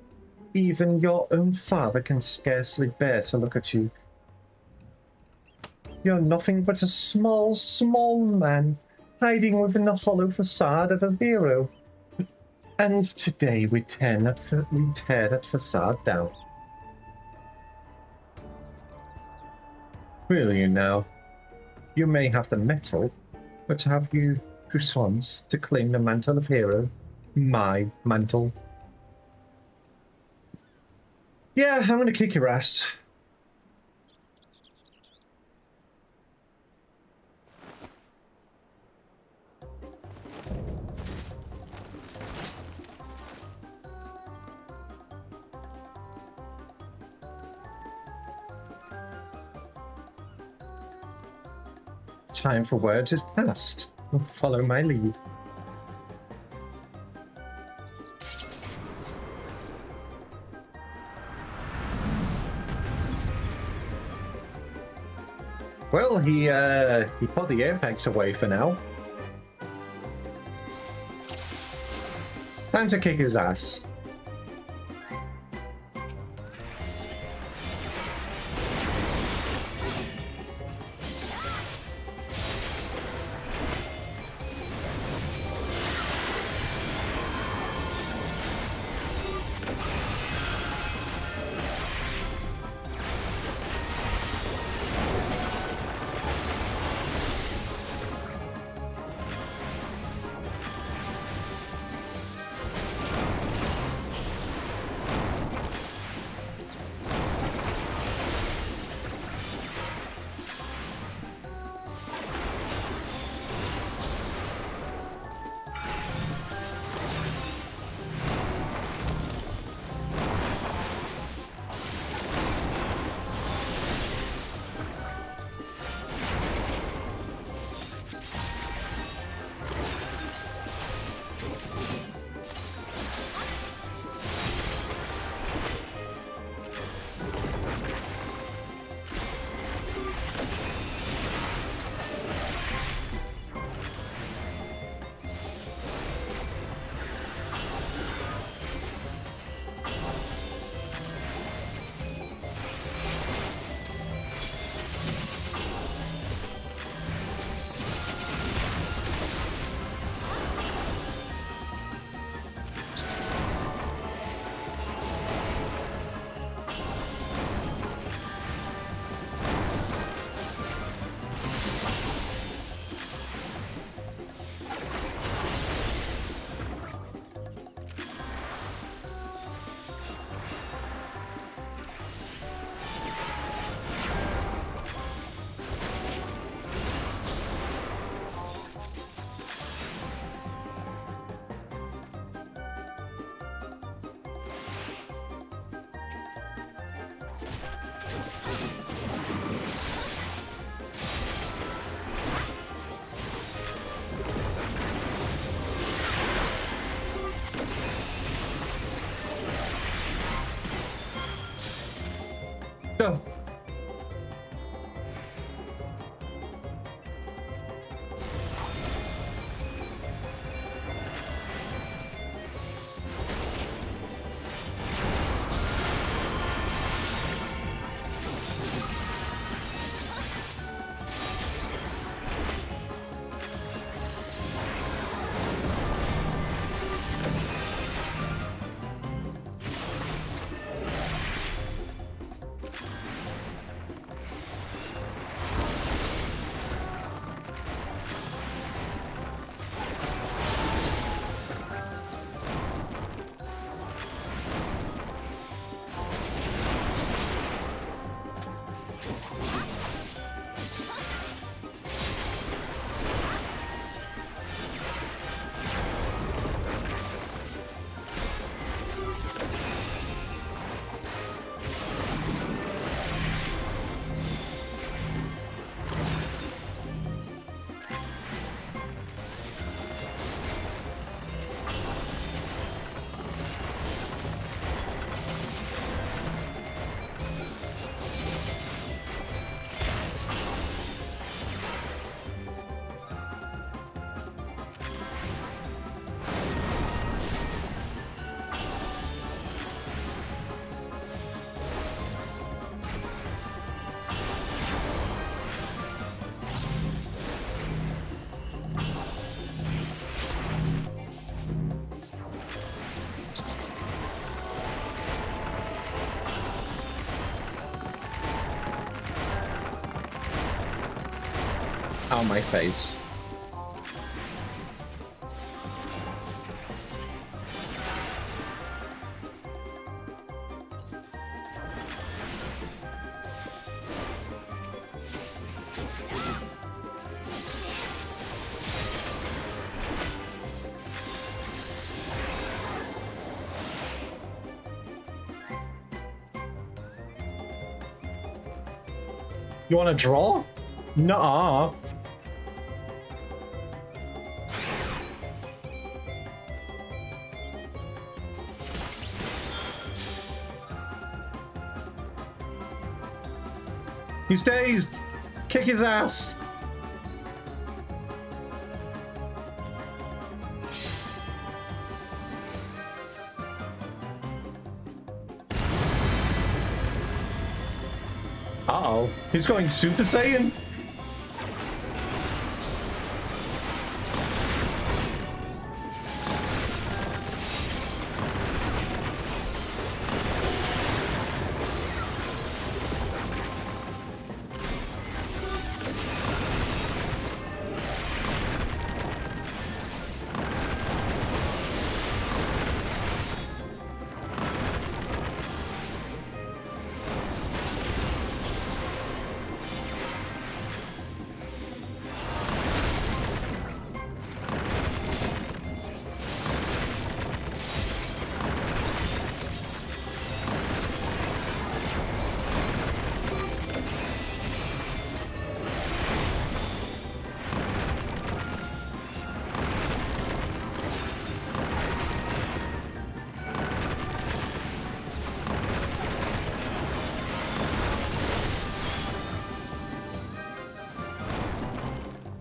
Even your own father can scarcely bear to look at you. You're nothing but a small, small man, hiding within the hollow facade of a hero. And today we tear that facade down. Will you now? You may have the metal, but have you puissance to claim the mantle of hero? My mantle. Yeah, I'm gonna kick your ass. Time for words is past. Follow my lead. Well, he put the apex away for now. Time to kick his ass. Out my face. You want to draw? Nuh-uh. He's dazed. Kick his ass. Uh-oh. He's going Super Saiyan?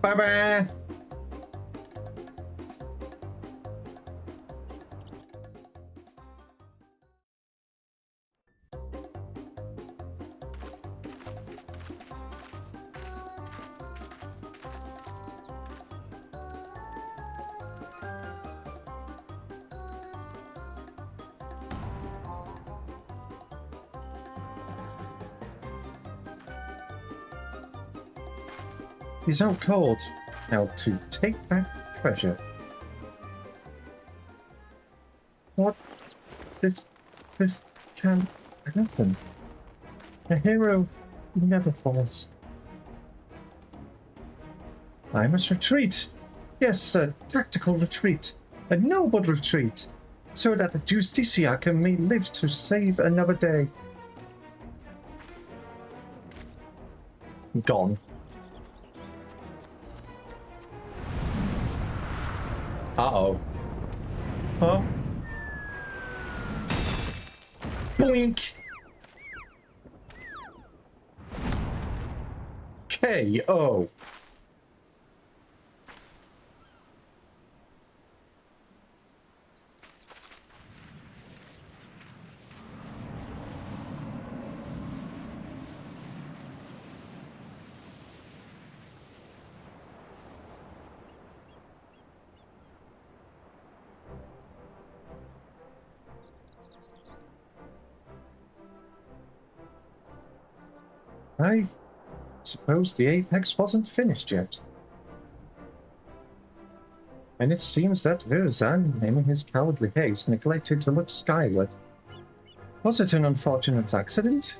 Bye-bye. He's out cold. Now to take back treasure. What? This can't happen. A hero never falls. I must retreat. Yes, a tactical retreat. A noble retreat. So that the Justiciar may live to save another day. Gone. Uh-oh. Huh? Boink! KO. I suppose the apex wasn't finished yet. And it seems that Virzan, in his cowardly haste, neglected to look skyward. Was it an unfortunate accident?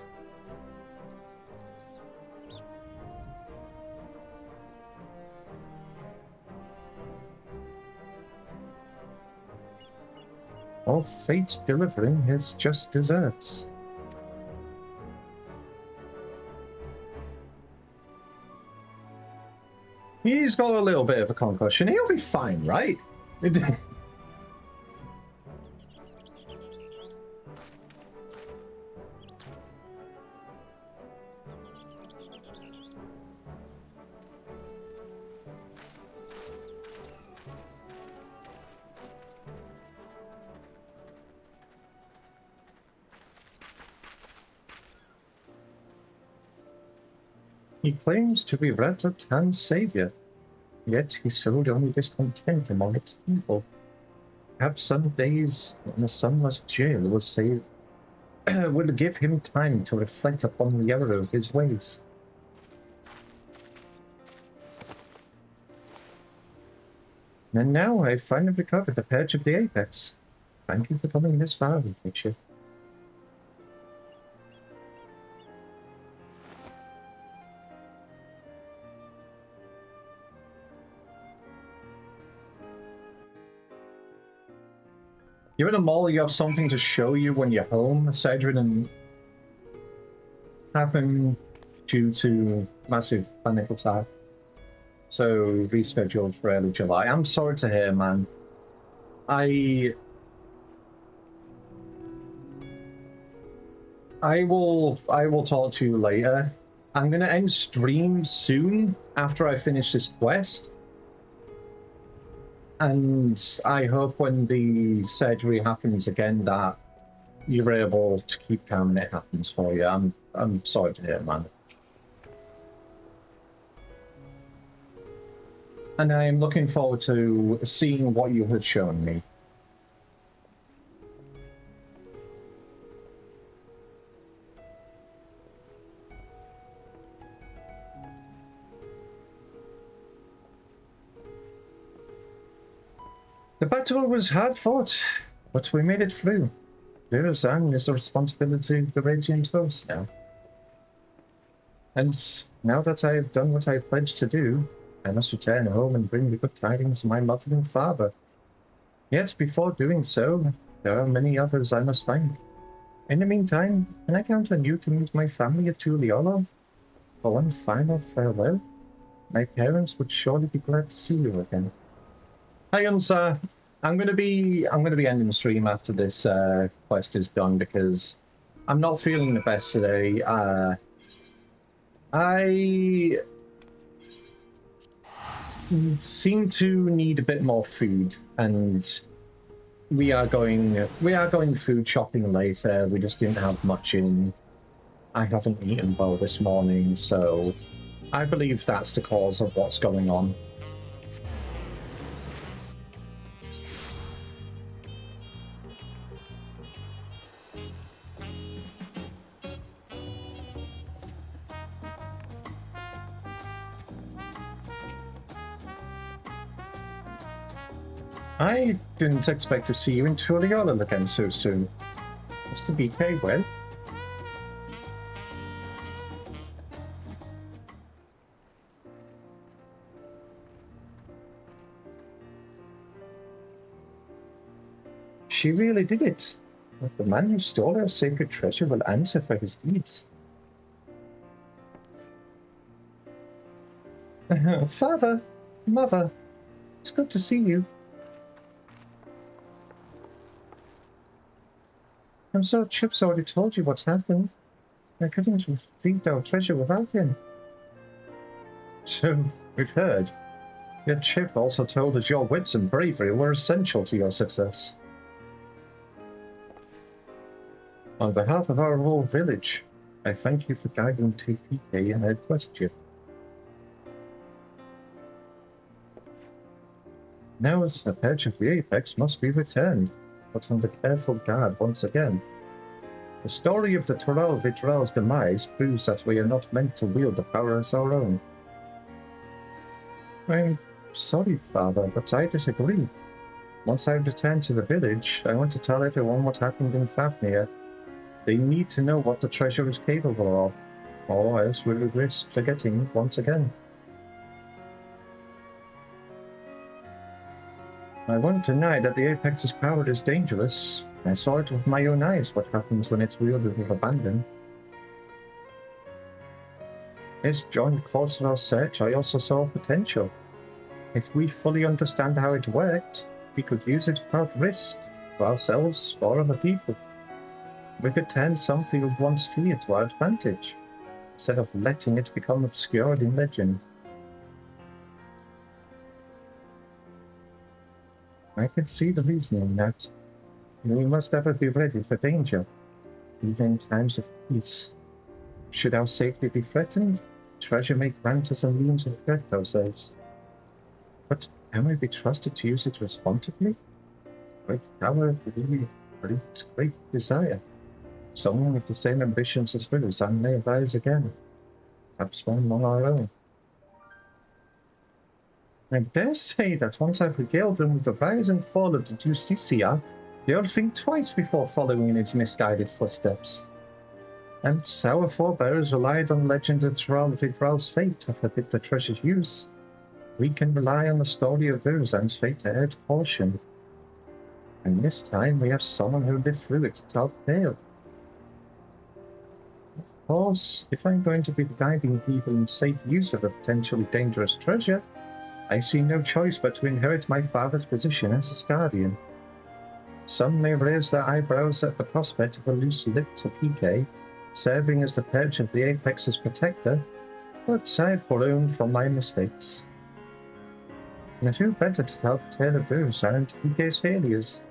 Or fate delivering his just desserts? He's got a little bit of a concussion. He'll be fine, right? He claims to be Ratatan's savior, yet he sowed only discontent among its people. Perhaps some days in a sunless jail will give him time to reflect upon the error of his ways. And now I've finally recovered the perch of the apex. Thank you for coming this far with me, Chip. You're in a mall, you have something to show you when you're home. Surgery didn't happen due to massive panic attack. So rescheduled for early July. I'm sorry to hear, man. I will talk to you later. I'm gonna end stream soon after I finish this quest. And I hope when the surgery happens again that you're able to keep calm and it happens for you. I'm sorry to hear, man. And I'm looking forward to seeing what you have shown me. The battle was hard fought, but we made it through. Lirazan is the responsibility of the Radiant Host now. And now that I have done what I pledged to do, I must return home and bring the good tidings to my mother and father. Yet before doing so, there are many others I must find. In the meantime, can I count on you to meet my family at Tuliolo? For one final farewell? My parents would surely be glad to see you again. Hi, Unsa. I'm gonna be ending the stream after this quest is done because I'm not feeling the best today. I seem to need a bit more food, and we are going food shopping later. We just didn't have much in. I haven't eaten well this morning, so I believe that's the cause of what's going on. I didn't expect to see you in Tuliolo again so soon. Mr. BK, well? She really did it. The man who stole our sacred treasure will answer for his deeds. Father, Mother, it's good to see you. I'm sorry Chip's already told you what's happened. I couldn't retrieve our treasure without him. So, we've heard. Yet Chip also told us your wits and bravery were essential to your success. On behalf of our whole village, I thank you for guiding TPK in her quest, Chip. Now the perch of the apex must be returned, but under careful guard once again. The story of the Toral Vitral's demise proves that we are not meant to wield the power as our own. I'm sorry, Father, but I disagree. Once I return to the village, I want to tell everyone what happened in Fafnir. They need to know what the treasure is capable of, or else we'll risk forgetting once again. I won't deny that the Apex's power is dangerous. I saw it with my own eyes what happens when it's wielded with abandon. As joined cause of our search, I also saw potential. If we fully understand how it worked, we could use it without risk, for ourselves or other people. We could turn something we once feared to our advantage, instead of letting it become obscured in legend. I can see the reasoning in that. We must ever be ready for danger, even in times of peace. Should our safety be threatened, treasure may grant us a means to protect ourselves. But can we be trusted to use it responsibly? Great power really breeds great desire. Someone with the same ambitions as Rirazan may arise again, perhaps one among our own. I dare say that once I've regaled them with the rise and fall of the Justicia, they'll think twice before following in its misguided footsteps. And our forebears relied on legend of Vidral's fate to forbid the treasure's use. We can rely on the story of Virzan's fate to urge caution. And this time we have someone who lived through it to tell the tale. Of course, if I'm going to be guiding people in safe use of a potentially dangerous treasure, I see no choice but to inherit my father's position as its guardian. Some may raise their eyebrows at the prospect of a loose-lipped PK serving as the perch of the Apex's protector, but I've grown from my mistakes. And who better to tell the tale of Virzan and PK's failures?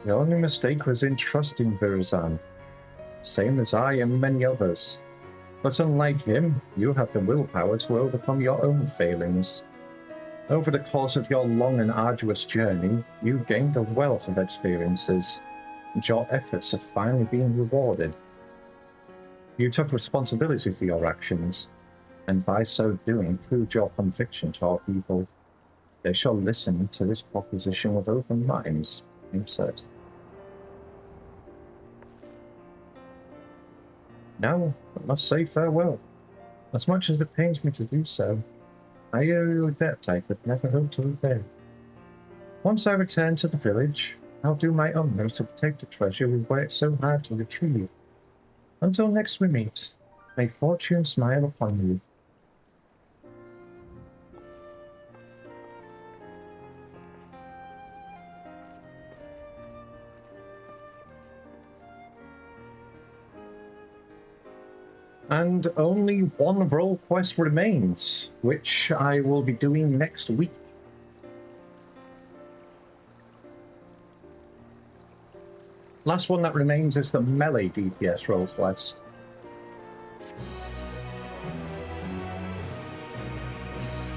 The only mistake was in trusting Virzan, same as I and many others. But unlike him, you have the willpower to overcome your own failings. Over the course of your long and arduous journey, you've gained a wealth of experiences, and your efforts have finally been rewarded. You took responsibility for your actions, and by so doing proved your conviction to our people. They shall listen to this proposition with open minds, I'm certain. Now, I must say farewell. As much as it pains me to do so, I owe you a debt I could never hope to repay. Once I return to the village, I'll do my utmost to protect the treasure we worked so hard to retrieve. Until next we meet, may fortune smile upon you. And only one role quest remains, which I will be doing next week. Last one that remains is the melee DPS role quest.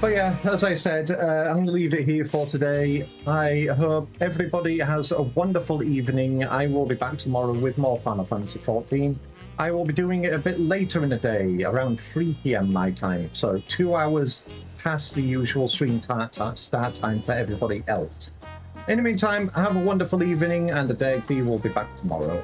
But yeah, as I said, I'm going to leave it here for today. I hope everybody has a wonderful evening. I will be back tomorrow with more Final Fantasy XIV. I will be doing it a bit later in the day, around 3 PM my time, so 2 hours past the usual stream start time for everybody else. In the meantime, have a wonderful evening, and the Dag V will be back tomorrow.